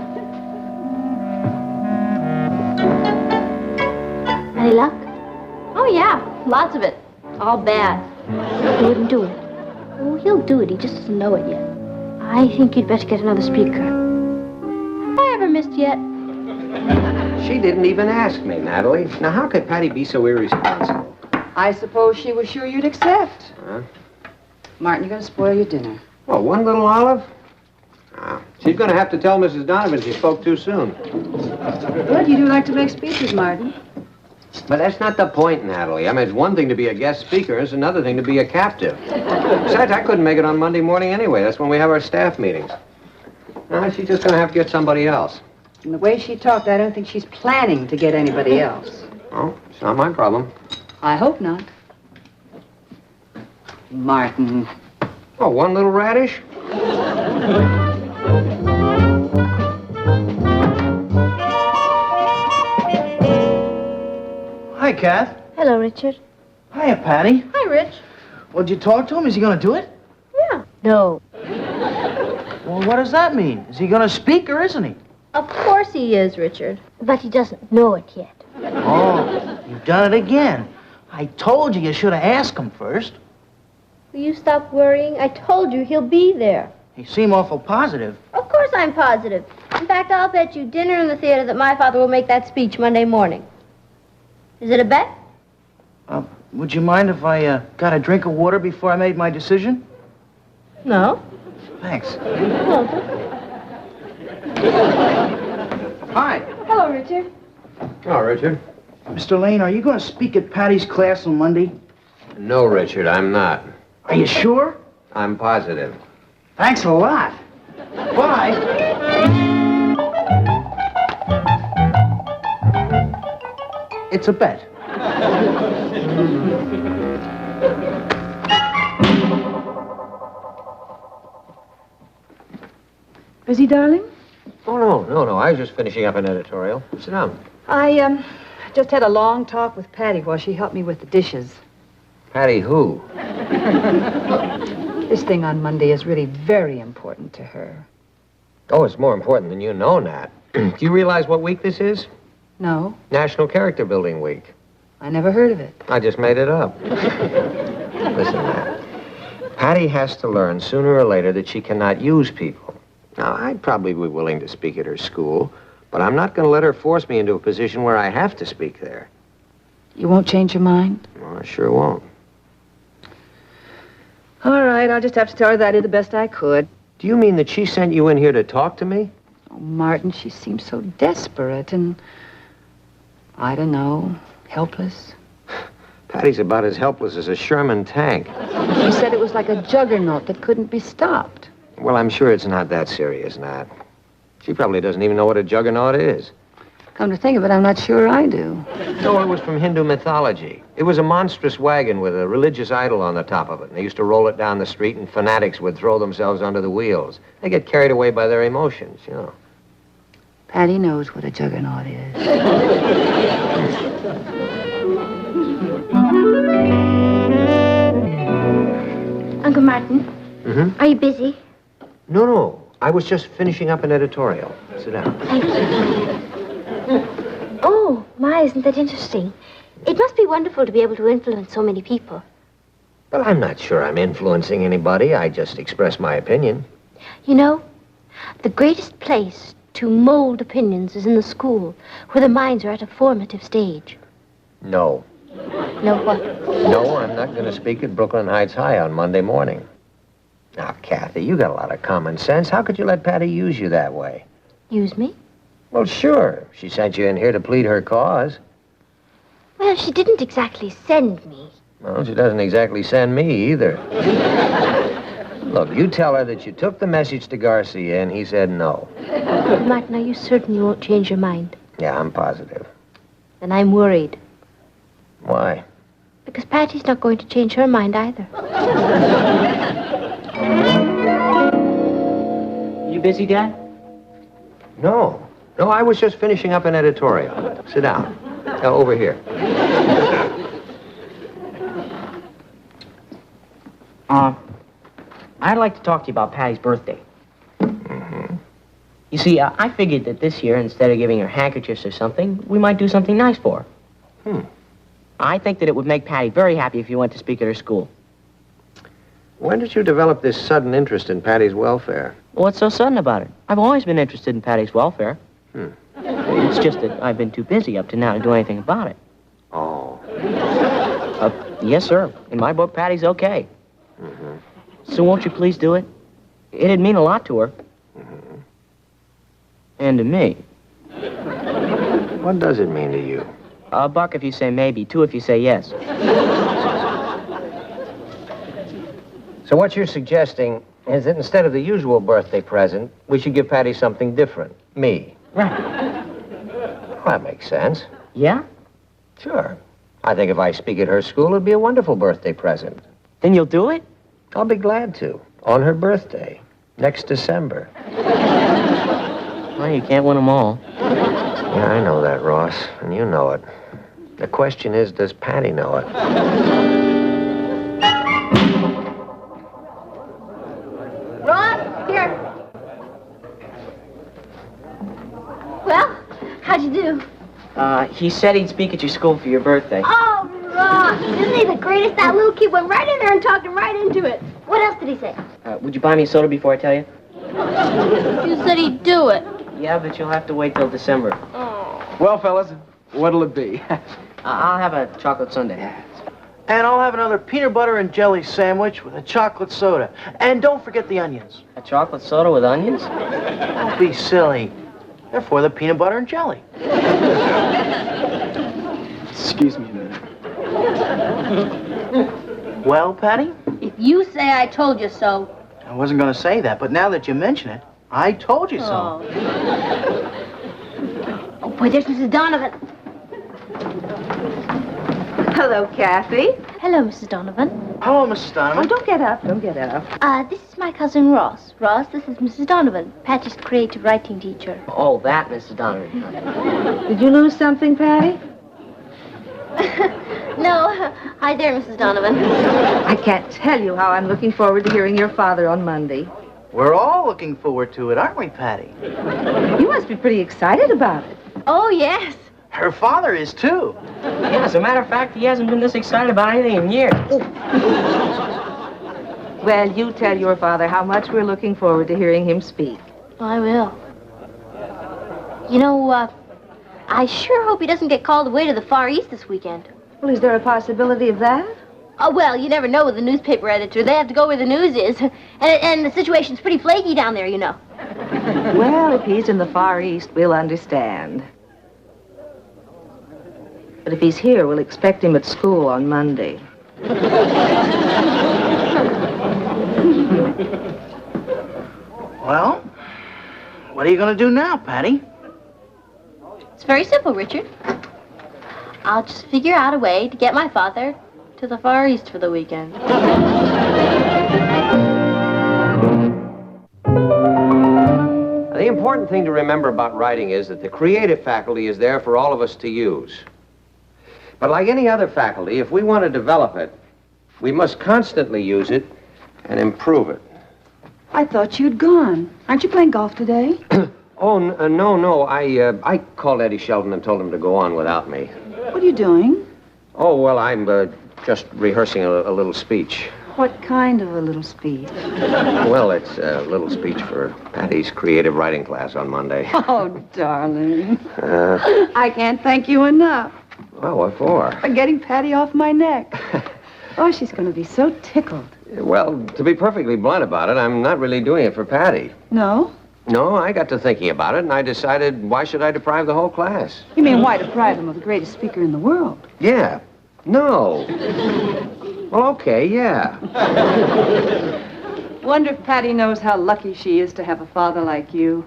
Any luck? Oh, yeah. Lots of it. All bad. He wouldn't do it. Oh, he'll do it. He just doesn't know it yet. I think you'd better get another speaker. Have I ever missed yet? She didn't even ask me, Natalie. Now, how could Patty be so irresponsible? I suppose she was sure you'd accept. Huh? Martin, you're going to spoil your dinner. Well, one little olive? Ah, she's going to have to tell Mrs. Donovan she spoke too soon. Good, you do like to make speeches, Martin. But that's not the point, Natalie. I mean, it's one thing to be a guest speaker. It's another thing to be a captive. Besides, I couldn't make it on Monday morning anyway. That's when we have our staff meetings. She's just going to have to get somebody else. And the way she talked, I don't think she's planning to get anybody else. Oh, it's not my problem. I hope not. Martin. Oh, one little radish? Hi, Kath. Hello, Richard. Hiya, Patty. Hi, Rich. Well, did you talk to him? Is he going to do it? Yeah. No. Well, what does that mean? Is he going to speak or isn't he? Of course he is, Richard. But he doesn't know it yet. Oh, you've done it again. I told you should have asked him first. Will you stop worrying? I told you he'll be there. He seemed awful positive. Of course I'm positive. In fact, I'll bet you dinner in the theater that my father will make that speech Monday morning. Is it a bet? Would you mind if I got a drink of water before I made my decision? No. Thanks. Welcome. Hi. Hello, Richard. Oh, Richard. Mr. Lane, are you going to speak at Patty's class on Monday? No, Richard, I'm not. Are you sure? I'm positive. Thanks a lot. Bye. It's a bet. Busy, darling? Oh, no. I was just finishing up an editorial. Sit down. I just had a long talk with Patty while she helped me with the dishes. Patty who? This thing on Monday is really very important to her. Oh, it's more important than you know, Nat. Do you realize what week this is? No, National Character Building Week. I never heard of it. I just made it up. Listen, Nat. Patty has to learn sooner or later that she cannot use people. Now, I'd probably be willing to speak at her school, but I'm not going to let her force me into a position where I have to speak there. You won't change your mind? Well, I sure won't. All right, I'll just have to tell her that I did the best I could. Do you mean that she sent you in here to talk to me? Oh, Martin, she seems so desperate and, I don't know, helpless. Patty's about as helpless as a Sherman tank. She said it was like a juggernaut that couldn't be stopped. Well, I'm sure it's not that serious, Nat. She probably doesn't even know what a juggernaut is. Come to think of it, I'm not sure I do. No, it was from Hindu mythology. It was a monstrous wagon with a religious idol on the top of it. And they used to roll it down the street, and fanatics would throw themselves under the wheels. They get carried away by their emotions, you know. Patty knows what a juggernaut is. Uncle Martin, Mm-hmm. are you busy? No. I was just finishing up an editorial. Sit down. Thank you. Oh, my, isn't that interesting? It must be wonderful to be able to influence so many people. Well, I'm not sure I'm influencing anybody. I just express my opinion. You know, the greatest place to mold opinions is in the school, where the minds are at a formative stage. No. No what? No, I'm not going to speak at Brooklyn Heights High on Monday morning. Now, Kathy, you got a lot of common sense. How could you let Patty use you that way? Use me? Well, sure. She sent you in here to plead her cause. Well, she didn't exactly send me. Well, she doesn't exactly send me either. Look, you tell her that you took the message to Garcia and he said no. Martin, are you certain you won't change your mind? Yeah, I'm positive. Then I'm worried. Why? Because Patty's not going to change her mind either. You busy, Dad? No, I was just finishing up an editorial. Sit down. Over here. I'd like to talk to you about Patty's birthday. You see, I figured that this year, instead of giving her handkerchiefs or something, we might do something nice for her. I think that it would make Patty very happy if you went to speak at her school. When did you develop this sudden interest in Patty's welfare? What's so sudden about it? I've always been interested in Patty's welfare. It's just that I've been too busy up to now to do anything about it. Oh. Yes, sir. In my book, Patty's okay. So won't you please do it? It'd mean a lot to her. And to me. What does it mean to you? $1 if you say maybe, 2 if you say yes. So what you're suggesting is that instead of the usual birthday present, we should give Patty something different. Me. Right. Well, that makes sense. Yeah? Sure. I think if I speak at her school, it'd be a wonderful birthday present. Then you'll do it? I'll be glad to. On her birthday. Next December. Well, you can't win them all. Yeah, I know that, Ross. And you know it. The question is, does Patty know it? Ross, here. How'd you do? He said he'd speak at your school for your birthday. Oh, Ross, isn't he the greatest? That little kid went right in there and talked him right into it. What else did he say? Would you buy me a soda before I tell you? You said he'd do it. Yeah, but you'll have to wait till December. Well, fellas, what'll it be? I'll have a chocolate sundae. And I'll have another peanut butter and jelly sandwich with a chocolate soda. And don't forget the onions. A chocolate soda with onions? Don't be silly. They're for the peanut butter and jelly. Excuse me a minute. Well, Patty? If you say I told you so. I wasn't going to say that, but now that you mention it, I told you so. Oh, boy, there's Mrs. Donovan. Hello, Kathy. Hello, Mrs. Donovan. Hello, Mrs. Donovan. Oh, don't get up. Don't get up. This is my cousin Ross. Ross, this is Mrs. Donovan, Patty's creative writing teacher. Oh, that, Mrs. Donovan. Did you lose something, Patty? No. Hi there, Mrs. Donovan. I can't tell you how I'm looking forward to hearing your father on Monday. We're all looking forward to it, aren't we, Patty? You must be pretty excited about it. Oh, yes. Her father is, too. Yeah, as a matter of fact, he hasn't been this excited about anything in years. Well, you tell your father how much we're looking forward to hearing him speak. I will. You know, I sure hope he doesn't get called away to the Far East this weekend. Well, is there a possibility of that? Oh, well, you never know with the newspaper editor. They have to go where the news is. And the situation's pretty flaky down there, you know. Well, if he's in the Far East, we'll understand. But if he's here, we'll expect him at school on Monday. Well, what are you going to do now, Patty? It's very simple, Richard. I'll just figure out a way to get my father to the Far East for the weekend. The important thing to remember about writing is that the creative faculty is there for all of us to use. But like any other faculty, if we want to develop it, we must constantly use it and improve it. I thought you'd gone. Aren't you playing golf today? No. I called Eddie Sheldon and told him to go on without me. What are you doing? Oh, well, I'm just rehearsing a little speech. What kind of a little speech? Well, it's a little speech for Patty's creative writing class on Monday. Oh, darling. I can't thank you enough Well, what for? for getting Patty off my neck. Oh, she's going to be so tickled. Well, to be perfectly blunt about it, I'm not really doing it for Patty. No? No, I got to thinking about it, and I decided, why should I deprive the whole class? You mean why deprive them of the greatest speaker in the world? Yeah. No. Well, okay, yeah. Wonder if Patty knows how lucky she is to have a father like you.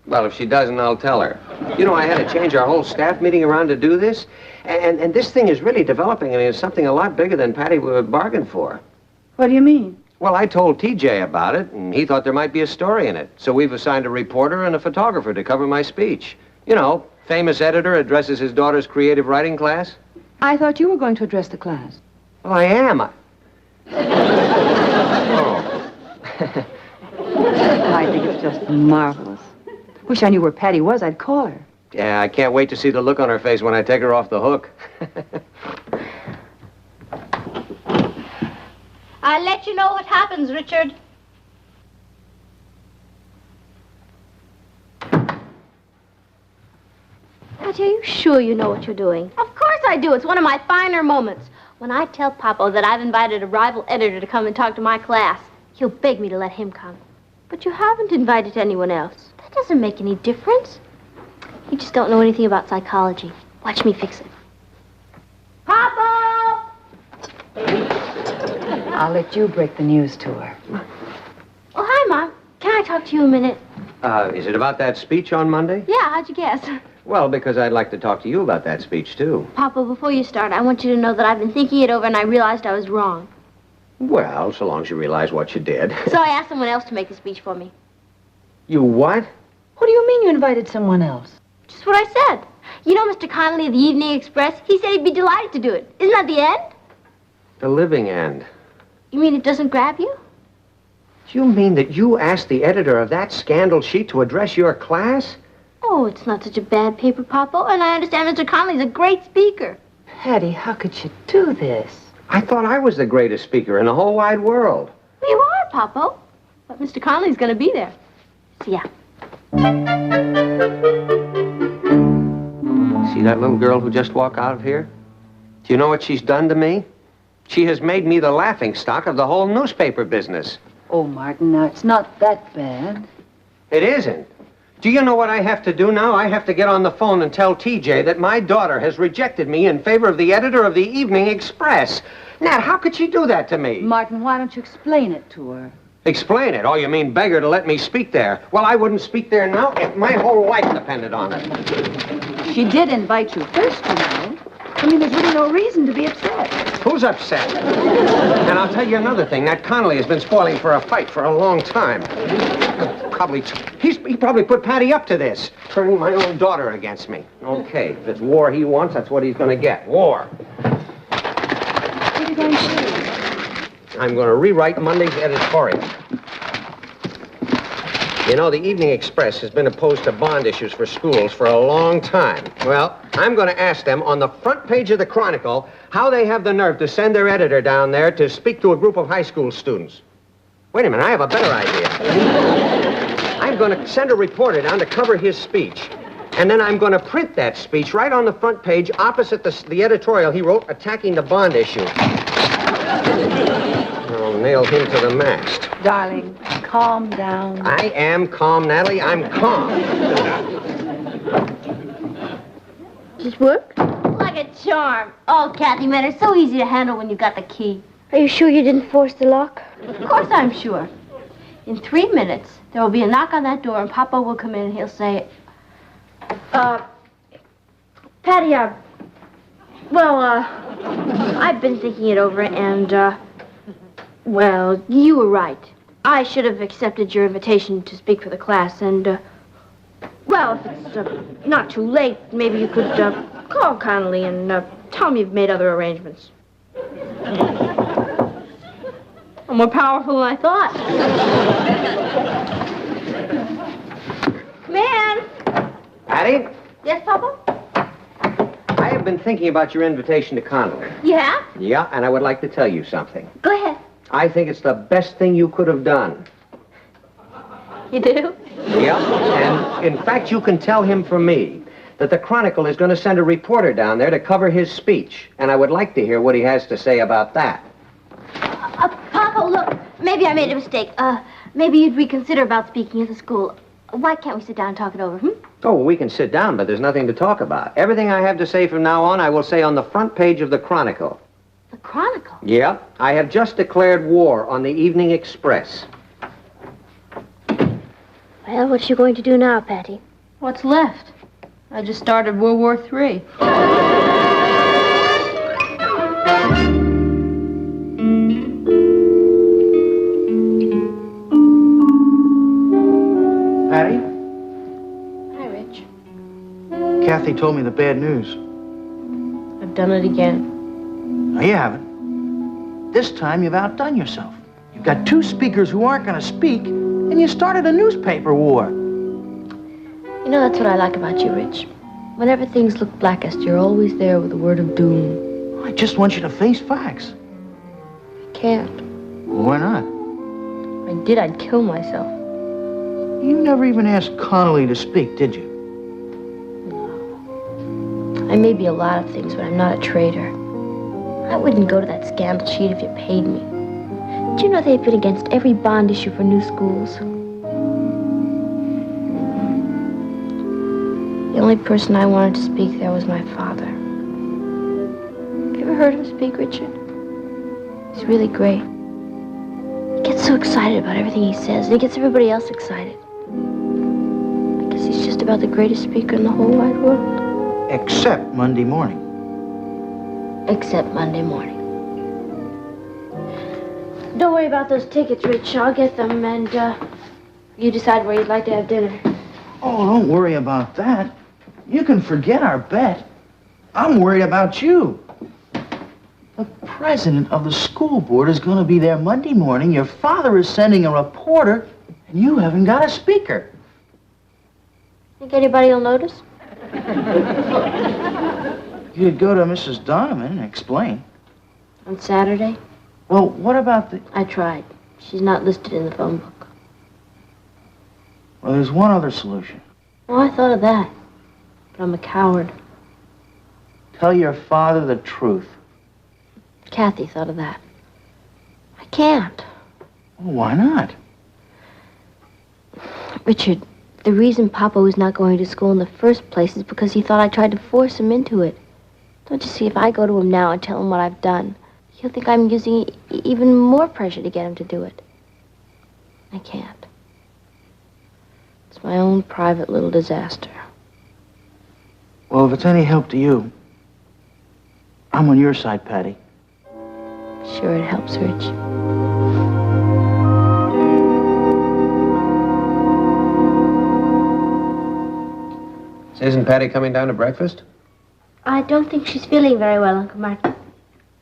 Well, if she doesn't, I'll tell her. You know, I had to change our whole staff meeting around to do this, and this thing is really developing. I mean, it's something a lot bigger than Patty would bargain for. What do you mean? Well, I told TJ about it, and he thought there might be a story in it. So we've assigned a reporter and a photographer to cover my speech. You know, famous editor addresses his daughter's creative writing class. I thought you were going to address the class. Well, I am. Oh. I think it's just marvelous. Wish I knew where Patty was. I'd call her. Yeah, I can't wait to see the look on her face when I take her off the hook. I'll let you know what happens, Richard. Patty, are you sure you know what you're doing? Of course I do. It's one of my finer moments. When I tell Papa that I've invited a rival editor to come and talk to my class, he'll beg me to let him come. But you haven't invited anyone else. That doesn't make any difference. You just don't know anything about psychology. Watch me fix it. Papa! I'll let you break the news to her. Oh, hi, Mom. Can I talk to you a minute? Is it about that speech on Monday? Yeah, how'd you guess? Well, because I'd like to talk to you about that speech, too. Papa, before you start, I want you to know that I've been thinking it over and I realized I was wrong. Well, so long as you realize what you did. So I asked someone else to make the speech for me. You what? What do you mean you invited someone else? Just what I said. You know Mr. Connolly of the Evening Express? He said he'd be delighted to do it. Isn't that the end? The living end. You mean it doesn't grab you? You mean that you asked the editor of that scandal sheet to address your class? Oh, it's not such a bad paper, Papa. And I understand Mr. Connolly's a great speaker. Patty, how could you do this? I thought I was the greatest speaker in the whole wide world. You are, Papa. But Mr. Connolly's going to be there. See ya. See that little girl who just walked out of here? Do you know what she's done to me? She has made me the laughingstock of the whole newspaper business. Oh, Martin, now, it's not that bad. It isn't. Do you know what I have to do now? I have to get on the phone and tell TJ that my daughter has rejected me in favor of the editor of the Evening Express. Nat, how could she do that to me? Martin, why don't you explain it to her? Explain it? Oh, you mean beg her to let me speak there? Well, I wouldn't speak there now if my whole life depended on it. She did invite you first, you know. I mean, there's really no reason to be upset. Who's upset? And I'll tell you another thing. That Connolly has been spoiling for a fight for a long time. He probably put Patty up to this, turning my own daughter against me. Okay, if it's war he wants, that's what he's going to get. War. What are you going to do? I'm going to rewrite Monday's editorial. You know, the Evening Express has been opposed to bond issues for schools for a long time. Well, I'm going to ask them on the front page of the Chronicle how they have the nerve to send their editor down there to speak to a group of high school students. Wait a minute, I have a better idea. I'm going to send a reporter down to cover his speech. And then I'm going to print that speech right on the front page opposite the editorial he wrote attacking the bond issue. I'll nail him to the mast. Darling, calm down. I am calm, Natalie. I'm calm. Does this work? Like a charm. Oh, Kathy, man, it's so easy to handle when you got the key. Are you sure you didn't force the lock? Of course I'm sure. In 3 minutes, there will be a knock on that door, and Papa will come in, and he'll say, Patty, I've been thinking it over, and, well, you were right. I should have accepted your invitation to speak for the class, and, well, if it's not too late, maybe you could call Connolly and tell him you've made other arrangements. I'm more powerful than I thought. Man! Patty, Yes, Papa? I have been thinking about your invitation to Connolly. Yeah? Yeah, and I would like to tell you something. Go ahead. I think it's the best thing you could have done. You do? Yeah, and in fact, you can tell him for me that the Chronicle is going to send a reporter down there to cover his speech, and I would like to hear what he has to say about that. Papa, look, maybe I made a mistake. Maybe you'd reconsider about speaking at the school. Why can't we sit down and talk it over, Oh, well, we can sit down, but there's nothing to talk about. Everything I have to say from now on, I will say on the front page of the Chronicle. The Chronicle? Yeah, I have just declared war on the Evening Express. Well, what you going to do now, Patty? What's left? I just started World War III. Patty? Hi, Rich. Kathy told me the bad news. I've done it again. No, you haven't. This time you've outdone yourself. You've got 2 speakers who aren't going to speak, and you started a newspaper war. You know, that's what I like about you, Rich. Whenever things look blackest, you're always there with a word of doom. I just want you to face facts. I can't. Why not? If I did, I'd kill myself. You never even asked Connolly to speak, did you? I may be a lot of things, but I'm not a traitor. I wouldn't go to that scandal sheet if you paid me. Did you know they've been against every bond issue for new schools? The only person I wanted to speak there was my father. Have you ever heard him speak, Richard? He's really great. He gets so excited about everything he says, and he gets everybody else excited. I guess he's just about the greatest speaker in the whole wide world. Except Monday morning. Except Monday morning. Don't worry about those tickets, Rich. I'll get them, and you decide where you'd like to have dinner. Oh, don't worry about that. You can forget our bet. I'm worried about you. The president of the school board is going to be there Monday morning. Your father is sending a reporter, and you haven't got a speaker. Think anybody will notice? You could go to Mrs. Donovan and explain. On Saturday? Well, what about the... I tried. She's not listed in the phone book. Well, there's one other solution. Oh, I thought of that. But I'm a coward. Tell your father the truth. Kathy thought of that. I can't. Well, why not? Richard, the reason Papa was not going to school in the first place is because he thought I tried to force him into it. Don't you see, if I go to him now and tell him what I've done, he'll think I'm using even more pressure to get him to do it. I can't. It's my own private little disaster. Well, if it's any help to you, I'm on your side, Patty. Sure, it helps, Rich. Isn't Patty coming down to breakfast? I don't think she's feeling very well, Uncle Martin.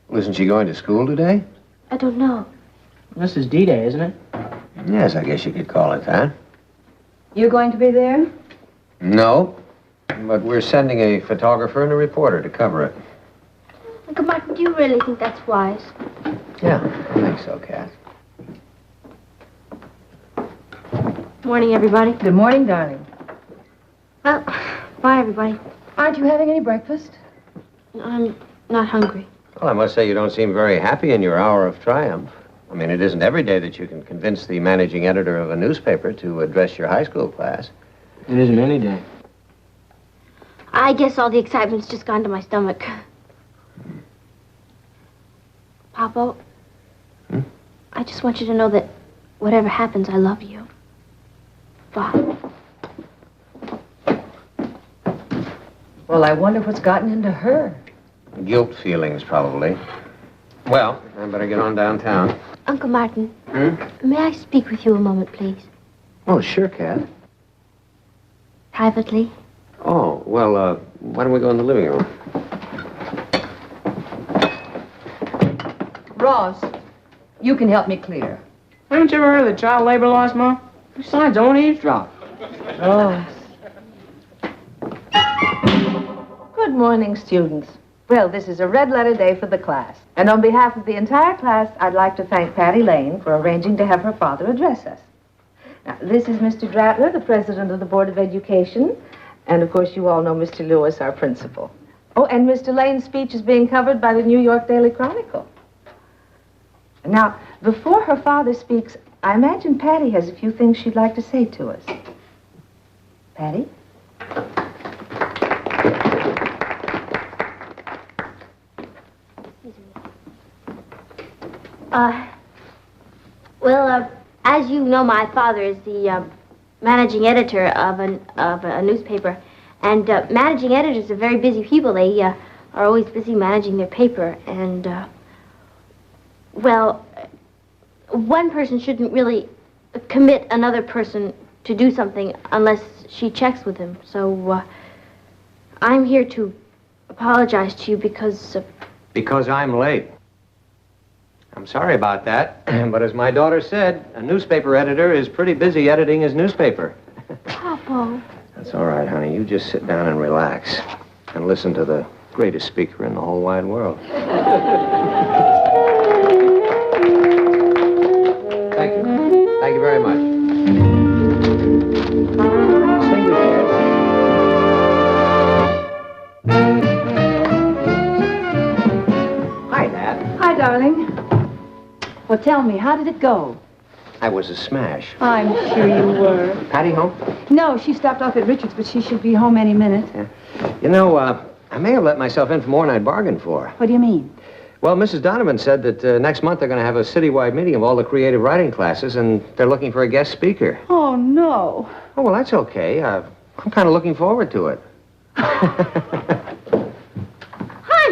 Well, isn't she going to school today? I don't know. This is D-Day, isn't it? Yes, I guess you could call it that. You going to be there? No, but we're sending a photographer and a reporter to cover it. Uncle Martin, do you really think that's wise? Yeah, I think so, Kath. Morning, everybody. Good morning, darling. Well, bye, everybody. Aren't you having any breakfast? I'm not hungry. Well, I must say you don't seem very happy in your hour of triumph. I mean, it isn't every day that you can convince the managing editor of a newspaper to address your high school class. It isn't any day. I guess all the excitement's just gone to my stomach. Papa, I just want you to know that whatever happens, I love you. Bye. Well, I wonder what's gotten into her. Guilt feelings, probably. Well, I better get on downtown. Uncle Martin, may I speak with you a moment, please? Oh, sure, Kath. Privately? Oh, well, why don't we go in the living room? Ross, you can help me clear. Haven't you ever heard of the child labor laws, Mom? Besides, I won't eavesdrop. Ross. Good morning, students. Well, this is a red-letter day for the class. And on behalf of the entire class, I'd like to thank Patty Lane for arranging to have her father address us. Now, this is Mr. Dratler, the president of the Board of Education. And, of course, you all know Mr. Lewis, our principal. Oh, and Mr. Lane's speech is being covered by the New York Daily Chronicle. Now, before her father speaks, I imagine Patty has a few things she'd like to say to us. Patty? As you know, my father is the managing editor of a newspaper, and managing editors are very busy people. They are always busy managing their paper, and one person shouldn't really commit another person to do something unless she checks with him. So I'm here to apologize to you because... Because I'm late. I'm sorry about that, but as my daughter said, a newspaper editor is pretty busy editing his newspaper. Papa. That's all right, honey. You just sit down and relax and listen to the greatest speaker in the whole wide world. Thank you. Thank you very much. Sing with you. Hi, Dad. Hi, darling. Well, tell me, how did it go? I was a smash. I'm sure you were. Patty home? No, she stopped off at Richard's, but she should be home any minute. Yeah. You know, I may have let myself in for more than I'd bargained for. What do you mean? Well, Mrs. Donovan said that next month they're going to have a citywide meeting of all the creative writing classes, and they're looking for a guest speaker. Oh, no. Oh, well, that's okay. I'm kind of looking forward to it. Hi,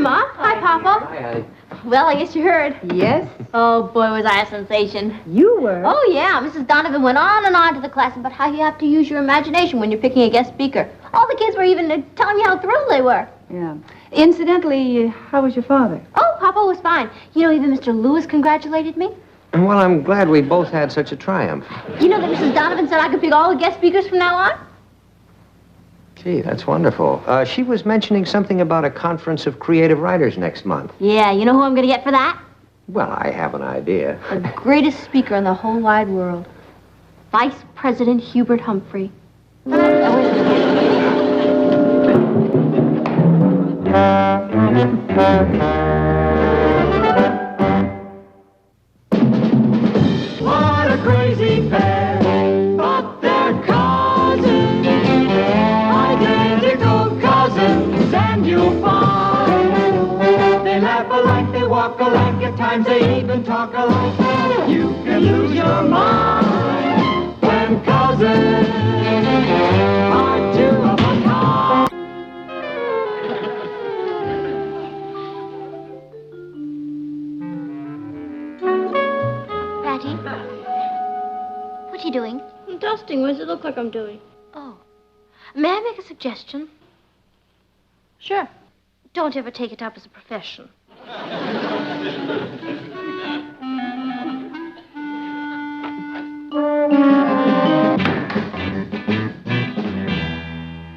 Mom. Hi, Papa. Hi, honey. Well, I guess you heard. Yes? Oh, boy, was I a sensation. You were? Oh, yeah. Mrs. Donovan went on and on to the class about how you have to use your imagination when you're picking a guest speaker. All the kids were even telling me how thrilled they were. Yeah. Incidentally, how was your father? Oh, Papa was fine. You know, even Mr. Lewis congratulated me. Well, I'm glad we both had such a triumph. You know that Mrs. Donovan said I could pick all the guest speakers from now on? Gee, that's wonderful. She was mentioning something about a conference of creative writers next month. Yeah, you know who I'm going to get for that? Well, I have an idea. The greatest speaker in the whole wide world. Vice President Hubert Humphrey. What a crazy pair, but they're cousins, identical cousins, and you'll find they laugh alike, they walk alike, at times they even talk alike. You can lose your mind when cousins are two of a kind. Patty? What are you doing? I'm dusting. What does it look like I'm doing? Oh. May I make a suggestion? Sure. Don't ever take it up as a profession.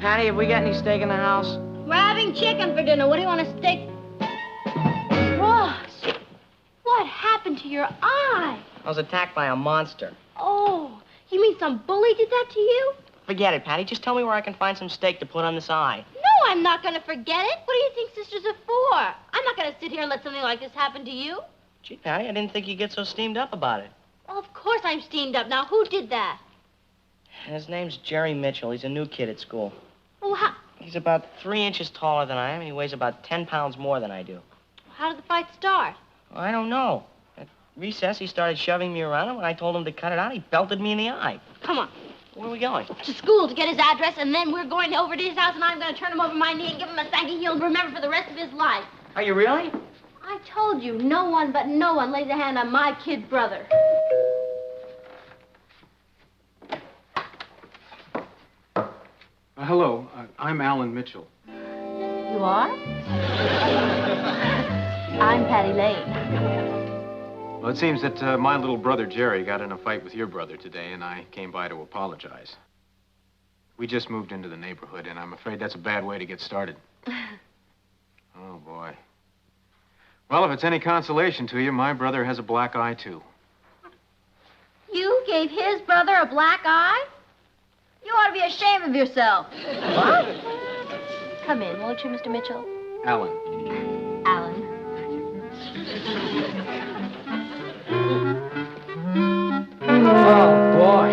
Patty, have we got any steak in the house? We're having chicken for dinner. What do you want to steak? Ross, what happened to your eye? I was attacked by a monster. Oh, you mean some bully did that to you? Forget it, Patty. Just tell me where I can find some steak to put on this eye. No, I'm not going to forget it. What do you think sisters are for? I'm not going to sit here and let something like this happen to you. Gee, Patty, I didn't think you'd get so steamed up about it. Well, of course I'm steamed up. Now, who did that? His name's Jerry Mitchell. He's a new kid at school. Well, He's about 3 inches taller than I am, and he weighs about 10 pounds more than I do. how did the fight start? Well, I don't know. At recess, he started shoving me around, and when I told him to cut it out, he belted me in the eye. Come on. Where are we going? To school to get his address, and then we're going over to his house, and I'm going to turn him over my knee and give him a thanking he'll remember for the rest of his life. Are you really? I told you, no one but no one lays a hand on my kid brother. Hello, I'm Alan Mitchell. You are? I'm Patty Lane. Well, it seems that my little brother Jerry got in a fight with your brother today, and I came by to apologize. We just moved into the neighborhood, and I'm afraid that's a bad way to get started. Oh, boy. Well, if it's any consolation to you, my brother has a black eye, too. You gave his brother a black eye? You ought to be ashamed of yourself. What? Come in, won't you, Mr. Mitchell? Alan. Alan. Oh, boy.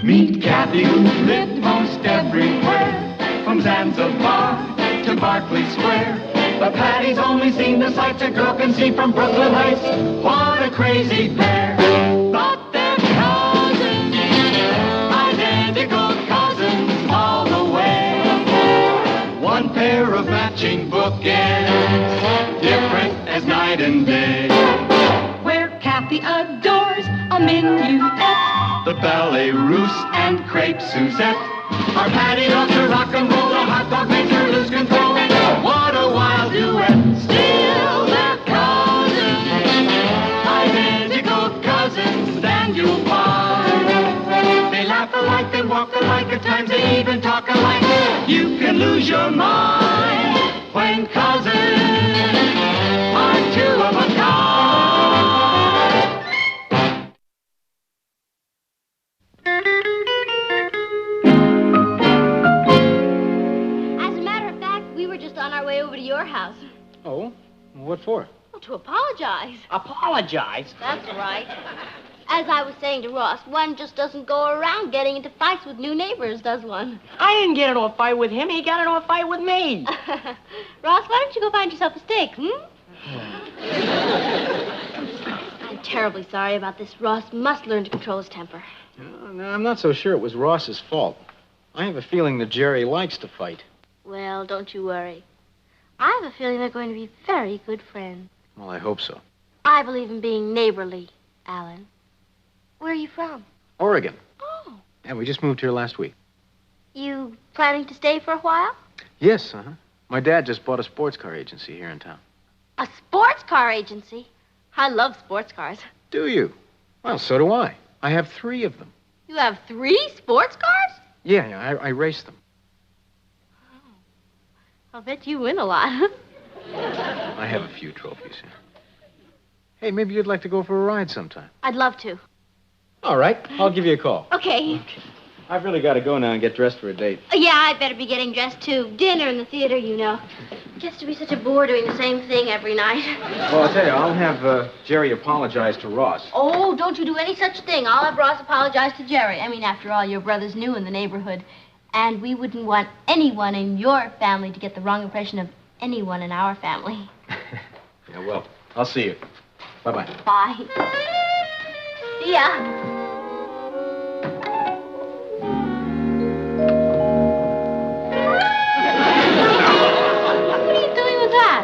Meet Kathy, who lived most everywhere, from Zanzibar to Berkeley Square. But Patty's only seen the sights a girl can see from Brooklyn Heights. What a crazy pair! But they're cousins, identical cousins all the way. One pair of matching bookends, different as night and day. Where Kathy adores a minuet, The ballet russe and crepe Suzette. Our Patty loves to rock and roll, the hot dog makes her lose control. What a wild duet! Still they're cousins, identical cousins, and you'll find they laugh alike, they walk alike, at times they even talk alike. You can lose your mind when cousins are two of a kind. As a matter of fact, we were just on our way over to your house. Oh? What for? Well, to apologize. Apologize? That's right. As I was saying to Ross, one just doesn't go around getting into fights with new neighbors, does one? I didn't get into a fight with him. He got into a fight with me. Ross, why don't you go find yourself a steak, I'm terribly sorry about this. Ross must learn to control his temper. No, I'm not so sure it was Ross's fault. I have a feeling that Jerry likes to fight. Well, don't you worry. I have a feeling they're going to be very good friends. Well, I hope so. I believe in being neighborly, Alan. Where are you from? Oregon. Oh. Yeah, we just moved here last week. You planning to stay for a while? Yes, My dad just bought a sports car agency here in town. A sports car agency? I love sports cars. Do you? Well, so do I. I have 3 of them. You have 3 sports cars? Yeah, I raced them. I'll bet you win a lot. I have a few trophies. Hey, maybe you'd like to go for a ride sometime. I'd love to. All right, I'll give you a call. Okay. I've really got to go now and get dressed for a date. Yeah, I better be getting dressed too. Dinner in the theater, you know. It gets to be such a bore doing the same thing every night. Well, I'll tell you, I'll have Jerry apologize to Ross. Oh, don't you do any such thing. I'll have Ross apologize to Jerry. I mean, after all, your brother's new in the neighborhood. And we wouldn't want anyone in your family to get the wrong impression of anyone in our family. Yeah, well, I'll see you. Bye-bye. Bye. See ya. What are you doing with that?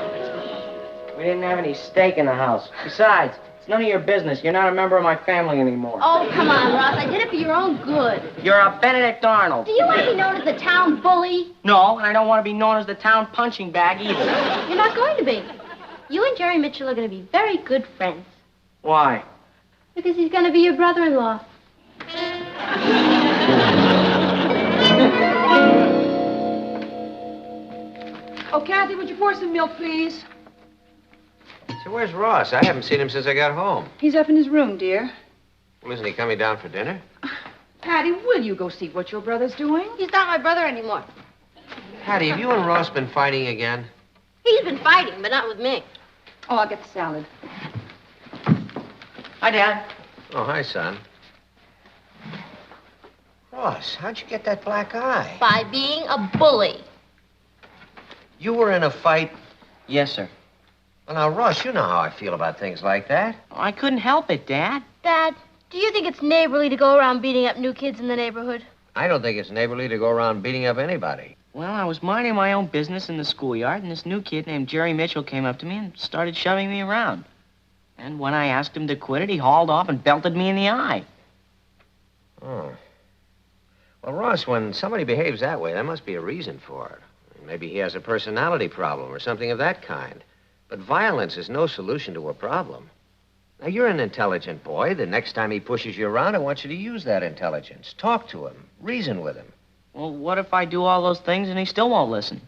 We didn't have any steak in the house. Besides, it's none of your business. You're not a member of my family anymore. Oh, come on, Ross. I did it for your own good. You're a Benedict Arnold. Do you want to be known as the town bully? No, and I don't want to be known as the town punching bag either. You're not going to be. You and Jerry Mitchell are going to be very good friends. Why? Because he's going to be your brother-in-law. Oh, Kathy, would you pour some milk, please? So where's Ross? I haven't seen him since I got home. He's up in his room, dear. Well, isn't he coming down for dinner? Patty, will you go see what your brother's doing? He's not my brother anymore. Patty, have you and Ross been fighting again? He's been fighting, but not with me. Oh, I'll get the salad. Hi, Dad. Oh, hi, son. Ross, how'd you get that black eye? By being a bully. You were in a fight? Yes, sir. Well, now, Ross, you know how I feel about things like that. Oh, I couldn't help it, Dad. Dad, do you think it's neighborly to go around beating up new kids in the neighborhood? I don't think it's neighborly to go around beating up anybody. Well, I was minding my own business in the schoolyard, and this new kid named Jerry Mitchell came up to me and started shoving me around. And when I asked him to quit it, he hauled off and belted me in the eye. Oh. Well, Ross, when somebody behaves that way, there must be a reason for it. Maybe he has a personality problem or something of that kind. But violence is no solution to a problem. Now, you're an intelligent boy. The next time he pushes you around, I want you to use that intelligence. Talk to him. Reason with him. Well, what if I do all those things and he still won't listen?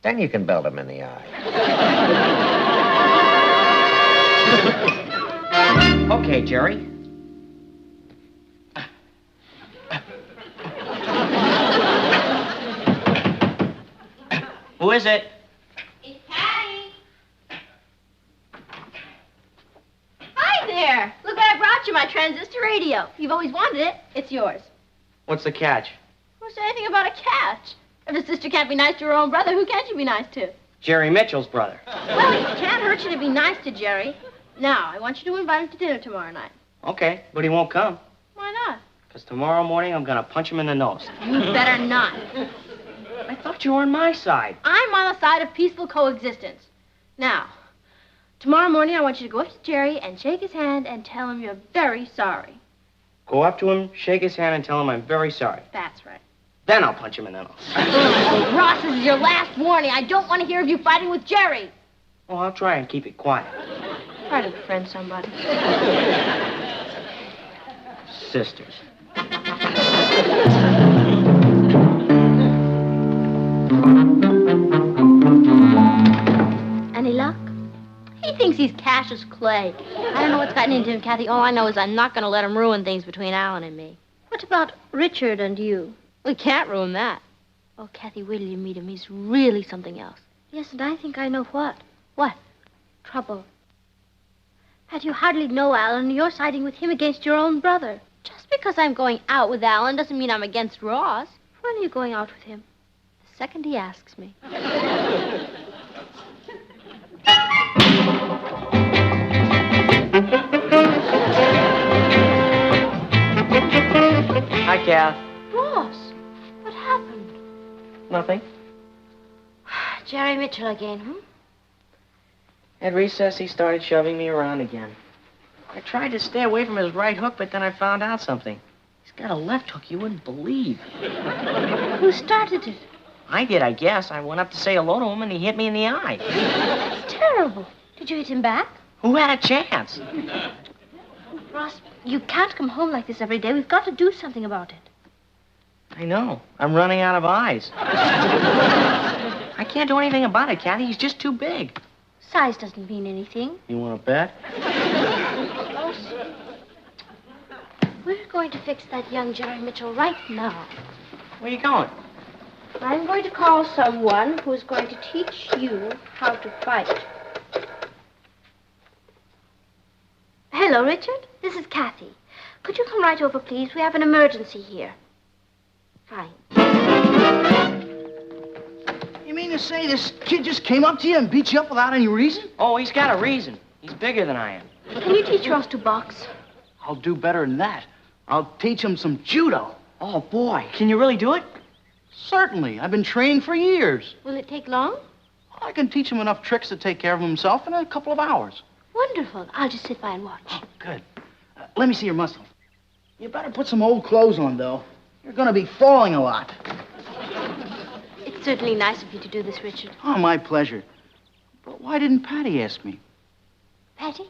Then you can belt him in the eye. Okay, Jerry. Who is it? It's Patty. Hi there. Look what I brought you, my transistor radio. You've always wanted it. It's yours. What's the catch? Who said anything about a catch? If a sister can't be nice to her own brother, who can she be nice to? Jerry Mitchell's brother. Well, it can't hurt you to be nice to Jerry. Now, I want you to invite him to dinner tomorrow night. Okay, but he won't come. Why not? Because tomorrow morning I'm going to punch him in the nose. You better not. I thought you were on my side. I'm on the side of peaceful coexistence. Now, tomorrow morning I want you to go up to Jerry and shake his hand and tell him you're very sorry. Go up to him, shake his hand, and tell him I'm very sorry. That's right. Then I'll punch him in the nose. Oh, Ross, this is your last warning. I don't want to hear of you fighting with Jerry. Oh, I'll try and keep it quiet. Try to befriend somebody. Sisters. Any luck? He thinks he's Cassius Clay. I don't know what's gotten into him, Kathy. All I know is I'm not going to let him ruin things between Alan and me. What about Richard and you? We can't ruin that. Oh, Kathy, wait till you meet him. He's really something else. Yes, and I think I know what. What? Trouble. Pat, you hardly know Alan. You're siding with him against your own brother. Just because I'm going out with Alan doesn't mean I'm against Ross. When are you going out with him? The second he asks me. Hi, Kath. Ross, what happened? Nothing. Jerry Mitchell again, hmm? At recess, he started shoving me around again. I tried to stay away from his right hook, but then I found out something. He's got a left hook you wouldn't believe. Who started it? I did, I guess. I went up to say hello to him, and he hit me in the eye. That's terrible. Did you hit him back? Who had a chance? Ross, you can't come home like this every day. We've got to do something about it. I know. I'm running out of eyes. I can't do anything about it, Kathy. He's just too big. Size doesn't mean anything. You want to bet? Ross, we're going to fix that young Jerry Mitchell right now. Where are you going? I'm going to call someone who's going to teach you how to fight. Hello, Richard. This is Kathy. Could you come right over, please? We have an emergency here. Fine. You mean to say this kid just came up to you and beat you up without any reason? Oh, he's got a reason. He's bigger than I am. Can you teach Ross to box? I'll do better than that. I'll teach him some judo. Oh, boy. Can you really do it? Certainly. I've been training for years. Will it take long? I can teach him enough tricks to take care of himself in a couple of hours. Wonderful. I'll just sit by and watch. Oh, good. Let me see your muscle. You better put some old clothes on, though. You're going to be falling a lot. It's certainly nice of you to do this, Richard. Oh, my pleasure. But why didn't Patty ask me? Patty?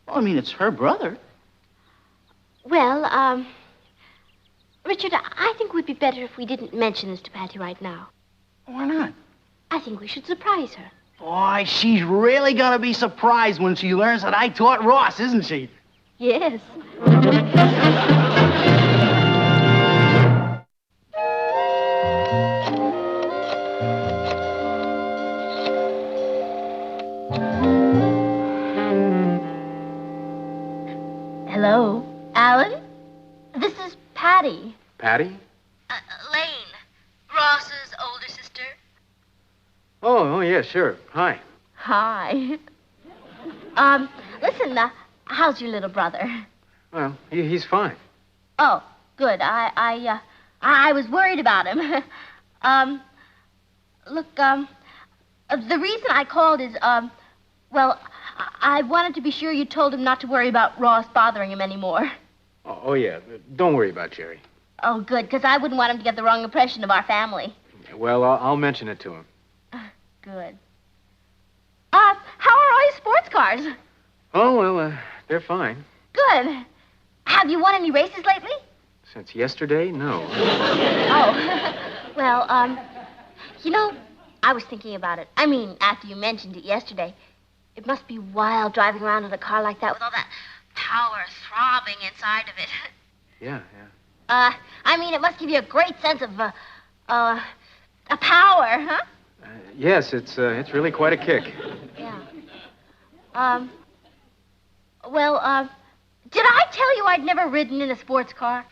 Well, I mean, it's her brother. Well, Richard, I think it would be better if we didn't mention this to Patty right now. Why not? I think we should surprise her. Boy, she's really going to be surprised when she learns that I taught Ross, isn't she? Yes. Hello, Alan? This is Patty. Patty? Lane, Ross's older sister. Oh, yeah, sure. Hi. Hi. Listen, how's your little brother? Well, he's fine. Oh, good. I was worried about him. Look, the reason I called is, well, I wanted to be sure you told him not to worry about Ross bothering him anymore. Oh, yeah. Don't worry about Jerry. Oh, good, because I wouldn't want him to get the wrong impression of our family. Well, I'll mention it to him. Good. How are all your sports cars? Oh, well, they're fine. Good. Have you won any races lately? Since yesterday? No. Oh. Well, you know, I was thinking about it. I mean, after you mentioned it yesterday. It must be wild driving around in a car like that with all that power throbbing inside of it. Yeah. I mean, it must give you a great sense of, a power, huh? Yes, it's really quite a kick. Yeah. Well, did I tell you I'd never ridden in a sports car?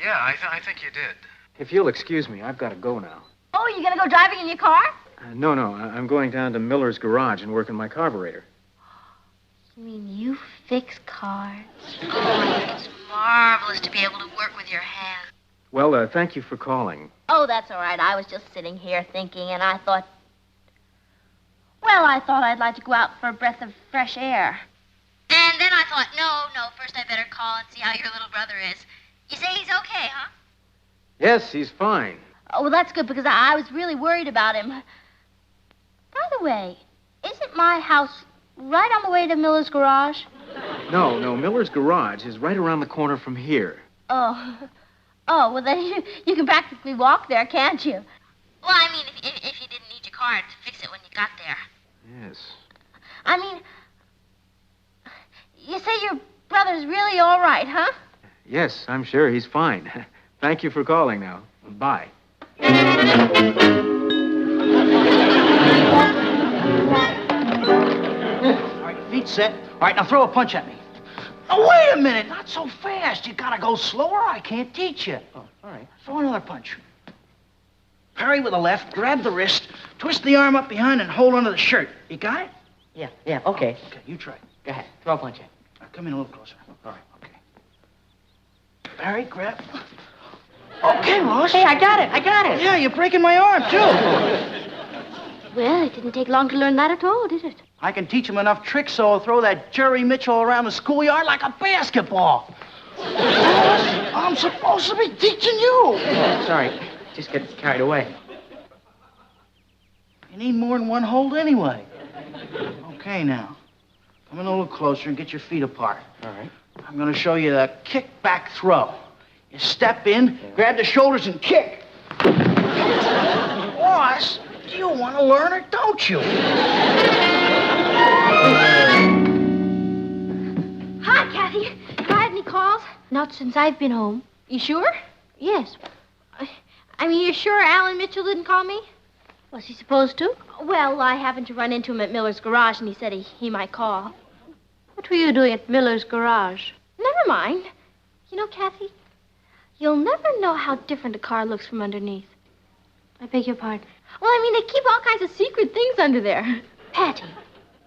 Yeah, I think you did. If you'll excuse me, I've got to go now. Oh, you're gonna go driving in your car? No, I'm going down to Miller's garage and working my carburetor. You mean you fix cars? Oh, it's marvelous to be able to work with your hands. Well, thank you for calling. Oh, that's all right. I was just sitting here thinking, and I thought... Well, I thought I'd like to go out for a breath of fresh air. And then I thought, no, first I better call and see how your little brother is. You say he's okay, huh? Yes, he's fine. Oh, well, that's good, because I was really worried about him. By the way, isn't my house right on the way to Miller's garage? No, Miller's garage is right around the corner from here. Oh, well, then you can practically walk there, can't you? Well, I mean, if you didn't need your car to fix it when you got there. Yes. I mean, you say your brother's really all right, huh? Yes, I'm sure he's fine. Thank you for calling now. Bye. All right, feet set. All right, now throw a punch at me. Oh, wait a minute. Not so fast. You gotta go slower. I can't teach you. Oh, all right. Throw another punch. Parry with the left, grab the wrist, twist the arm up behind, and hold onto the shirt. You got it? Yeah, okay. Oh, okay, you try. Go ahead. Throw a punch at. Now, come in a little closer. All right, okay. Parry, grab. Okay, Ross. Hey, I got it. Yeah, you're breaking my arm, too. Well, it didn't take long to learn that at all, did it? I can teach him enough tricks so he'll throw that Jerry Mitchell around the schoolyard like a basketball. Ross, I'm supposed to be teaching you. Oh, sorry. Just get carried away. You need more than one hold anyway. Okay, now. Come in a little closer and get your feet apart. All right. I'm going to show you the kick-back throw. You step in, grab the shoulders, and kick. Ross, do you want to learn or don't you? Hi, Kathy. Have I had any calls? Not since I've been home. You sure? Yes. I mean, you're sure Alan Mitchell didn't call me? Was he supposed to? Well, I happened to run into him at Miller's garage, and he said he might call. What were you doing at Miller's garage? Never mind. You know, Kathy, you'll never know how different a car looks from underneath. I beg your pardon. Well, I mean, they keep all kinds of secret things under there. Patty,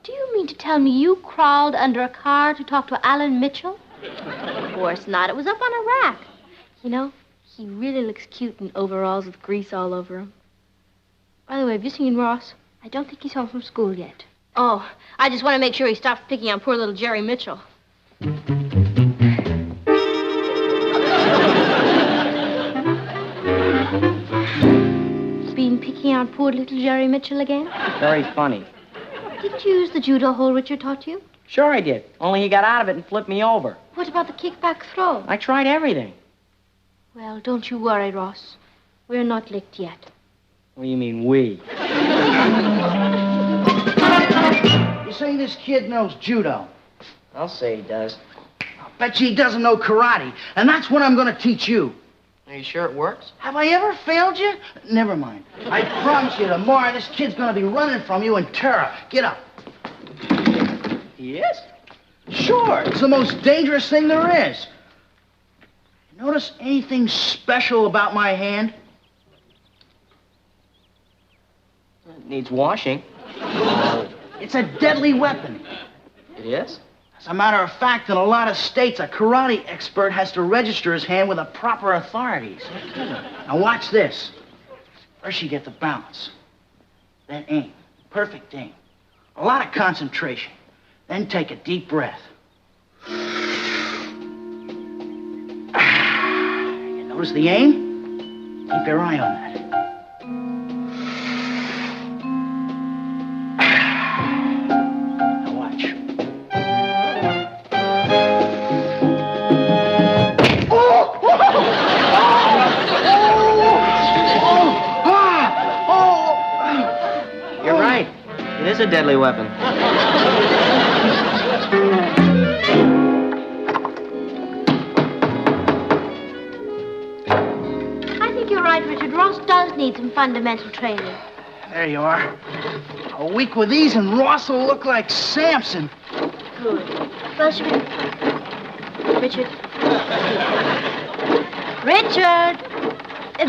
do you mean to tell me you crawled under a car to talk to Alan Mitchell? Of course not. It was up on a rack. You know, he really looks cute in overalls with grease all over him. By the way, have you seen Ross? I don't think he's home from school yet. Oh, I just want to make sure he stops picking on poor little Jerry Mitchell. Been picking on poor little Jerry Mitchell again? Very funny. Did you use the judo hold Richard taught you? Sure I did. Only he got out of it and flipped me over. What about the kickback throw? I tried everything. Well, don't you worry, Ross. We're not licked yet. What do you mean, we? You say this kid knows judo. I'll say he does. I'll bet you he doesn't know karate, and that's what I'm going to teach you. Are you sure it works? Have I ever failed you? Never mind. I promise you, tomorrow this kid's going to be running from you in terror. Get up. He is? Sure. It's the most dangerous thing there is. Notice anything special about my hand? It needs washing. It's a deadly weapon. It is? As a matter of fact, in a lot of states, a karate expert has to register his hand with the proper authorities. Now watch this. First you get the balance. Then aim. Perfect aim. A lot of concentration. Then take a deep breath. You notice the aim? Keep your eye on that. Now watch. You're right. It is a deadly weapon. I think you're right, Richard. Ross does need some fundamental training. There you are. A week with these and Ross will look like Samson. Good. Well, should we... Richard. Richard!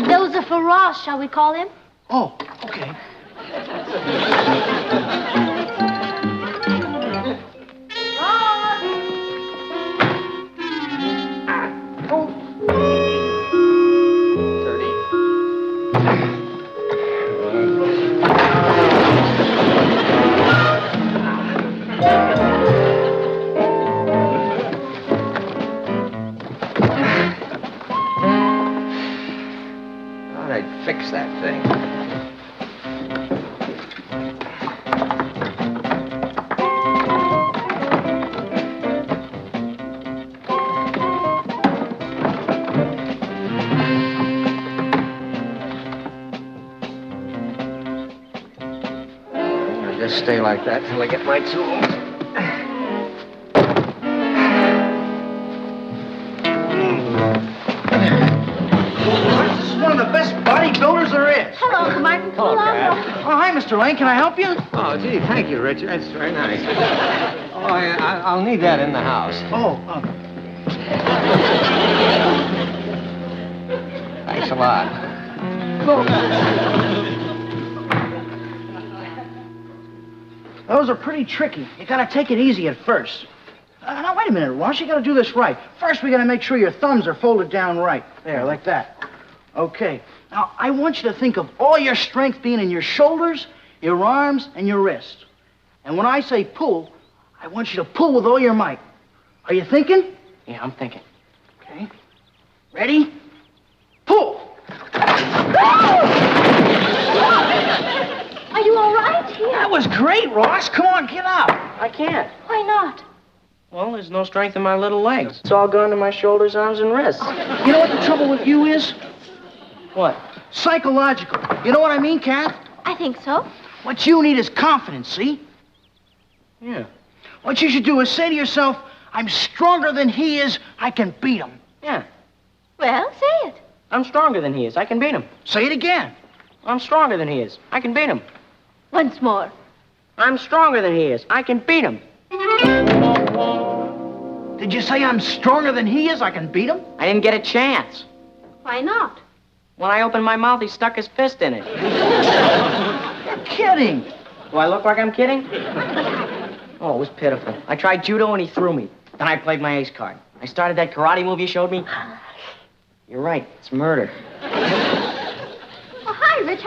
Those are for Ross, shall we call him? Oh, okay. Thought I'd fix that thing. I'll just stay like that till I get my tools. This is one of the best bodybuilders there is. Hello, Uncle Martin. Hello, Pat. Oh, hi, Mr. Lane. Can I help you? Oh, gee, thank you, Richard. That's very nice. Oh, I'll need that in the house. Oh, Thanks a lot. those are pretty tricky. You gotta take it easy at first. Now, wait a minute, Ross. You gotta do this right. First, we gotta make sure your thumbs are folded down right. There, like that. Okay. Now, I want you to think of all your strength being in your shoulders, your arms, and your wrists. And when I say pull, I want you to pull with all your might. Are you thinking? Yeah, I'm thinking. Okay. Ready? Pull! Are you all right? Here. That was great, Ross. Come on, get up. I can't. Why not? Well, there's no strength in my little legs. It's all gone to my shoulders, arms, and wrists. You know what the trouble with you is? What? Psychological. You know what I mean, Kath? I think so. What you need is confidence, see? Yeah. What you should do is say to yourself, I'm stronger than he is, I can beat him. Yeah. Well, say it. I'm stronger than he is. I can beat him. Say it again. I'm stronger than he is. I can beat him. Once more. I'm stronger than he is. I can beat him. Did you say I'm stronger than he is, I can beat him? I didn't get a chance. Why not? When I opened my mouth, he stuck his fist in it. You're kidding. Do I look like I'm kidding? Oh, it was pitiful. I tried judo and he threw me. Then I played my ace card. I started that karate move you showed me. You're right. It's murder. Oh, hi, Rich.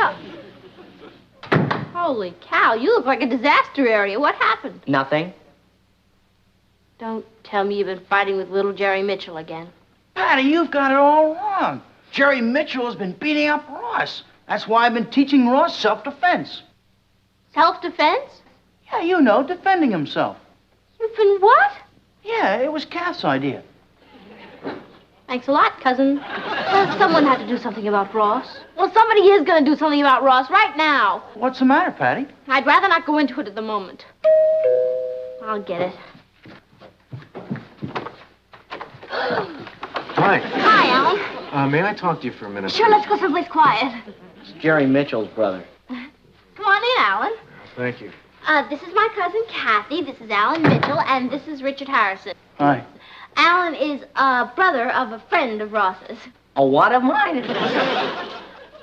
Holy cow, you look like a disaster area. What happened? Nothing. Don't tell me you've been fighting with little Jerry Mitchell again. Patty, you've got it all wrong. Jerry Mitchell has been beating up Ross. That's why I've been teaching Ross self-defense. Self-defense? Yeah, you know, defending himself. You've been what? Yeah, it was Kath's idea. Thanks a lot, cousin. Well, someone had to do something about Ross. Well, somebody is going to do something about Ross right now. What's the matter, Patty? I'd rather not go into it at the moment. I'll get it. Hi. Hi, Alan. May I talk to you for a minute? Sure, let's go someplace quiet. It's Jerry Mitchell's brother. Come on in, Alan. Thank you. This is my cousin Kathy, this is Alan Mitchell, and this is Richard Harrison. Hi. Alan is a brother of a friend of Ross's. A what of mine?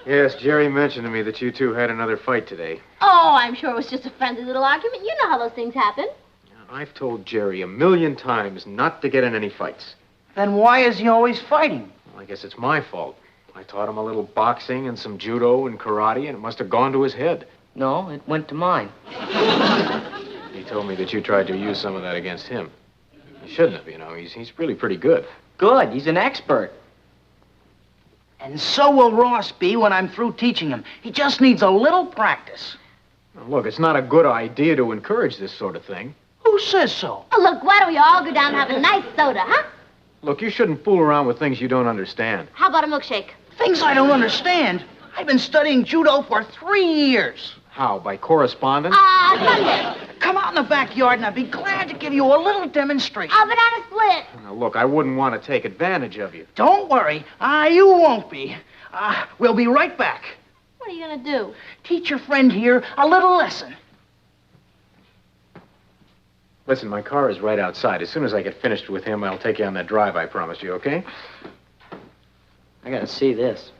Yes, Jerry mentioned to me that you two had another fight today. Oh, I'm sure it was just a friendly little argument. You know how those things happen. I've told Jerry 1,000,000 times not to get in any fights. Then why is he always fighting? Well, I guess it's my fault. I taught him a little boxing and some judo and karate, and it must have gone to his head. No, it went to mine. He told me that you tried to use some of that against him. You shouldn't have, you know. He's really pretty good. Good. He's an expert. And so will Ross be when I'm through teaching him. He just needs a little practice. Now, look, it's not a good idea to encourage this sort of thing. Who says so? Oh, look, why don't we all go down and have a nice soda, huh? Look, you shouldn't fool around with things you don't understand. How about a milkshake? Things I don't understand. I've been studying judo for 3 years. How, by correspondence? Sunday. Come out in the backyard and I'd be glad to give you a little demonstration. A banana split. Now, look, I wouldn't want to take advantage of you. Don't worry. You won't be. We'll be right back. What are you going to do? Teach your friend here a little lesson. Listen, my car is right outside. As soon as I get finished with him, I'll take you on that drive I promised you, okay? I gotta see this.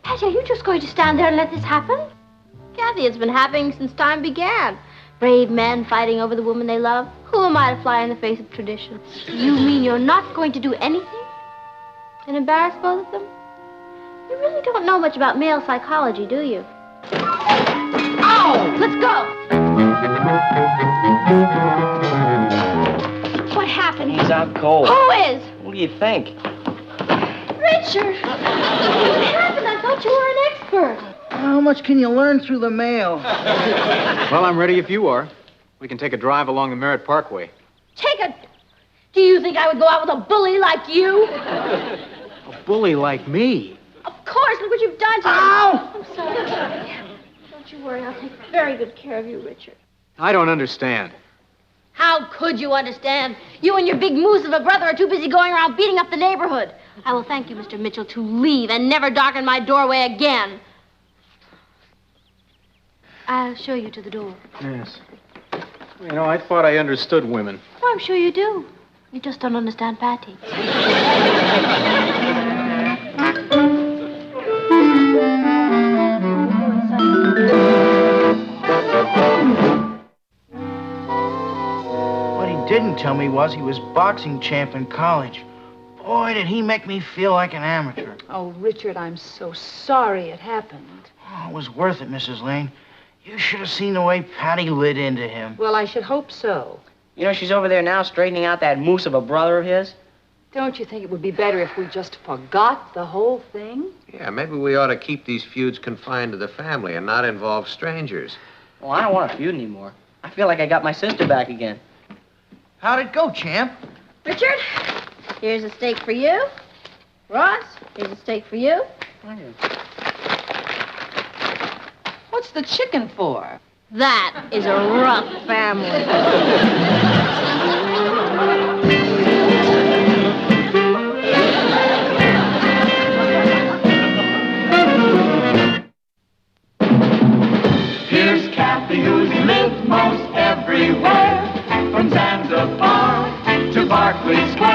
Patty, are you just going to stand there and let this happen? Kathy, it's been happening since time began. Brave men fighting over the woman they love. Who am I to fly in the face of tradition? You mean you're not going to do anything? And embarrass both of them? You really don't know much about male psychology, do you? Oh! Let's go! What happened? He's out cold. Who is? What do you think? Richard! What happened? I thought you were an expert. How much can you learn through the mail? Well, I'm ready if you are. We can take a drive along the Merritt Parkway. Do you think I would go out with a bully like you? A bully like me? Of course, look what you've done to him. Ow! I'm sorry. Don't you worry, I'll take very good care of you, Richard. I don't understand. How could you understand? You and your big moose of a brother are too busy going around beating up the neighborhood. I will thank you, Mr. Mitchell, to leave and never darken my doorway again. I'll show you to the door. Yes. You know, I thought I understood women. Oh, I'm sure you do. You just don't understand Patty. What he didn't tell me was he was boxing champ in college. Boy, did he make me feel like an amateur. Oh, Richard, I'm so sorry it happened. Oh, it was worth it, Mrs. Lane. You should have seen the way Patty lit into him. Well, I should hope so. You know, she's over there now straightening out that moose of a brother of his. Don't you think it would be better if we just forgot the whole thing? Yeah, maybe we ought to keep these feuds confined to the family and not involve strangers. Well, I don't want to feud anymore. I feel like I got my sister back again. How'd it go, champ? Richard, here's a steak for you. Ross, here's a steak for you. What's the chicken for? That is a rough family. Here's Kathy, who's lived most everywhere, from Zanzibar to Berkeley Square.